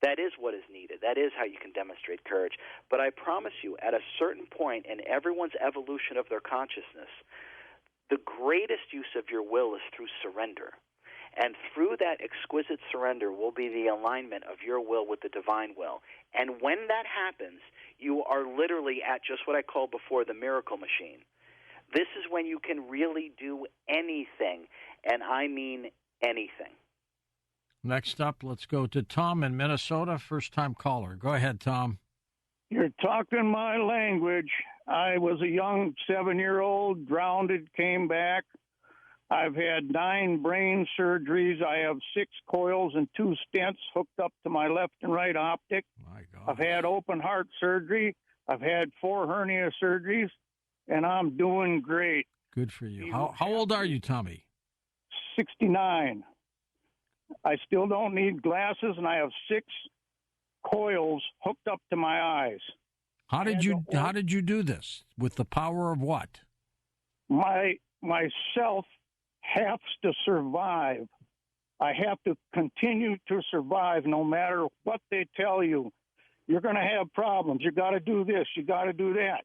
O: that is what is needed. That is how you can demonstrate courage. But I promise you, at a certain point in everyone's evolution of their consciousness, the greatest use of your will is through surrender. And through that exquisite surrender will be the alignment of your will with the divine will. And when that happens, you are literally at just what I called before the miracle machine. This is when you can really do anything, and I mean anything.
A: Next up, let's go to Tom in Minnesota, first-time caller. Go ahead, Tom.
R: You're talking my language. I was a young 7-year-old, drowned, came back. I've had 9 brain surgeries. I have 6 coils and 2 stents hooked up to my left and right optic.
A: My God.
R: I've had open heart surgery. I've had 4 hernia surgeries, and I'm doing great.
A: Good for you. How old are you, Tommy?
R: 69. I still don't need glasses, and I have 6 coils hooked up to my eyes.
A: How did you do this? With the power of what?
R: Myself has to survive. I have to continue to survive no matter what they tell you. You're going to have problems. You got to do this. You got to do that.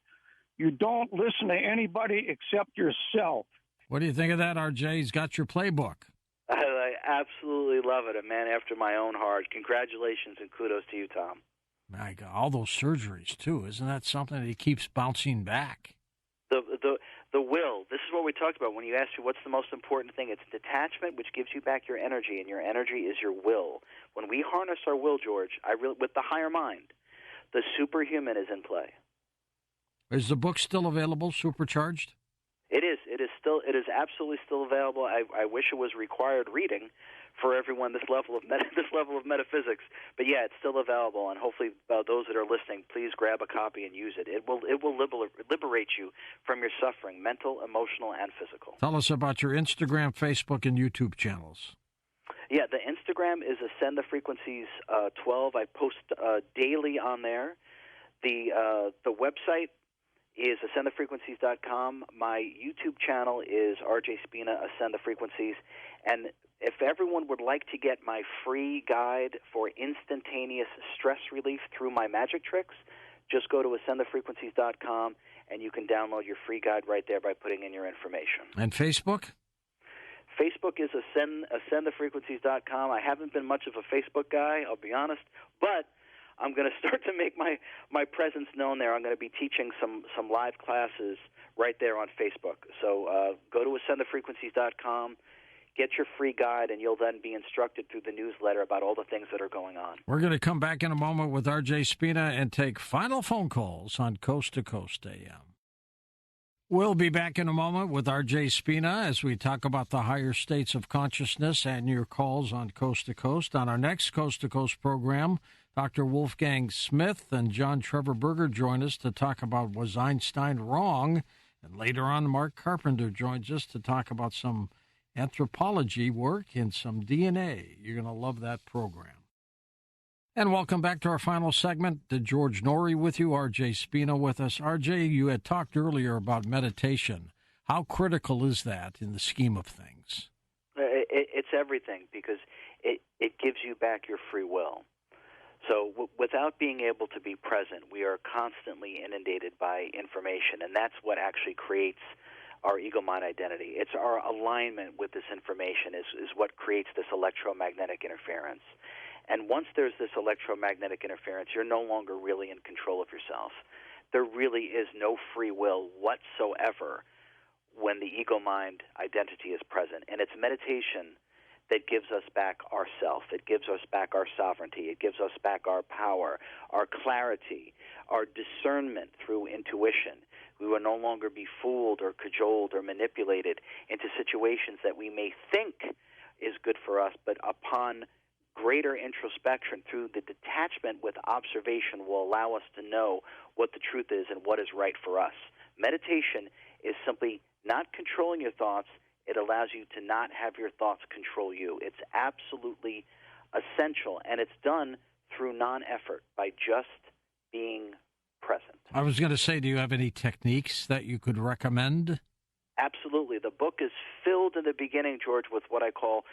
R: You don't listen to anybody except yourself.
A: What do you think of that, RJ? He's got your playbook.
O: I absolutely love it. A man after my own heart. Congratulations and kudos to you, Tom.
A: My God, all those surgeries, too. Isn't that something that he keeps bouncing back?
O: The will. This is what we talked about when you asked me what's the most important thing. It's detachment, which gives you back your energy, and your energy is your will. When we harness our will, George, with the higher mind, the superhuman is in play.
A: Is the book still available, Supercharged?
O: It is. It is absolutely still available. I wish it was required reading for everyone. This level of metaphysics, but yeah, it's still available. And hopefully, those that are listening, please grab a copy and use it. It will liberate you from your suffering, mental, emotional, and physical.
A: Tell us about your Instagram, Facebook, and YouTube channels.
O: Yeah, the Instagram is Ascend the Frequencies 12. I post daily on there. The website is ascendthefrequencies.com. My YouTube channel is RJ Spina, Ascend the Frequencies. And if everyone would like to get my free guide for instantaneous stress relief through my magic tricks, just go to ascendthefrequencies.com, and you can download your free guide right there by putting in your information.
A: And Facebook?
O: Facebook is ascendthefrequencies.com. I haven't been much of a Facebook guy, I'll be honest, but I'm going to start to make my presence known there. I'm going to be teaching some live classes right there on Facebook. So go to ascendthefrequencies.com, get your free guide, and you'll then be instructed through the newsletter about all the things that are going on.
A: We're going to come back in a moment with R.J. Spina and take final phone calls on Coast to Coast AM. We'll be back in a moment with R.J. Spina as we talk about the higher states of consciousness and your calls on Coast to Coast. On our next Coast to Coast program, Dr. Wolfgang Smith and John Trevor Berger join us to talk about Was Einstein Wrong? And later on, Mark Carpenter joins us to talk about some anthropology work and some DNA. You're going to love that program. And welcome back to our final segment. George Norrie with you, R.J. Spina with us. R.J., you had talked earlier about meditation. How critical is that in the scheme of things?
O: It's everything, because it gives you back your free will. So without being able to be present, we are constantly inundated by information, and that's what actually creates our ego-mind identity. It's our alignment with this information is what creates this electromagnetic interference. And once there's this electromagnetic interference, you're no longer really in control of yourself. There really is no free will whatsoever when the ego-mind identity is present. And it's meditation that gives us back ourself. It gives us back our sovereignty. It gives us back our power, our clarity, our discernment through intuition. We will no longer be fooled or cajoled or manipulated into situations that we may think is good for us, but upon greater introspection through the detachment with observation will allow us to know what the truth is and what is right for us. Meditation is simply not controlling your thoughts. It allows you to not have your thoughts control you. It's absolutely essential, and it's done through non-effort, by just being present.
A: I was going to say, do you have any techniques that you could recommend?
O: Absolutely. The book is filled in the beginning, George, with what I call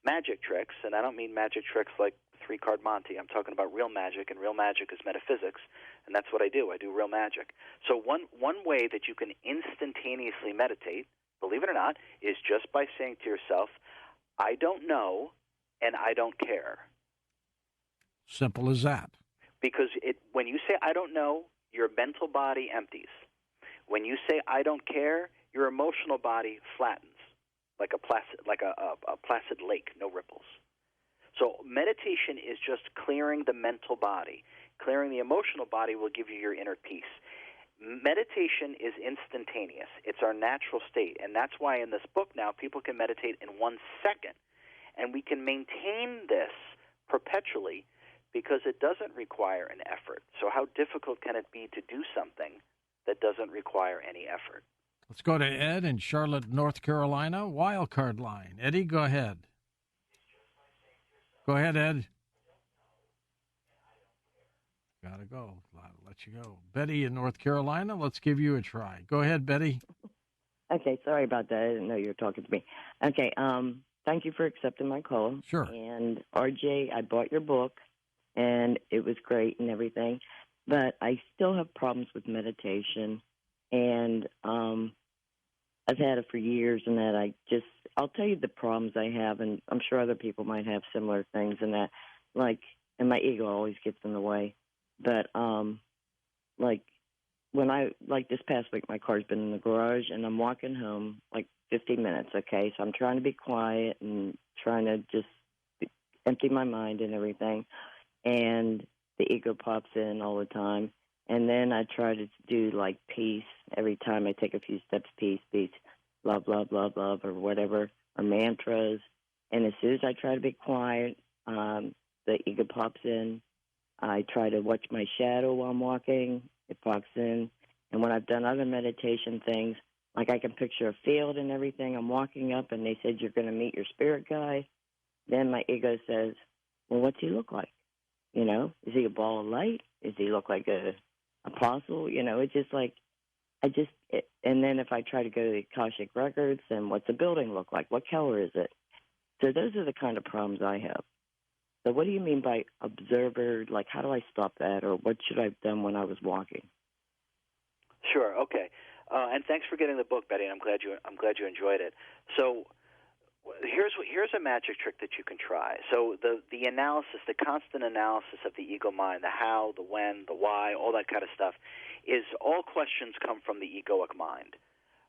O: magic tricks, and I don't mean magic tricks like three-card Monty. I'm talking about real magic, and real magic is metaphysics, and that's what I do. I do real magic. So one way that you can instantaneously meditate, believe it or not, is just by saying to yourself, I don't know, and I don't care.
A: Simple as that.
O: Because when you say I don't know, your mental body empties. When you say I don't care, your emotional body flattens like a placid lake, no ripples. So meditation is just clearing the mental body. Clearing the emotional body will give you your inner peace. Meditation is instantaneous. It's our natural state, and that's why in this book now people can meditate in 1 second, and we can maintain this perpetually because it doesn't require an effort. So how difficult can it be to do something that doesn't require any effort?
A: Let's go to Ed in Charlotte, North Carolina, wild card line. Eddie, go ahead. Go ahead, Ed. Gotta go. I'll let you go. Betty in North Carolina, let's give you a try. Go ahead, Betty.
S: Okay, sorry about that. I didn't know you were talking to me. Okay, thank you for accepting my call.
A: Sure.
S: And RJ, I bought your book, and it was great and everything, but I still have problems with meditation, and I've had it for years, and that I'll tell you the problems I have, and I'm sure other people might have similar things, and that, and my ego always gets in the way. But, this past week, my car's been in the garage, and I'm walking home, 15 minutes, okay? So I'm trying to be quiet and trying to just empty my mind and everything. And the ego pops in all the time. And then I try to do, peace every time I take a few steps, peace, love, love, love, love, or whatever, or mantras. And as soon as I try to be quiet, the ego pops in. I try to watch my shadow while I'm walking. It pops in. And when I've done other meditation things, I can picture a field and everything. I'm walking up, and they said, you're going to meet your spirit guide. Then my ego says, well, what's he look like? Is he a ball of light? Does he look like a apostle? It's just like, and then if I try to go to the Akashic Records, then what's the building look like? What color is it? So those are the kind of problems I have. So what do you mean by observer? Like, how do I stop that, or what should I have done when I was walking?
O: Sure. Okay. And thanks for getting the book, Betty. I'm glad you enjoyed it. So here's a magic trick that you can try. So the analysis, the constant analysis of the ego mind, the how, the when, the why, all that kind of stuff, is all questions come from the egoic mind.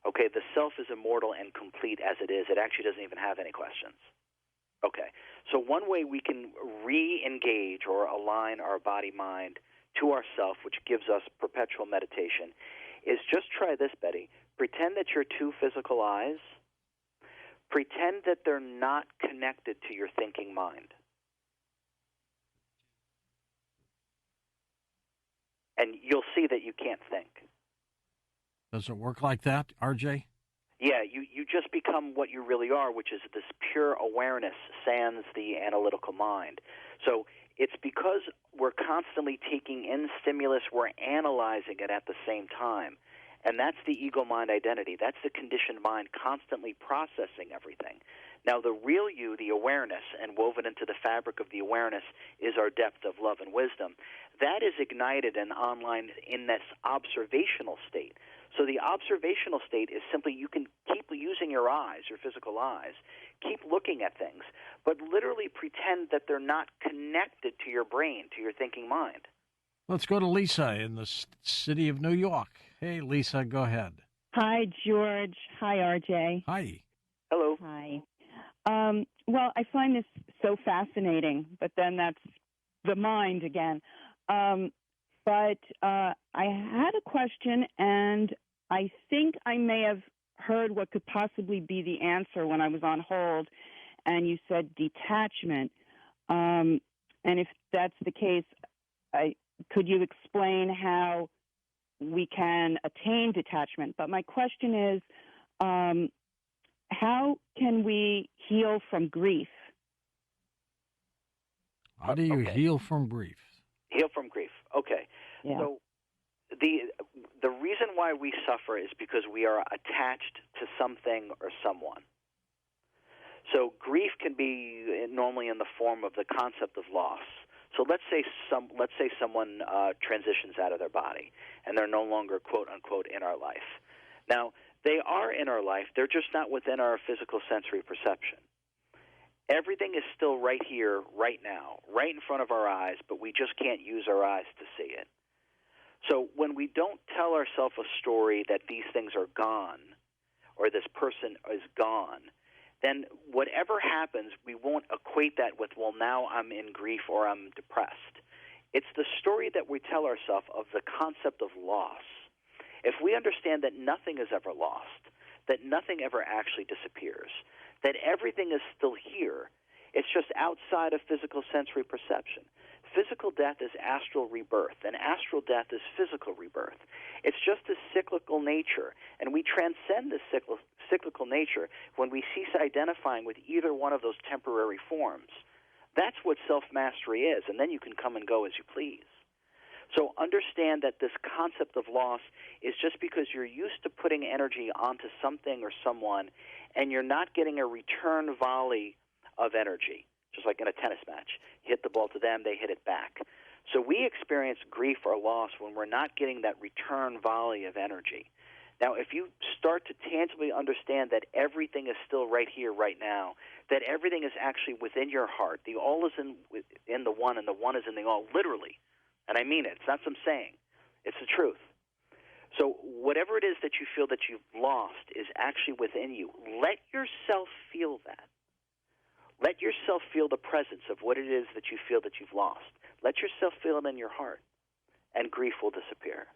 O: Okay, the self is immortal and complete as it is. It actually doesn't even have any questions. Okay, so one way we can re-engage or align our body-mind to ourself, which gives us perpetual meditation, is just try this, Betty. Pretend that your two physical eyes, pretend that they're not connected to your thinking mind. And you'll see that you can't think.
A: Does it work like that, RJ?
O: Yeah, you just become what you really are, which is this pure awareness sans the analytical mind. So it's because we're constantly taking in stimulus, we're analyzing it at the same time. And that's the ego-mind identity. That's the conditioned mind constantly processing everything. Now, the real you, the awareness, and woven into the fabric of the awareness is our depth of love and wisdom. That is ignited and online in this observational state. So the observational state is simply you can keep using your eyes, your physical eyes, keep looking at things, but literally pretend that they're not connected to your brain, to your thinking mind.
A: Let's go to Lisa in the city of New York. Hey, Lisa, go ahead.
T: Hi, George. Hi, RJ.
A: Hi.
O: Hello.
T: Hi. Well, I find this so fascinating, but then that's the mind again. But I had a question, and I think I may have heard what could possibly be the answer when I was on hold, and you said detachment. And if that's the case, could you explain how we can attain detachment? But my question is, how can we heal from grief?
A: How do you heal from grief?
O: Heal from grief. Okay.
T: Yeah.
O: So the reason why we suffer is because we are attached to something or someone. So grief can be normally in the form of the concept of loss. So let's say someone transitions out of their body and they're no longer quote unquote in our life. Now they are in our life; they're just not within our physical sensory perception. Everything is still right here, right now, right in front of our eyes, but we just can't use our eyes to see it. So when we don't tell ourselves a story that these things are gone or this person is gone, then whatever happens, we won't equate that with, well, now I'm in grief or I'm depressed. It's the story that we tell ourselves of the concept of loss. If we understand that nothing is ever lost, that nothing ever actually disappears, that everything is still here, it's just outside of physical sensory perception. Physical death is astral rebirth, and astral death is physical rebirth. It's just a cyclical nature, and we transcend this cyclical nature when we cease identifying with either one of those temporary forms. That's what self-mastery is, and then you can come and go as you please. So understand that this concept of loss is just because you're used to putting energy onto something or someone, and you're not getting a return volley of energy, just like in a tennis match. You hit the ball to them, they hit it back. So we experience grief or loss when we're not getting that return volley of energy. Now, if you start to tangibly understand that everything is still right here, right now, that everything is actually within your heart, the all is in the one and the one is in the all, literally, and I mean it. It's not some saying. It's the truth. So whatever it is that you feel that you've lost is actually within you. Let yourself feel that. Let yourself feel the presence of what it is that you feel that you've lost. Let yourself feel it in your heart, and grief will disappear.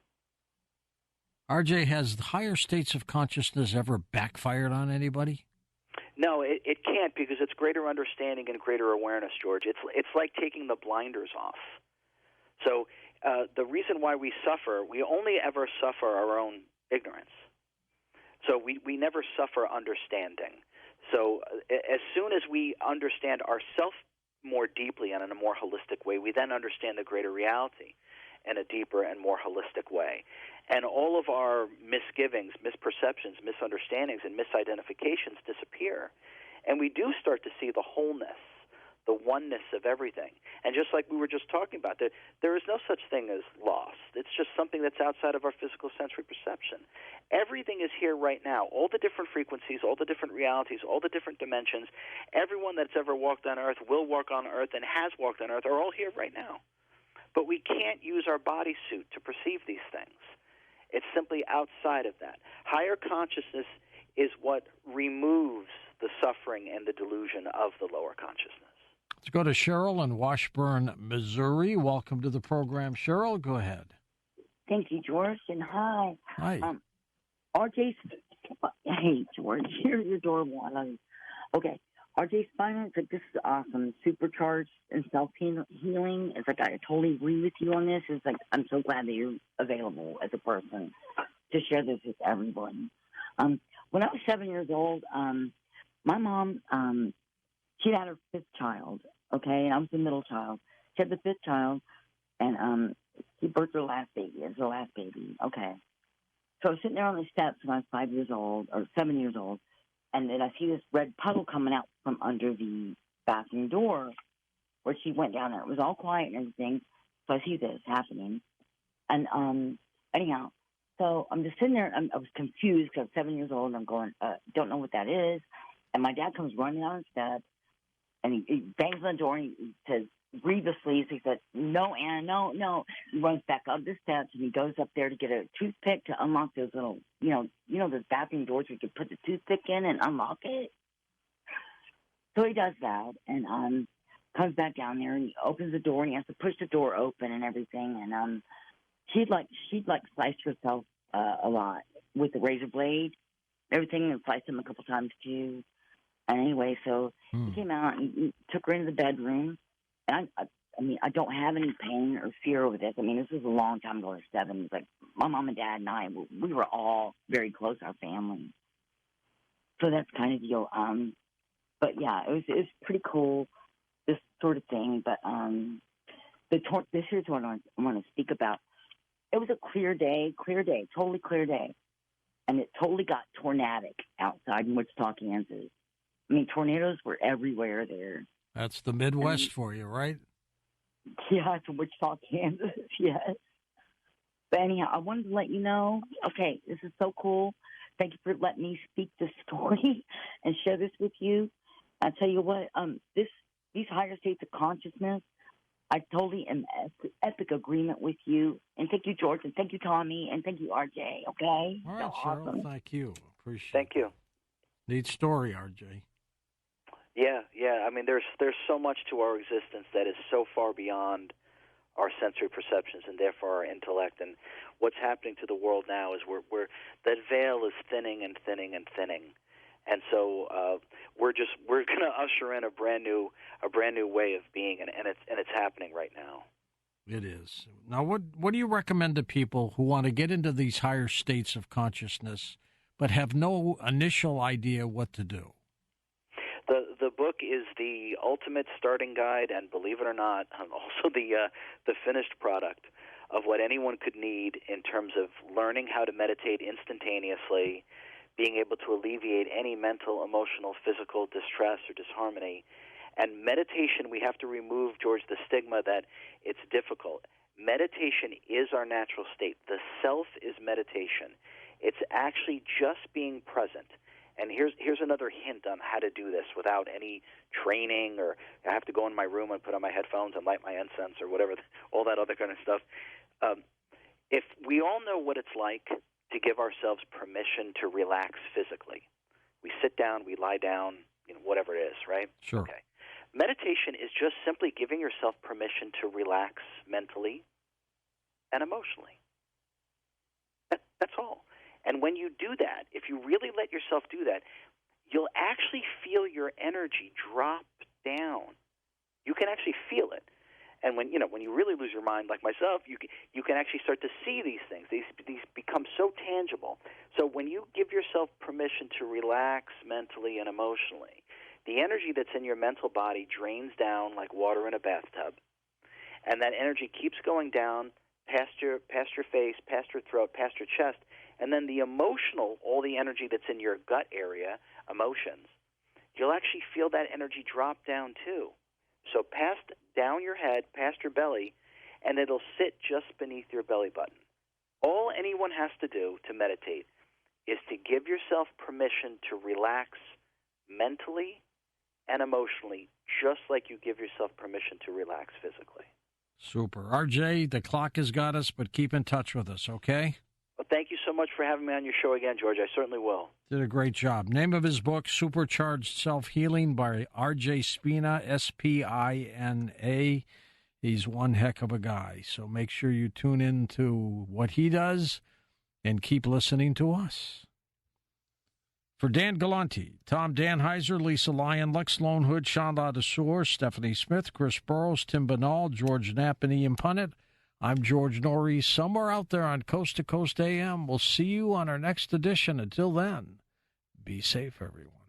A: RJ, has higher states of consciousness ever backfired on anybody?
O: No, it can't, because it's greater understanding and greater awareness, George. It's like taking the blinders off. So the reason why we suffer, we only ever suffer our own ignorance. So we never suffer understanding. So as soon as we understand ourselves more deeply and in a more holistic way, we then understand the greater reality. in a deeper and more holistic way. And all of our misgivings, misperceptions, misunderstandings, and misidentifications disappear. And we do start to see the wholeness, the oneness of everything. And just like we were just talking about, there is no such thing as loss. It's just something that's outside of our physical sensory perception. Everything is here right now. All the different frequencies, all the different realities, all the different dimensions, everyone that's ever walked on Earth, will walk on Earth, and has walked on Earth are all here right now. But we can't use our bodysuit to perceive these things. It's simply outside of that. Higher consciousness is what removes the suffering and the delusion of the lower consciousness.
A: Let's go to Cheryl in Washburn, Missouri. Welcome to the program, Cheryl. Go ahead.
U: Thank you, George, and hi.
A: Hi.
U: RJ, hey, George, here's your door one. Okay, RJ Spina said this is awesome, supercharged and self-healing. It's like I totally agree with you on this. It's like I'm so glad that you're available as a person to share this with everyone. When I was 7 years old, my mom, she had her fifth child, okay, and I was the middle child. She had the fifth child, and she birthed her last baby. It was her last baby, okay. So I was sitting there on the steps when I was 5 years old, or 7 years old, and then I see this red puddle coming out from under the bathroom door where she went down there. It was all quiet and everything, so I see this happening. And anyhow, so I'm just sitting there, and I was confused because I was 7 years old, and I'm going, don't know what that is. And my dad comes running down the steps, and he bangs on the door, and he says, grievously, so he said, no, Anna, no. He runs back up the steps, and he goes up there to get a toothpick to unlock those little, you know those bathroom doors where you can put the toothpick in and unlock it? So he does that, and comes back down there, and he opens the door, and he has to push the door open and everything, and she'd sliced herself a lot with the razor blade, everything, and sliced him a couple times too. And anyway, so he came out and he took her into the bedroom. And I don't have any pain or fear over this. I mean, this was a long time ago. I was 7. Like my mom and dad and I, we were all very close, our family. So that's kind of deal. But yeah, it was pretty cool, this sort of thing. But this is what I want to speak about. It was a clear day, totally clear day, and it totally got tornadic outside in Wichita, Kansas. I mean, tornadoes were everywhere there.
A: That's the Midwest for you, right?
U: Yeah, it's Wichita, Kansas, yes. But anyhow, I wanted to let you know, okay, this is so cool. Thank you for letting me speak this story and share this with you. I tell you what, these higher states of consciousness, I totally am epic agreement with you. And thank you, George, and thank you, Tommy, and thank you, RJ, okay?
A: All right,
U: so
A: Cheryl,
U: awesome.
A: thank you. Appreciate it.
O: Thank you.
A: Neat story, RJ.
O: Yeah. I mean, there's so much to our existence that is so far beyond our sensory perceptions and therefore our intellect. And what's happening to the world now is we're that veil is thinning and thinning and thinning. And so we're going to usher in a brand new way of being, and it's happening right now.
A: It is. Now, what do you recommend to people who want to get into these higher states of consciousness but have no initial idea what to do?
O: The book is the ultimate starting guide, and believe it or not, also the finished product of what anyone could need in terms of learning how to meditate instantaneously, being able to alleviate any mental, emotional, physical distress or disharmony. And meditation, we have to remove, George, the stigma that it's difficult. Meditation is our natural state. The self is meditation. It's actually just being present. And here's another hint on how to do this without any training, or I have to go in my room and put on my headphones and light my incense or whatever, all that other kind of stuff. If we all know what it's like to give ourselves permission to relax physically, we sit down, we lie down, whatever it is, right?
A: Sure.
O: Okay. Meditation is just simply giving yourself permission to relax mentally and emotionally. That's all. And when you do that, if you really let yourself do that, you'll actually feel your energy drop down. You can actually feel it. And when you really lose your mind, like myself, you can actually start to see these things. These become so tangible. So when you give yourself permission to relax mentally and emotionally, the energy that's in your mental body drains down like water in a bathtub, and that energy keeps going down past your face, past your throat, past your chest, and then the emotional, all the energy that's in your gut area, emotions, you'll actually feel that energy drop down too. So down your head, past your belly, and it'll sit just beneath your belly button. All anyone has to do to meditate is to give yourself permission to relax mentally and emotionally, just like you give yourself permission to relax physically.
A: Super. RJ, the clock has got us, but keep in touch with us, okay?
O: Well, thank you so much for having me on your show again, George. I certainly will.
A: Did a great job. Name of his book, Supercharged Self-Healing by RJ Spina, Spina. He's one heck of a guy. So make sure you tune in to what he does and keep listening to us. For Dan Galante, Tom Danheiser, Lisa Lyon, Lex Lonehood, Sean Ladesseur, Stephanie Smith, Chris Burrows, Tim Banal, George Knapp, and Ian Punnett, I'm George Norrie, somewhere out there on Coast to Coast AM. We'll see you on our next edition. Until then, be safe, everyone.